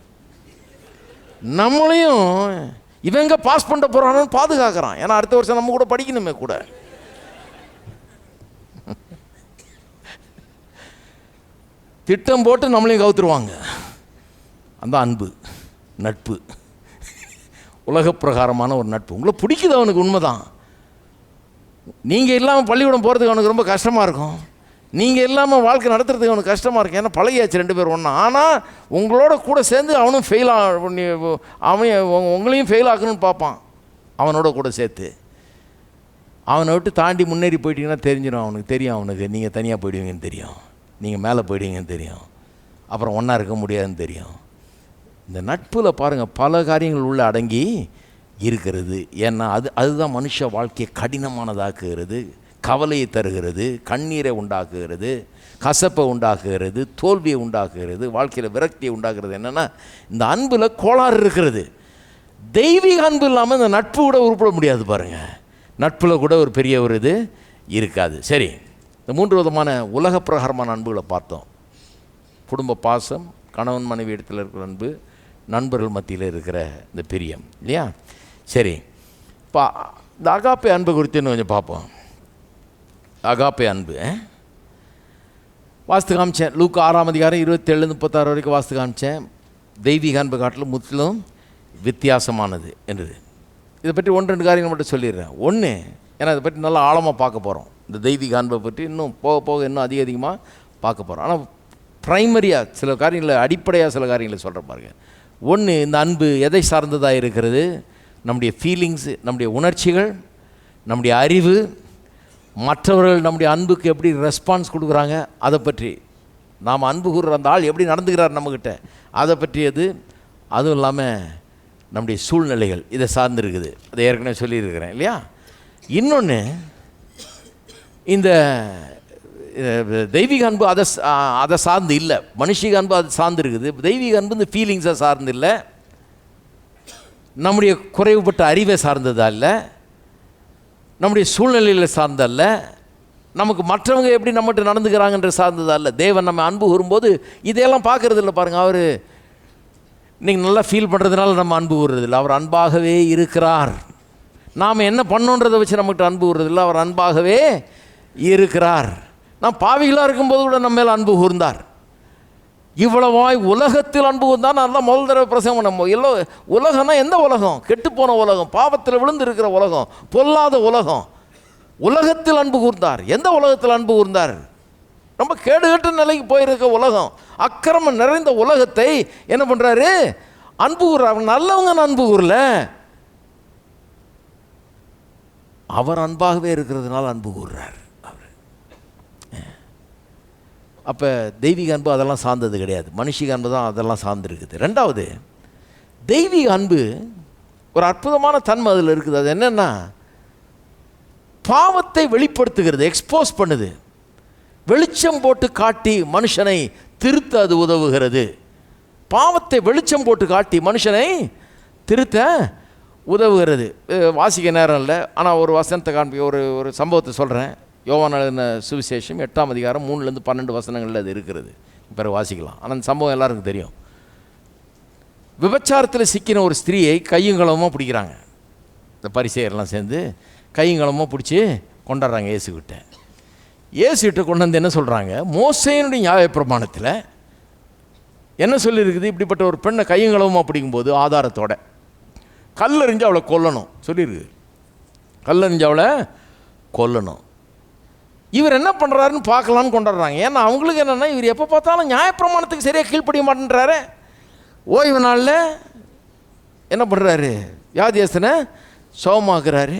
நம்மளையும் இவங்க பாஸ் பண்ண போகிறான்னு பாதுகாக்கிறான். ஏன்னா அடுத்த வருஷம் நம்ம கூட படிக்கணுமே கூட. திட்டம் போட்டு நம்மளையும் கவுத்துருவாங்க. அந்த அன்பு, நட்பு, உலக பிரகாரமான ஒரு நட்பு. உங்களை பிடிக்குது அவனுக்கு, உண்மைதான். நீங்கள் இல்லாமல் பள்ளிக்கூடம் போகிறதுக்கு அவனுக்கு ரொம்ப கஷ்டமாக இருக்கும். நீங்கள் இல்லாமல் வாழ்க்கை நடத்துறதுக்கு அவனுக்கு கஷ்டமாக இருக்கும். ஏன்னா பழகியாச்சு ரெண்டு பேர் ஒன்றா. ஆனால் உங்களோட கூட சேர்ந்து அவனும் உங்களையும் ஃபெயில் ஆக்கணும்னு பார்ப்பான். அவனோட கூட சேர்த்து அவனை விட்டு தாண்டி முன்னேறி போயிட்டீங்கன்னா தெரிஞ்சிடும். அவனுக்கு தெரியும், அவனுக்கு நீங்கள் தனியாக போயிடுவீங்கன்னு தெரியும், நீங்கள் மேலே போயிடுவீங்கன்னு தெரியும், அப்புறம் ஒன்றா இருக்க முடியாதுன்னு தெரியும். இந்த நட்பில் பாருங்கள் பல காரியங்கள் உள்ள அடங்கி இருக்கிறது. ஏன்னா அதுதான் மனுஷ வாழ்க்கையை கடினமானதாக்குகிறது, கவலையை தருகிறது, கண்ணீரை உண்டாக்குகிறது, கசப்பை உண்டாக்குகிறது, தோல்வியை உண்டாக்குகிறது, வாழ்க்கையில் விரக்தியை உண்டாக்குறது. என்னென்னா இந்த அன்பில் கோளாறு இருக்கிறது. தெய்வீக அன்பு இல்லாமல் இந்த நட்பு கூட உருப்பட முடியாது பாருங்கள். நட்பில் கூட ஒரு பெரிய ஒரு இது இருக்காது. சரி, இந்த 3 விதமான உலக பிரகாரமான அன்புகளை பார்த்தோம். குடும்ப பாசம், கணவன் மனைவி இடத்துல இருக்கிற அன்பு, நண்பர்கள் மத்தியில் இருக்கிற இந்த பிரியம், இல்லையா? சரி, இப்போ இந்த அகாப்பே அன்பு குறித்து இன்னும் கொஞ்சம் பார்ப்போம். அகாப்பே அன்பு வாஸ்து காமிச்சேன். லூக்கா 6ஆம் அதிகாரம் 27-36 வரைக்கும் வாஸ்து காமிச்சேன். தெய்வீக அன்பு காட்டிலும் முற்றிலும் வித்தியாசமானது என்றது. இதை பற்றி 1-2 காரியங்கள் மட்டும் சொல்லிடுறேன். ஒன்று, ஏன்னா இதை பற்றி நல்லா ஆழமாக பார்க்க போகிறோம். இந்த தெய்வீக அன்பை பற்றி இன்னும் போக போக இன்னும் அதிகமாக பார்க்க போகிறோம். ஆனால் ப்ரைமரியாக சில காரியங்களை, அடிப்படையாக சில காரியங்களை சொல்கிற பாருங்க. ஒன்று, இந்த அன்பு எதை சார்ந்ததாக இருக்கிறது? நம்முடைய ஃபீலிங்ஸு, நம்முடைய உணர்ச்சிகள், நம்முடைய அறிவு, மற்றவர்கள் நம்முடைய அன்புக்கு எப்படி ரெஸ்பான்ஸ் கொடுக்குறாங்க அதை பற்றி, நாம் அன்பு கூறுற அந்த ஆள் எப்படி நடந்துக்கிறார் நம்மக்கிட்ட அதை பற்றியது. அதுவும் இல்லாமல் நம்முடைய சூழ்நிலைகள் இதை சார்ந்திருக்குது. அதை ஏற்கனவே சொல்லியிருக்கிறேன், இல்லையா? இன்னொன்று, இந்த தெய்வீக அன்பு அதை சார்ந்து இல்லை, மனுஷிக அன்பு அது சார்ந்து இருக்குது. தெய்வீக அன்பு இந்த ஃபீலிங்ஸை சார்ந்து இல்லை, நம்முடைய குறைவுபட்ட அறிவை சார்ந்ததா இல்லை, நம்முடைய சூழ்நிலையில் சார்ந்தல்ல, நமக்கு மற்றவங்க எப்படி நம்மகிட்ட நடந்துக்கிறாங்கன்ற சார்ந்ததா இல்லை. தேவன் நம்ம அன்பு கூறும்போது இதையெல்லாம் பார்க்குறது இல்லை பாருங்கள். அவர் நீங்கள் நல்லா ஃபீல் பண்ணுறதுனால நம்ம அன்பு கூறுறதில்லை. அவர் அன்பாகவே இருக்கிறார். நாம் என்ன பண்ணோன்றதை வச்சு நம்மகிட்ட அன்பு கூறுறதில்லை. அவர் அன்பாகவே இருக்கிறார். நான் பாவிகளாக இருக்கும்போது கூட நம்ம மேலே அன்பு கூர்ந்தார். இவ்வளவாய் உலகத்தில் அன்பு கூர்ந்தார். நல்லா முதல் தடவை பிரசங்கம் நம்ம எல்லாம். உலகம்னா எந்த உலகம்? கெட்டுப்போன உலகம், பாவத்தில் விழுந்து இருக்கிற உலகம், பொல்லாத உலகம். உலகத்தில் அன்பு கூர்ந்தார். எந்த உலகத்தில் அன்பு கூர்ந்தார்? ரொம்ப கேடுகட்ட நிலைக்கு போயிருக்க உலகம், அக்கிரமம் நிறைந்த உலகத்தை என்ன பண்ணுறாரு? அன்பு கூறுறார். நல்லவங்க அன்பு கூறல, அவர் அன்பாகவே இருக்கிறதுனால அன்பு கூறுறார். அப்போ தெய்வீக அன்பு அதெல்லாம் சார்ந்தது கிடையாது, மனுஷிக அன்பு தான் அதெல்லாம் சார்ந்துருக்குது. ரெண்டாவது, தெய்வீக அன்பு ஒரு அற்புதமான தன்மை அதில் இருக்குது. அது என்னென்னா, பாவத்தை வெளிப்படுத்துகிறது, எக்ஸ்போஸ் பண்ணுது. வெளிச்சம் போட்டு காட்டி மனுஷனை திருத்த அது உதவுகிறது. பாவத்தை வெளிச்சம் போட்டு காட்டி மனுஷனை திருத்த உதவுகிறது. வாசிக்க நேரம் இல்லை, ஆனால் ஒரு வசனத்தை காண்பி, ஒரு சம்பவத்தை சொல்கிறேன். யோவான் எழுதின சுவிசேஷம் 8ஆம் அதிகாரம் 3-12 வசனங்களில் அது இருக்கிறது. பிறகு வாசிக்கலாம். ஆனால் அந்த சம்பவம் எல்லாருக்கும் தெரியும். விபச்சாரத்தில் சிக்கின ஒரு ஸ்திரீயை கையுங்களமாக பிடிக்கிறாங்க. இந்த பரிசேயர்லாம் சேர்ந்து கையுங்களமாக பிடிச்சி கொண்டாடுறாங்க இயேசுக்கிட்ட. இயேசுகிட்ட கொண்டு வந்து என்ன சொல்கிறாங்க? மோசேயினுடைய நியாயப்பிரமாணத்தில் என்ன சொல்லியிருக்குது? இப்படிப்பட்ட ஒரு பெண்ணை கையுங்களமாக பிடிக்கும்போது ஆதாரத்தோட கல்லறிஞ்சு அவளை கொல்லணும் சொல்லியிருக்கு. கல்லறிஞ்சு அவளை கொல்லணும். இவர் என்ன பண்ணுறாருன்னு பார்க்கலான்னு கொண்டாடுறாங்க. ஏன்னா அவங்களுக்கு என்னென்னா, இவர் எப்போ பார்த்தாலும் நியாயப்பிரமாணத்துக்கு சரியாக கீழ்ப்படிய மாட்டேன்றாரு. ஓய்வு நாளில் என்ன பண்ணுறாரு? வியாதியஸ்தனை சோமாக்குறாரு.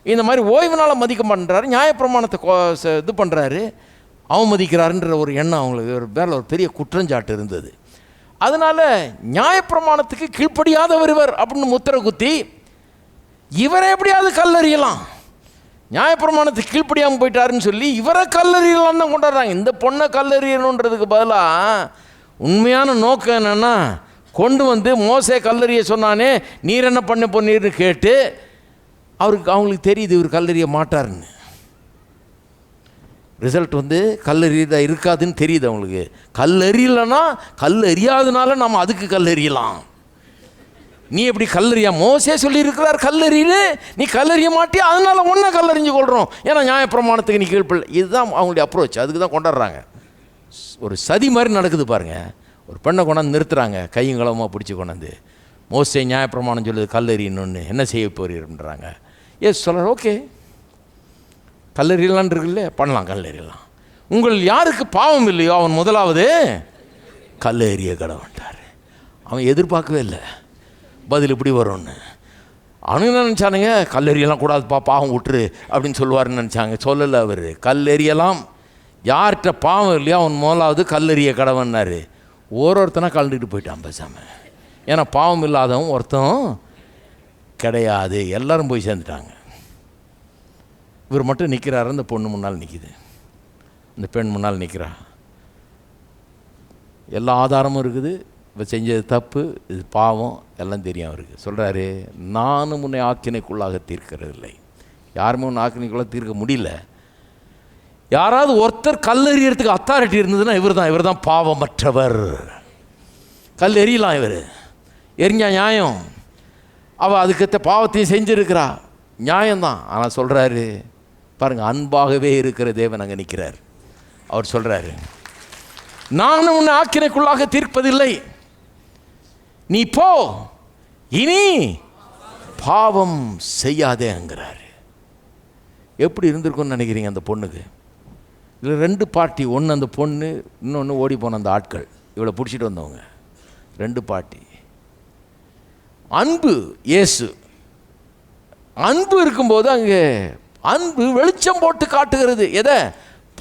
இந்த மாதிரி ஓய்வு நாளை மதிக்க மாட்டேன்றாரு, நியாயப்பிரமாணத்தை இது பண்ணுறாரு, அவமதிக்கிறாருன்ற ஒரு எண்ணம் அவங்களுக்கு ஒரு மேலே ஒரு பெரிய குற்றஞ்சாட்டு இருந்தது. அதனால் நியாயப்பிரமாணத்துக்கு கீழ்ப்படியாதவர் இவர் அப்படின்னு முத்திரை குத்தி இவரை எப்படியாவது கல்லறியலாம், நியாயப்பிரமாணத்துக்கு கீழ்ப்படியாமல் போயிட்டாருன்னு சொல்லி இவரை கல்லறியலாம் தான் கொண்டாடுறாங்க. இந்த பொண்ணை கல்லறியணுன்றதுக்கு பதிலாக உண்மையான நோக்கம் என்னென்னா, கொண்டு வந்து மோசே கல்லறிய சொன்னானே, நீர் என்ன பண்ண பொண்ணீர்னு கேட்டு அவங்களுக்கு தெரியுது இவர் கல்லறிய மாட்டாருன்னு. ரிசல்ட் வந்து கல்லறியதாக இருக்காதுன்னு தெரியுது அவங்களுக்கு. கல்லறியலைன்னா கல்லறியாதனால நம்ம அதுக்கு கல்லறியலாம். நீ எப்படி கல்லறியா? மோசே சொல்லியிருக்கிறார் கல்லறின்னு, நீ கல்லறிய மாட்டியா, அதனால ஒன்றை கல்லறிஞ்சு கொள்கிறோம், ஏன்னா நியாயப்பிரமாணத்துக்கு நீ கீழ்ப்படல. இதுதான் அவங்களுடைய அப்ரோச். அதுக்கு தான் கொண்டாடுறாங்க. ஒரு சதி மாதிரி நடக்குது பாருங்கள். ஒரு பெண்ணை கொண்டாந்து நிறுத்துறாங்க, கையுங்களமாக பிடிச்சி கொண்டாந்து, மோசே நியாயப்பிரமாணம் சொல்லுது கல்லறின்னு, என்ன செய்ய போறீங்கன்றாங்க. எஸ் சொல்கிறார், ஓகே கல்லறியலான் இருக்குல்ல, பண்ணலாம், கல்லறியலாம். உங்கள் யாருக்கு பாவம் இல்லையோ அவன் முதலாவது கல்லறிய கடவுன்ட்டார். அவன் எதிர்பார்க்கவே இல்லை பதில் இப்படி வரும்னு. அவனுங்க என்ன நினச்சானுங்க, கல்லெறியெல்லாம் கூடாதுப்பா, பாவம் விட்டுரு அப்படின்னு சொல்லுவாருன்னு நினச்சாங்க. சொல்லலை அவர். கல்லெறியலாம், யார்கிட்ட பாவம் இல்லையோ அவன் முதலாவது கல்லெறிய கடவுன்னாரு. ஒருத்தனை கலந்துக்கிட்டு போயிட்டான் பேசாமல். ஏன்னா பாவம் இல்லாதவன் ஒருத்தன் கிடையாது, எல்லோரும் போய் சேர்ந்துட்டாங்க. இவர் மட்டும் நிற்கிறாரு. அந்த பொண்ணு முன்னால் நிற்கிது, இந்த பெண் முன்னால் நிற்கிறா. எல்லா ஆதாரமும் இருக்குது. இவர் செஞ்சது தப்பு, இது பாவம் எல்லாம் தெரியும் அவருக்கு. சொல்கிறாரு, நானும் உன்னை ஆக்கினைக்குள்ளாக தீர்க்கிறதில்லை. யாருமே உன்னை ஆக்கினைக்குள்ளாக தீர்க்க முடியல. யாராவது ஒருத்தர் கல் எறியறதுக்கு அத்தாரிட்டி இருந்ததுன்னா இவர் தான் பாவமற்றவர். கல் எறியலாம், இவர் எரிஞ்சா நியாயம். அவள் அதுக்கேற்ற பாவத்தையும் செஞ்சுருக்கிறா, நியாயம்தான். ஆனால் சொல்கிறாரு பாருங்கள், அன்பாகவே இருக்கிற தேவன் அங்கே நிற்கிறார். அவர் சொல்கிறாரு, நானும் உன்னை ஆக்கினைக்குள்ளாக தீர்ப்பதில்லை, நீ போ, இனி பாவம் செய்யாதேங்கிறாரு. எப்படி இருந்திருக்கும்னு நினைக்கிறீங்க அந்த பொண்ணுக்கு? இதில் 2 பார்ட்டி. ஒன்று அந்த பொண்ணு, இன்னொன்று ஓடி போன அந்த ஆட்கள், இவளை பிடிச்சிட்டு வந்தவங்க. 2 பார்ட்டி. அன்பு இயேசு. அன்பு இருக்கும்போது அங்கே அன்பு வெளிச்சம் போட்டு காட்டுகிறது. எதை?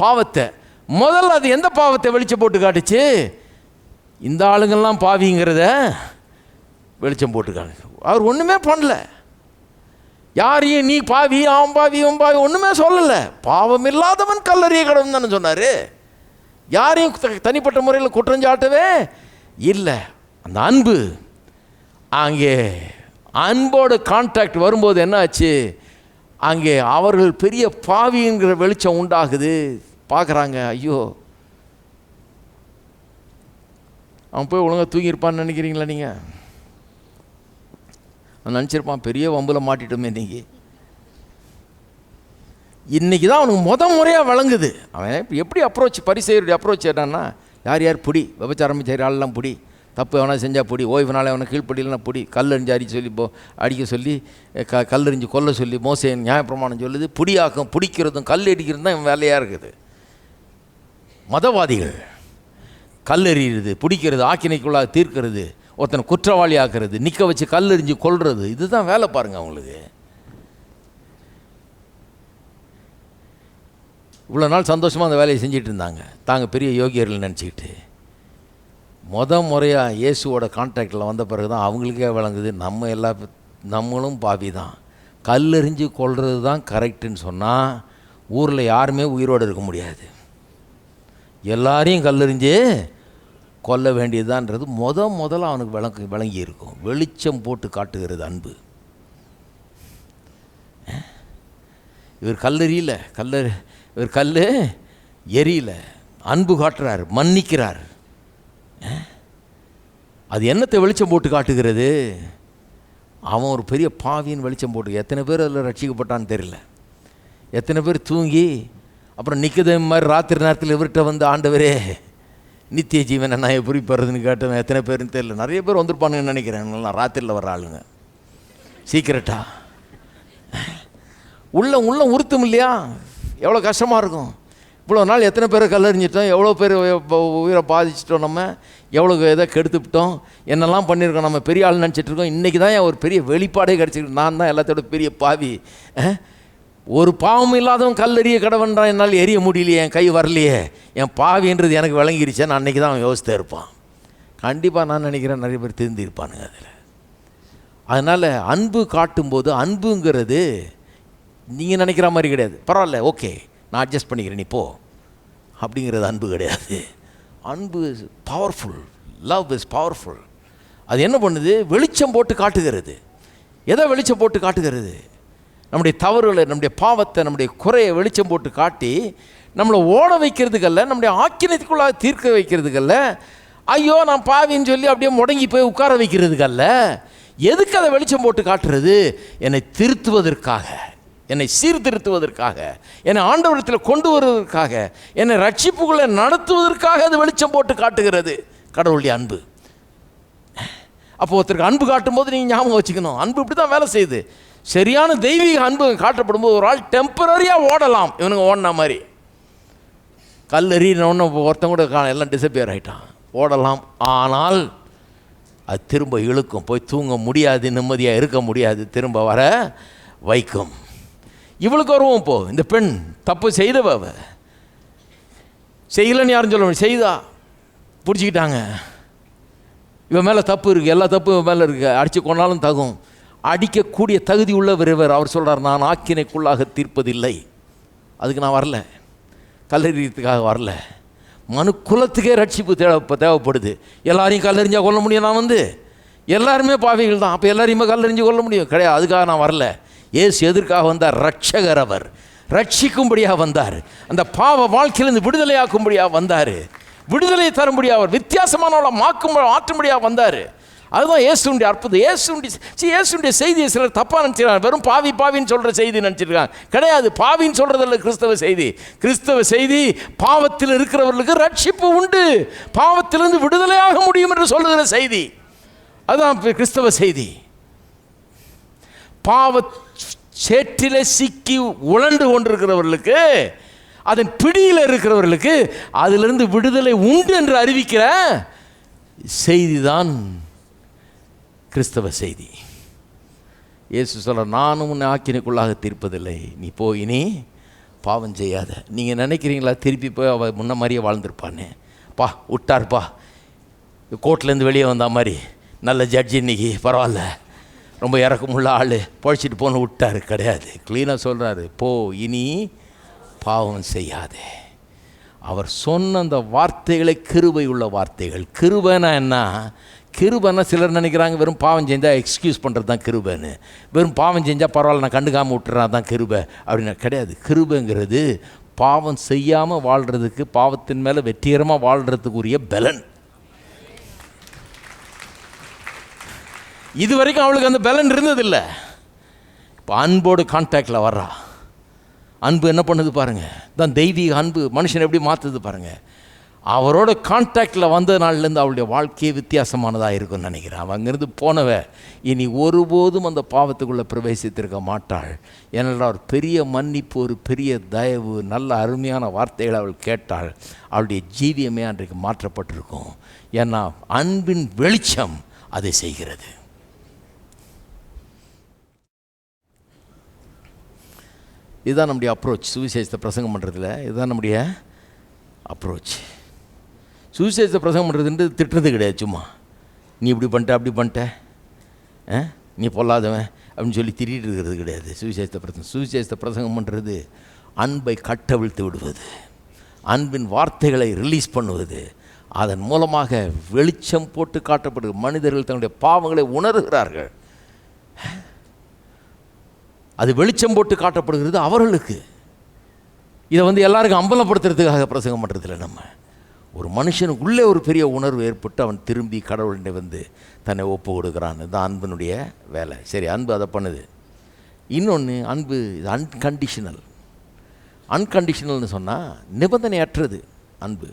பாவத்தை. முதல்ல அது எந்த பாவத்தை வெளிச்சம் போட்டு காட்டுச்சு? இந்த ஆளுங்கள்லாம் பாவிங்கிறத வெளிச்சம் போட்டு காட்டு. அவர் ஒன்றுமே பண்ணல. யாரையும் நீ பாவி, அவன் பாவி, அவன் பாவி ஒன்றுமே சொல்லலை. பாவம் இல்லாதவன் கல்லறிய கடவுள் தானே சொன்னார். யாரையும் தனிப்பட்ட முறையில் குற்றஞ்சாட்டவே இல்லை. அந்த அன்பு அங்கே அன்போட கான்டாக்ட் வரும்போது என்ன ஆச்சு? அங்கே அவர்கள் பெரிய பாவிங்கிற வெளிச்சம் உண்டாகுது. பார்க்குறாங்க, ஐயோ அவன் போய் ஒழுங்காக தூங்கியிருப்பான்னு நினைக்கிறீங்களா நீங்கள்? அவன் நினச்சிருப்பான், பெரிய வம்பில் மாட்டிட்டோமே இன்றைக்கி தான் அவனுக்கு முறையாக விளங்குது. அவன் எப்படி அப்ரோச், பரிசேயருடைய அப்ரோச் என்னன்னா, யார் பிடி, விபச்சாரம் செய்கிற ஆளெல்லாம் பிடி, தப்பு எவனா செஞ்சால் பிடி, ஓய்வு நாளை அவனை கீழ்ப்படியில்னா பிடி, கல்லறிஞ்சு அடிக்க சொல்லி கல்லறிஞ்சு கொல்ல சொல்லி மோசே நியாயப்பிரமாணம் சொல்லுது. பிடியாக்கும், பிடிக்கிறதும் கல் அடிக்கிறதும் தான் இவன் வேலையாக இருக்குது. மதவாதிகள் கல்லெறிகிறது, பிடிக்கிறது, ஆக்கினைக்குள்ளாக தீர்க்கிறது, ஒருத்தனை குற்றவாளி ஆக்கிறது, நிற்க வச்சு கல்லெறிஞ்சு கொல்றது, இதுதான் வேலை பாருங்கள் அவங்களுக்கு. இவ்வளோ நாள் சந்தோஷமாக அந்த வேலையை செஞ்சிட்டு இருந்தாங்க, தாங்க பெரிய யோகியர்கள் நினச்சிக்கிட்டு. முறையாக இயேசுவோட கான்டாக்டில் வந்த பிறகு தான் அவங்களுக்கே விளங்குது, நம்மளும் பாவி தான். கல்லெறிஞ்சு கொல்றது தான் கரெக்டுன்னு சொன்னால் ஊரில் யாருமே உயிரோடு இருக்க முடியாது. எல்லாரையும் கல்லெறிஞ்சு கொல்ல வேண்டியதுதான்றது முதல்ல அவனுக்கு விளங்கி இருக்கும். வெளிச்சம் போட்டு காட்டுகிறது அன்பு. இவர் கல்லெறியல, இவர் கல் எரியல, அன்பு காட்டுறார், மன்னிக்கிறார். அது என்னத்தை வெளிச்சம் போட்டு காட்டுகிறது? அவன் ஒரு பெரிய பாவின்னு வெளிச்சம் போட்டு. எத்தனை பேர் அதில் ரட்சிக்கப்பட்டான்னு தெரியல. எத்தனை பேர் தூங்கி அப்புறம் நிற்கதே மாதிரி ராத்திரி நேரத்தில் இவர்கிட்ட வந்து, ஆண்டவரே நித்திய ஜீவனை நான் எப்படி பெறதுன்னு கேட்டவன் எத்தனை பேருன்னு தெரியல. நிறைய பேர் வந்திருப்பானுங்கன்னு நினைக்கிறேன். நல்லா ராத்திரியில் வர ஆளுங்க சீக்கிரட்டா உள்ள உறுத்தும் இல்லையா? எவ்வளோ கஷ்டமாக இருக்கும். இவ்வளோ நாள் எத்தனை பேரை கல்லறிஞ்சிட்டோம், எவ்வளோ பேர் உயிரை பாதிச்சிட்டோம், நம்ம எவ்வளோ எதை கெடுத்துவிட்டோம், என்னெல்லாம் பண்ணியிருக்கோம். நம்ம பெரிய ஆள் நினச்சிட்ருக்கோம். இன்றைக்கி தான் ஒரு பெரிய வெளிப்பாடே கிடச்சிருக்கு. நான் தான் எல்லாத்தோட பெரிய பாவி. ஒரு பாவம் இல்லாதவன் கல்லெறிய கடவன்றான், என்னால் எரிய முடியலையே, என் கை வரலையே, என் பாவின்றது எனக்கு விளங்கிருச்சேன். நான் அன்றைக்கி தான் அவன் யோசித்தே இருப்பான். கண்டிப்பாக நான் நினைக்கிறேன் நிறைய பேர் திருந்திருப்பானுங்க அதில். அதனால் அன்பு காட்டும்போது, அன்புங்கிறது நீங்கள் நினைக்கிற மாதிரி கிடையாது. பரவாயில்ல, ஓகே நான் அட்ஜஸ்ட் பண்ணிக்கிறேன், நீ போ அப்படிங்கிறது அன்பு கிடையாது. அன்பு is powerful. Love is powerful. அது என்ன பண்ணுது? வெளிச்சம் போட்டு காட்டுகிறது. எதை வெளிச்சம் போட்டு காட்டுகிறது? நம்முடைய தவறுகளை, நம்முடைய பாவத்தை, நம்முடைய குறையை வெளிச்சம் போட்டு காட்டி நம்மளை ஓட வைக்கிறதுக்கல்ல, நம்முடைய ஆக்கினத்துக்குள்ளாக தீர்க்க வைக்கிறதுக்கல்ல, ஐயோ நான் பாவின்னு சொல்லி அப்படியே முடங்கி போய் உட்கார வைக்கிறதுக்கல்ல. எதுக்கு அதை வெளிச்சம் போட்டு காட்டுறது? என்னை திருத்துவதற்காக, என்னை சீர்திருத்துவதற்காக, என்னை ஆண்டவரத்தில் கொண்டு வருவதற்காக, என்னை ரட்சிப்புகளை நடத்துவதற்காக அது வெளிச்சம் போட்டு காட்டுகிறது கடவுளுடைய அன்பு. அப்போ ஒருத்தருக்கு அன்பு காட்டும்போது நீங்கள் ஞாபகம் வச்சுக்கணும், அன்பு இப்படி தான் வேலை செய்யுது. சரியான தெய்வீக அன்பு காட்டப்படும் போது ஒரு ஆள் டெம்பரரியாக ஓடலாம். இவனுங்க ஓடின மாதிரி கல்லெறின்னு ஒருத்தன் கூட எல்லாம் டிசப்பியர் ஆகிட்டான், ஓடலாம். ஆனால் அது திரும்ப இழுக்கும். போய் தூங்க முடியாது, நிம்மதியாக இருக்க முடியாது, திரும்ப வர வைக்கும். இவளுக்கு வருவோம். இப்போது இந்த பெண் தப்பு செய்தவ, செய்யலைன்னு யாரும் சொல்ல முடியும், செய்தா, பிடிச்சிக்கிட்டாங்க. இவன் மேலே தப்பு இருக்குது, எல்லா தப்பும் இவன் மேலே இருக்குது, அடித்து கொண்டாலும் தகும். அடிக்கக்கூடிய தகுதி உள்ளவர் இவர். அவர் சொல்கிறார், நான் ஆக்கினைக்குள்ளாக தீர்ப்பதில்லை. அதுக்கு நான் வரல, கல்லெறியத்துக்காக வரல. மனு குலத்துக்கே ரட்சிப்பு தேவைப்படுது. எல்லாரையும் கல்லெறிஞ்சால் கொல்ல முடியும்? நான் எல்லாருமே பாவிகள் தான், அப்போ எல்லாரையுமே கல்லெறிஞ்சு கொல்ல முடியும்? கிடையாது. அதுக்காக நான் வரல. இயேசு எதற்காக வந்தார்? ரட்சகர். அவர் ரட்சிக்கும்படியாக வந்தார். அந்த பாவ வாழ்க்கையிலிருந்து விடுதலையாக்கும்படியாக வந்தார். விடுதலை தரும்படியாக அவர் வித்தியாசமானவளை மாற்றும்படியாக வந்தார். அதுதான் இயேசுடைய அற்புதம். இயேசுடைய செய்தியை சிலர் தப்பாக நினச்சிருக்காங்க. வெறும் பாவின்னு சொல்கிற செய்தி நினச்சிருக்காங்க. கிடையாது. பாவின்னு சொல்கிறதில்ல கிறிஸ்தவ செய்தி. கிறிஸ்தவ செய்தி பாவத்தில் இருக்கிறவர்களுக்கு ரட்சிப்பு உண்டு, பாவத்திலிருந்து விடுதலையாக முடியும் என்று சொல்லுகிற செய்தி. அதுதான் கிறிஸ்தவ செய்தி. பாவ சேற்றிலே சிக்கி உழண்டு கொண்டிருக்கிறவர்களுக்கு, அதன் பிடியில் இருக்கிறவர்களுக்கு அதிலிருந்து விடுதலை உண்டு என்று அறிவிக்கிற செய்தி தான் கிறிஸ்தவ செய்தி. இயேசு சொல்ற, நானும் உன்னை ஆக்கினைக்குள்ளாக தீர்ப்பதில்லை, நீ போய் நீ பாவம் செய்யாத. நீங்கள் நினைக்கிறீங்களா திருப்பி போய் அவள் முன்ன மாதிரியே வாழ்ந்துருப்பான்னு? விட்டார்ப்பா, கோர்ட்லேருந்து வெளியே வந்த மாதிரி நல்ல ஜட்ஜி, இன்னைக்கு பரவாயில்ல, ரொம்ப இறக்கமுள்ள ஆள், பழிச்சிட்டு போன விட்டார். கிடையாது. க்ளீனாக சொல்கிறாரு, போ இனி பாவம் செய்யாதே. அவர் சொன்ன அந்த வார்த்தைகளை கிருபை உள்ள வார்த்தைகள். கிருபைனா என்ன? கிருபைன்னா சிலர் நினைக்கிறாங்க வெறும் பாவம் செஞ்சால் எக்ஸ்கியூஸ் பண்ணுறது தான் கிருபைன்னு. வெறும் பாவம் செஞ்சால் பரவாயில்ல, நான் கண்டுக்காமல் விட்டுறா தான் கிருபை அப்படின்னா கிடையாது. கிருபைங்கிறது பாவம் செய்யாமல் வாழ்கிறதுக்கு, பாவத்தின் மேலே வெற்றிகரமாக வாழ்கிறதுக்குரிய பலன். இது வரைக்கும் அவளுக்கு அந்த பலன் இருந்ததில்லை. இப்போ அன்போடு கான்டாக்டில் வர்றா. அன்பு என்ன பண்ணுது பாருங்கள். தான் தெய்வீக அன்பு மனுஷனை எப்படி மாற்றுது பாருங்கள். அவரோட கான்டாக்டில் வந்த நாள்லேருந்து அவளுடைய வாழ்க்கையே வித்தியாசமானதாக இருக்குன்னு நினைக்கிறேன். அவள் அங்கேருந்து போனவ இனி ஒருபோதும் அந்த பாவத்துக்குள்ளே பிரவேசித்திருக்க மாட்டாள். ஏனென்றால் ஒரு பெரிய மன்னிப்பு, ஒரு பெரிய தயவு, நல்ல அருமையான வார்த்தைகளை அவள் கேட்டாள். அவளுடைய ஜீவியமே அன்றைக்கு மாற்றப்பட்டிருக்கும். ஏன்னா அன்பின் வெளிச்சம் அதை செய்கிறது. இதுதான் நம்முடைய அப்ரோச். சுவிசேஷத்தை பிரசங்கம் பண்ணுறதுல இதுதான் நம்முடைய அப்ரோச். சுவிசேஷத்தை பிரசங்கம் பண்ணுறதுன்றது திட்டுறது கிடையாது. சும்மா நீ இப்படி பண்ணிட்ட, அப்படி பண்ணிட்ட, நீ பொல்லாதவன் அப்படின்னு சொல்லி திரிட்டு இருக்கிறது கிடையாது. சுவிசேஷத்தை பிரசங்கம் பண்ணுறது அன்பை கட்டவிழ்த்து விடுவது, அன்பின் வார்த்தைகளை ரிலீஸ் பண்ணுவது. அதன் மூலமாக வெளிச்சம் போட்டு காட்டப்படுது. மனிதர்கள் தன்னுடைய பாவங்களை உணர்கிறார்கள். அது வெளிச்சம் போட்டு காட்டப்படுகிறது அவர்களுக்கு. இதை எல்லாருக்கும் அம்பலப்படுத்துறதுக்காக பிரசங்கம் பண்ணுறதில்ல. நம்ம ஒரு மனுஷனுக்குள்ளே ஒரு பெரிய உணர்வு ஏற்பட்டு அவன் திரும்பி கடவுள்கிட்ட தன்னை ஒப்பு கொடுக்குறான். இதுதான் அன்பினுடைய வேலை. சரி, அன்பு அதை பண்ணுது. இன்னொன்று, அன்பு இது அன்கண்டிஷனல். அன்கண்டிஷனல்னு சொன்னால் நிபந்தனையற்றது. அன்பு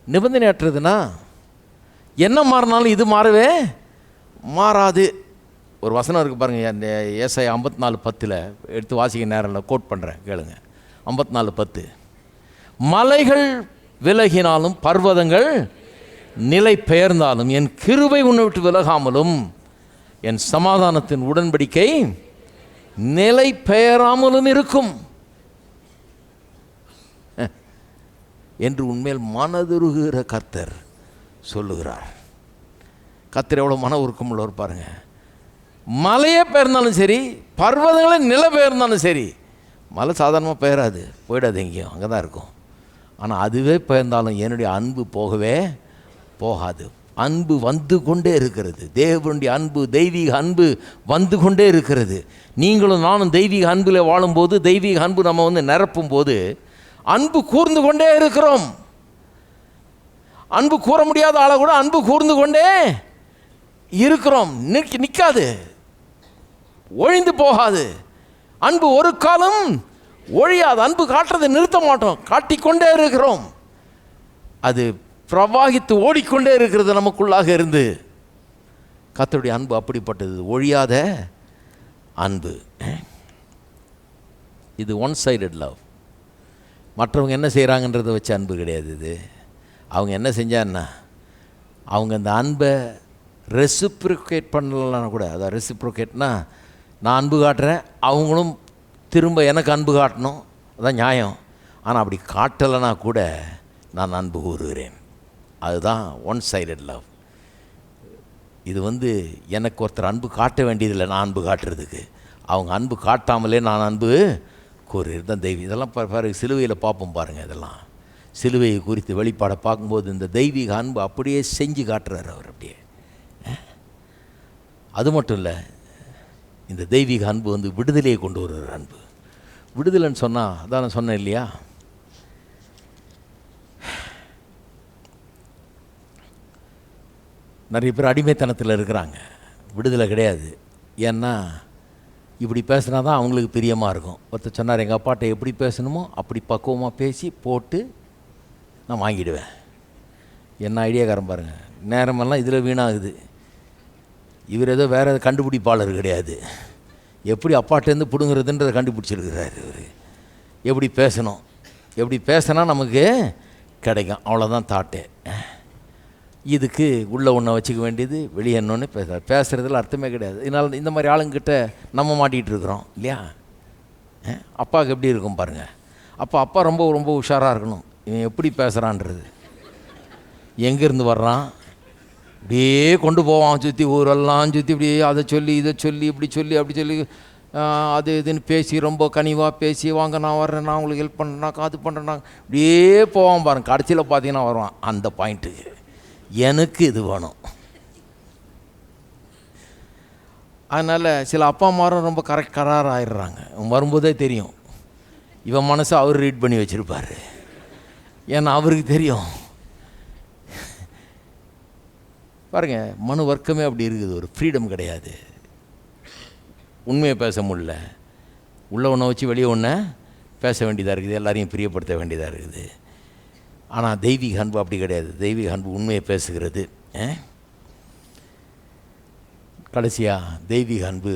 நிபந்தனையற்றதுன்னா என்ன மாறினாலும் இது மாறவே மாறாது. ஒரு வசனம் இருக்குது பாருங்கள், அந்த ஏசாயா 54:10 எடுத்து வாசிக்க நேரம் கோட் பண்ணுறேன், கேளுங்க. 54:10, மலைகள் விலகினாலும் பர்வதங்கள் நிலை பெயர்ந்தாலும் என் கிருபை உன்னை விட்டு விலகாமலும் என் சமாதானத்தின் உடன்படிக்கை நிலை பெயராமலும் இருக்கும் என்று உண்மையில் மனதுருகிற கர்த்தர் சொல்லுகிறார். கர்த்தர் எவ்வளோ மன உருக்கம் உள்ளவர் பாருங்க. மலையே பெயர்ந்தாலும் சரி, பர்வதங்களே நிலை பெயர்ந்தாலும் சரி, மலை சாதாரணமாக பெயராது, போயிடாது, எங்கேயும் அங்கே தான் இருக்கும். ஆனால் அதுவே பெயர்ந்தாலும் என்னுடைய அன்பு போகவே போகாது. அன்பு வந்து கொண்டே இருக்கிறது. தேவனுடைய அன்பு, தெய்வீக அன்பு வந்து கொண்டே இருக்கிறது. நீங்களும் நானும் தெய்வீக அன்பில் வாழும்போது, தெய்வீக அன்பு நம்ம நிரப்பும் போது அன்பு கூர்ந்து கொண்டே இருக்கிறோம். அன்பு கூற முடியாத ஆளை கூட அன்பு கூர்ந்து கொண்டே இருக்கிறோம். நிற்காது, ஒழிந்து போகாது. அன்பு ஒரு காலம் ஒழியாது. அன்பு காட்டுறதை நிறுத்த மாட்டோம், காட்டிக்கொண்டே இருக்கிறோம். அது பிரவாகித்து ஓடிக்கொண்டே இருக்கிறது நமக்குள்ளாக இருந்து. கர்த்தருடைய அன்பு அப்படிப்பட்டது, ஒழியாத அன்பு. இது ஒன் சைடட் லவ். மற்றவங்க என்ன செய்கிறாங்கன்றதை வச்சு அன்பு கிடையாது. இது அவங்க என்ன செஞ்சான்னா, அவங்க அந்த அன்பை ரெசிப்ரோகேட் பண்ணலன்னா கூட, அதான் ரெசிப்ரோகேட்னா நான் அன்பு காட்டுறேன், அவங்களும் திரும்ப எனக்கு அன்பு காட்டணும், அதான் நியாயம். ஆனால் அப்படி காட்டலைன்னா கூட நான் அன்பு கூறுகிறேன். அதுதான் ஒன் சைடட் லவ். இது எனக்கு ஒருத்தர் அன்பு காட்ட வேண்டியதில்லை நான் அன்பு காட்டுறதுக்கு. அவங்க அன்பு காட்டாமலே நான் அன்பு கூறுகிறது தான் தெய்வீகம். இதெல்லாம் பாருங்க, சிலுவையில் பார்ப்போம் பாருங்கள். இதெல்லாம் சிலுவையை குறித்து வெளிப்பாடை பார்க்கும்போது இந்த தெய்வீக அன்பு அப்படியே செஞ்சு காட்டுறாரு அவர். அப்படியே அது மட்டும் இல்லை, இந்த தெய்வீக அன்பு வந்து விடுதலையை கொண்டு வருகிற அன்பு. விடுதலைன்னு சொன்னால் அதான் நான் சொன்னேன் இல்லையா, நிறைய பேர் அடிமைத்தனத்தில் இருக்கிறாங்க. விடுதலை கிடையாது. ஏன்னா இப்படி பேசுனா தான் அவங்களுக்கு பிரியமாக இருக்கும். ஒருத்தர் சொன்னார், எங்கள் அப்பாட்ட எப்படி பேசணுமோ அப்படி பக்குவமாக பேசி போட்டு நான் வாங்கிடுவேன். என்ன ஐடியாக்காரன் பாருங்கள், நேரமெல்லாம் இதில் வீணாகுது. இவர் ஏதோ வேறு கண்டுபிடிப்பாளர் கிடையாது. எப்படி அப்பாட்டேருந்து பிடுங்குறதுன்றதை கண்டுபிடிச்சிருக்கிறார் இவர். எப்படி பேசணும், எப்படி பேசினா நமக்கு கிடைக்கும், அவ்வளோதான் தாட்டே. இதுக்கு உள்ளே ஒன்றை வச்சுக்க வேண்டியது, வெளியே என்னொன்று பேசுகிறார். பேசுகிறதுல அர்த்தமே கிடையாது. இதனால் இந்த மாதிரி ஆளுங்கிட்ட நம்ம மாட்டிகிட்டு இருக்கிறோம் இல்லையா. அப்பாவுக்கு எப்படி இருக்கும் பாருங்கள். அப்பா ரொம்ப ரொம்ப உஷாராக இருக்கணும். இவன் எப்படி பேசுகிறான்றது, எங்கேருந்து வர்றான், இப்படியே கொண்டு போவான், சுற்றி ஊரெல்லாம் சுற்றி இப்படியே அதை சொல்லி இதை சொல்லி இப்படி சொல்லி அப்படி சொல்லி அது இதுன்னு பேசி ரொம்ப கனிவாக பேசி, வாங்க நான் வர்றேன், நான் உங்களுக்கு ஹெல்ப் பண்ணுறேன்னா அது பண்ணுறேன்னா இப்படியே போவான் பாருங்க. கடைசியில் பார்த்தீங்கன்னா வருவான் அந்த பாயிண்ட்டுக்கு, எனக்கு இது வேணும். அதனால் சில அப்பா அம்மாரும் ரொம்ப கரார் ஆயிடுறாங்க. வரும்போதே தெரியும் இவன் மனசை அவர் ரீட் பண்ணி வச்சுருப்பார். ஏன்னா அவருக்கு தெரியும் பாருங்கள், மனு வர்க்கமே அப்படி இருக்குது. ஒரு ஃப்ரீடம் கிடையாது. உண்மையை பேச முடியல. உள்ள ஒன்றை வச்சு வெளியே ஒன்றை பேச வேண்டியதாக இருக்குது. எல்லாரையும் பிரியப்படுத்த வேண்டியதாக இருக்குது. ஆனால் தெய்வீக அன்பு அப்படி கிடையாது. தெய்வீக அன்பு உண்மையை பேசுகிறது. கடைசியாக தெய்வீக அன்பு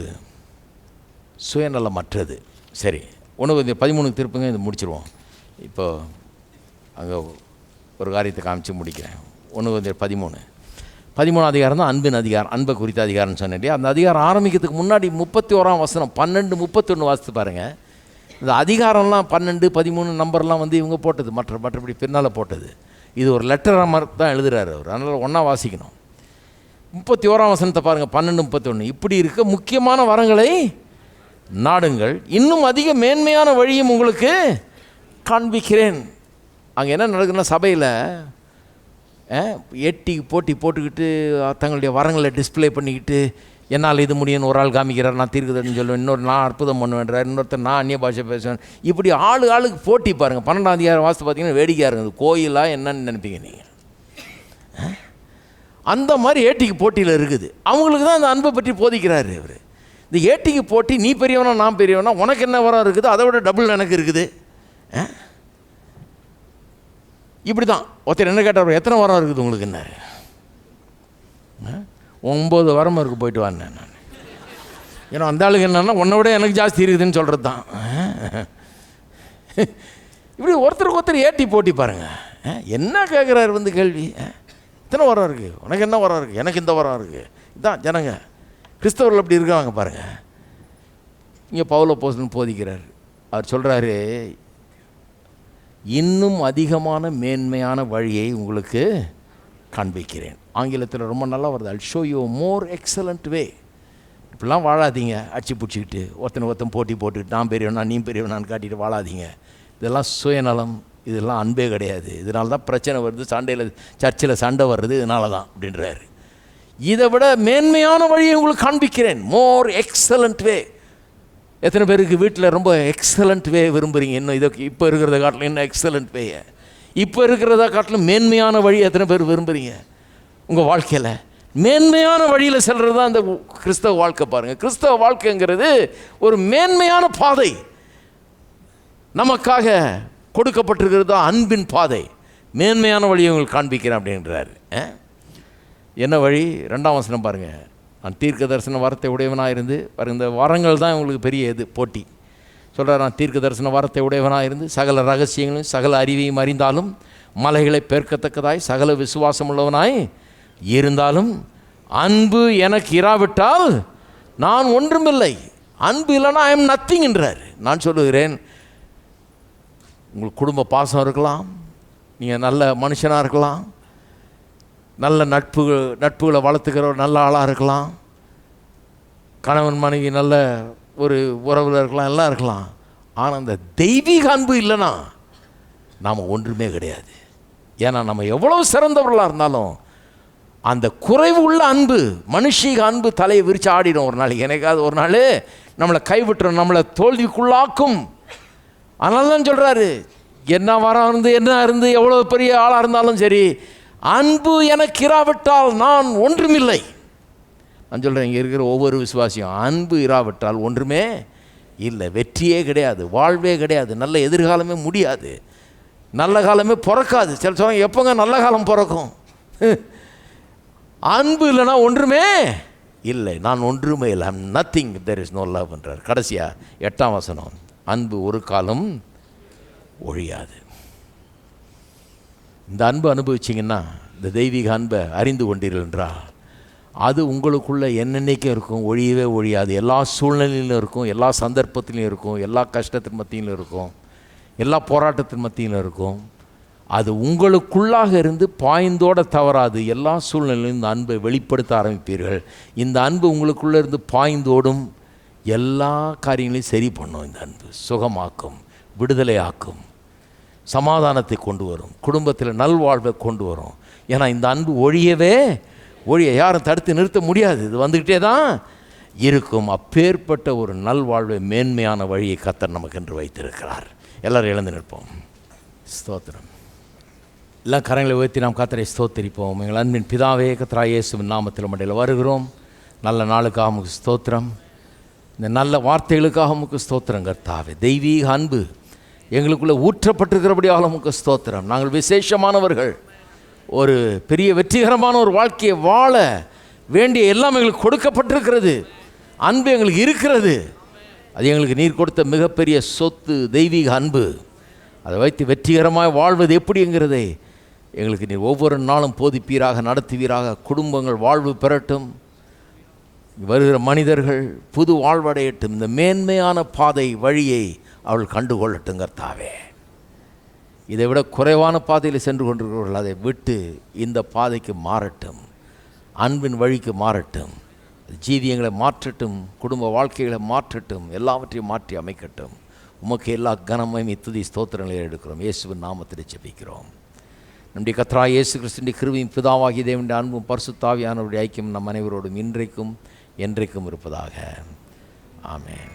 சுயநலமற்றது. சரி, 1:13 திருப்புங்க, இது முடிச்சிருவோம். இப்போ அங்கே ஒரு காரியத்தை காமிச்சு முடிக்கிறேன். 1:13 அதிகாரம் தான் அன்பின் அதிகாரம், அன்பை குறித்த அதிகாரம்னு சொன்னேன். அந்த அதிகாரம் ஆரம்பிக்கிறதுக்கு முன்னாடி 31ஆம் வசனம் 12:31 வாசித்து பாருங்கள். இந்த அதிகாரம்லாம் 12, 13 நம்பர்லாம் வந்து இவங்க போட்டது, மற்றபடி பின்னால் போட்டது. இது ஒரு லெட்டர் மாதிரி தான் எழுதுகிறார் அவர். அதனால் ஒன்றா வாசிக்கணும். 31ஆம் வசனத்தை பாருங்கள், 12:31. இப்படி இருக்க முக்கியமான வரங்களை நாடுங்கள், இன்னும் அதிக மேன்மையான வழியும் உங்களுக்கு காண்பிக்கிறேன். அங்கே என்ன நடக்குதுன்னா, சபையில் எட்டிக்கு போட்டுக்கிட்டு தங்களுடைய வரங்களை டிஸ்பிளே பண்ணிக்கிட்டு, என்னால் இது முடியும்னு ஒரு ஆள் காமிக்கிறார், நான் தீர்க்குதுன்னு சொல்லுவேன், இன்னொரு நான் அற்புதம் பண்ணுவேன்றார், இன்னொருத்தர் நான் அந்நிய பாஷை பேசுவேன். இப்படி ஆளுக்கு போட்டி பாருங்கள். 12ஆம் அதிகாரம் வாசித்து பார்த்தீங்கன்னா வேடிக்கையாக இருக்குது. கோயிலாக என்னன்னு நினைப்பீங்க நீங்கள். அந்த மாதிரி ஏட்டிக்கு போட்டியில் இருக்குது. அவங்களுக்கு தான் அந்த அன்பை பற்றி போதிக்கிறாரு இவர். இந்த ஏட்டிக்கு போட்டி, நீ பெரியவனா நான் பெரியவனா, உனக்கு என்ன வரம் இருக்குது, அதை விட டபுள் எனக்கு இருக்குது. இப்படி தான் ஒருத்தர் என்ன கேட்டார், எத்தனை வரம் இருக்குது உங்களுக்கு, என்ன 9 வரமாக இருக்குது, போயிட்டு வாங்க நான். ஏன்னா அந்த ஆளுக்கு என்னன்னா உன்னை விட எனக்கு ஜாஸ்தி இருக்குதுன்னு சொல்கிறது தான். இப்படி ஒருத்தருக்கு ஒருத்தர் ஏட்டி போட்டி பாருங்கள். என்ன கேட்குறாரு வந்து கேள்வி, இத்தனை வரம் இருக்குது, உனக்கு என்ன வரம் இருக்குது, எனக்கு இந்த வரம் இருக்குது. இதுதான் ஜனங்க, கிறிஸ்தவர்கள் அப்படி இருக்காங்க பாருங்கள். இங்கே பவுல் அப்போஸ்தலன் போதிக்கிறார். அவர் சொல்கிறாரு, இன்னும் அதிகமான மேன்மையான வழியை உங்களுக்கு காண்பிக்கிறேன். ஆங்கிலத்தில் ரொம்ப நல்லா வருது, I'll show you a more excellent way. இப்படிலாம் வாழாதீங்க, அடிச்சு பிடிச்சிக்கிட்டு ஒருத்தன் போட்டி போட்டுக்கிட்டு நான் பெரியவனா நீ பெரியவனான்னு காட்டிட்டு வாழாதீங்க. இதெல்லாம் சுயநலம், இதெல்லாம் அன்பே கிடையாது. இதனால தான் பிரச்சனை வருது, சர்ச்சில் சண்டை வர்றது இதனால தான் அப்படின்றாரு. இதை விட மேன்மையான வழியை உங்களுக்கு காண்பிக்கிறேன், மோர் எக்ஸலண்ட் வே. எத்தனை பேருக்கு வீட்டில் ரொம்ப எக்ஸலண்ட் வே விரும்புகிறீங்க? இன்னும் இதை இப்போ இருக்கிறத காட்டிலும் இன்னும் எக்ஸலண்ட் வே, இப்போ இருக்கிறத காட்டிலும் மேன்மையான வழி எத்தனை பேர் விரும்புகிறீங்க? உங்கள் வாழ்க்கையில் மேன்மையான வழியில் செல்கிறது தான் இந்த கிறிஸ்தவ வாழ்க்கை. பாருங்கள், கிறிஸ்தவ வாழ்க்கைங்கிறது ஒரு மேன்மையான பாதை, நமக்காக கொடுக்கப்பட்டிருக்கிறது தான் அன்பின் பாதை. மேன்மையான வழியை உங்களுக்கு காண்பிக்கிறேன் அப்படின்றாரு. என்ன வழி? 2ஆம் வசனம் பாருங்கள். நான் தீர்க்க தரிசன வரத்தை உடையவனாக இருந்து பாருங்கள், இந்த வரங்கள் தான் உங்களுக்கு பெரிய இது போட்டி. சொல்கிறார், நான் தீர்க்க தரிசன வரத்தை உடையவனாக இருந்து சகல ரகசியங்களும் சகல அறிவையும் அறிந்தாலும் மலைகளை பெருக்கத்தக்கதாய் சகல விசுவாசம் உள்ளவனாய் இருந்தாலும் அன்பு எனக்கு இராவிட்டால் நான் ஒன்றுமில்லை. அன்பு இல்லைன்னா ஐ எம் நத்திங்ன்றார். நான் சொல்லுகிறேன், உங்களுக்கு குடும்ப பாசம் இருக்கலாம், நீங்கள் நல்ல மனுஷனாக இருக்கலாம், நல்ல நட்புகளை வளர்த்துக்கிற ஒரு நல்ல ஆளாக இருக்கலாம், கணவன் மனைவி நல்ல ஒரு உறவில் இருக்கலாம், எல்லாம் இருக்கலாம். ஆனால் அந்த தெய்வீக அன்பு இல்லைன்னா நாம் ஒன்றுமே கிடையாது. ஏன்னா நம்ம எவ்வளோ சிறந்தவர்களாக இருந்தாலும் அந்த குறைவு உள்ள அன்பு, மனுஷீக அன்பு தலையை விரித்து ஆடிடும். ஒரு நாளைக்கு எனக்காவது ஒரு நாள் நம்மளை கைவிட்டுரும், நம்மளை தோல்விக்குள்ளாக்கும். அதனால தான் சொல்கிறாரு, என்ன இருந்து எவ்வளோ பெரிய ஆளாக இருந்தாலும் சரி, அன்பு எனக்கு இராவிட்டால் நான் ஒன்றுமில்லை. நான் சொல்கிறேன், இங்கே இருக்கிற ஒவ்வொரு விசுவாசியும் அன்பு இராவிட்டால் ஒன்றுமே இல்லை, வெற்றியே கிடையாது, வாழ்வே கிடையாது, நல்ல எதிர்காலமே முடியாது, நல்ல காலமே பிறக்காது. சில சொல்லுவாங்க, எப்போங்க நல்ல காலம் பிறக்கும்? அன்பு இல்லைன்னா ஒன்றுமே இல்லை, நான் ஒன்றுமே இல்லை, I'm nothing, there is no love என்றார். கடைசியாக 8ஆம் வசனம், அன்பு ஒரு காலம் ஒழியாது. இந்த அன்பு அனுபவிச்சிங்கன்னா, இந்த தெய்வீக அன்பை அறிந்து கொண்டீர்கள் என்றால், அது உங்களுக்குள்ளே என்னென்னைக்கும் இருக்கும், ஒழியவே ஒழியாது. எல்லா சூழ்நிலையிலும் இருக்கும், எல்லா சந்தர்ப்பத்திலையும் இருக்கும், எல்லா கஷ்டத்தின் மத்தியிலும் இருக்கும், எல்லா போராட்டத்தின் மத்தியிலும் இருக்கும். அது உங்களுக்குள்ளாக இருந்து பாய்ந்தோட தவறாது. எல்லா சூழ்நிலையிலும் இந்த அன்பை வெளிப்படுத்த ஆரம்பிப்பீர்கள். இந்த அன்பு உங்களுக்குள்ளே இருந்து பாய்ந்தோடும், எல்லா காரியங்களையும் சரி பண்ணும். இந்த அன்பு சுகமாக்கும், விடுதலை ஆக்கும், சமாதானத்தை கொண்டு வரும், குடும்பத்தில் நல்வாழ்வை கொண்டு வரும். ஏன்னா இந்த அன்பு ஒழிய யாரும் தடுத்து நிறுத்த முடியாது, இது வந்துக்கிட்டே தான் இருக்கும். அப்பேற்பட்ட ஒரு நல்வாழ்வை, மேன்மையான வழியை கர்த்தர் நமக்கு என்று வைத்திருக்கிறார். எல்லோரும் எழுந்து நிற்போம். ஸ்தோத்திரம். எல்லாம் கரங்களை உயர்த்தி நாம் கர்த்தரை ஸ்தோத்திரிப்போம். எங்கள் அன்பின் பிதாவே, கர்த்தராகிய இயேசுவின் நாமத்தில் மண்டையில் வருகிறோம். நல்ல நாளுக்காக உமக்கு ஸ்தோத்திரம், இந்த நல்ல வார்த்தைகளுக்காக உமக்கு ஸ்தோத்திரம் கர்த்தாவே. தெய்வீக அன்பு எங்களுக்குள்ளே ஊற்றப்பட்டிருக்கிறபடியாக உமக்கு ஸ்தோத்திரம். நாங்கள் விசேஷமானவர்கள், ஒரு பெரிய வெற்றிகரமான ஒரு வாழ்க்கையை வாழ வேண்டிய எல்லாம் எங்களுக்கு கொடுக்கப்பட்டிருக்கிறது. அன்பு எங்களுக்கு இருக்கிறது. அது எங்களுக்கு நீர் கொடுத்த மிகப்பெரிய சொத்து, தெய்வீக அன்பு. அதை வைத்து வெற்றிகரமாக வாழ்வது எப்படிங்கிறதை எங்களுக்கு நீர் ஒவ்வொரு நாளும் போதிப்பீராக, நடத்துவீராக. குடும்பங்கள் வாழ்வு பெறட்டும், வருகிற மனிதர்கள் புது வாழ்வடையட்டும். இந்த மேன்மையான பாதை வழியை அவள் கண்டுகொள்ளட்டும் கர்த்தாவே. இதை விட குறைவான பாதையில் சென்று கொண்டிருக்கிறவர்கள் அதை விட்டு இந்த பாதைக்கு மாறட்டும், அன்பின் வழிக்கு மாறட்டும். ஜீவியங்களை மாற்றட்டும், குடும்ப வாழ்க்கைகளை மாற்றட்டும், எல்லாவற்றையும் மாற்றி அமைக்கட்டும். உமக்கு எல்லா கனமையும் துதி ஸ்தோத்திரங்களை எடுக்கிறோம். இயேசுவின் நாமத்தில் ஜெபிக்கிறோம். நம்முடைய கர்த்தராகிய இயேசு கிறிஸ்துவின் கிருபையும் பிதாவாகிய தேவனுடைய அன்பும் பரிசுத்த ஆவியானவருடைய ஐக்கியம் நம் அனைவரோடும் இன்றைக்கும் என்றைக்கும் இருப்பதாக. ஆமென்.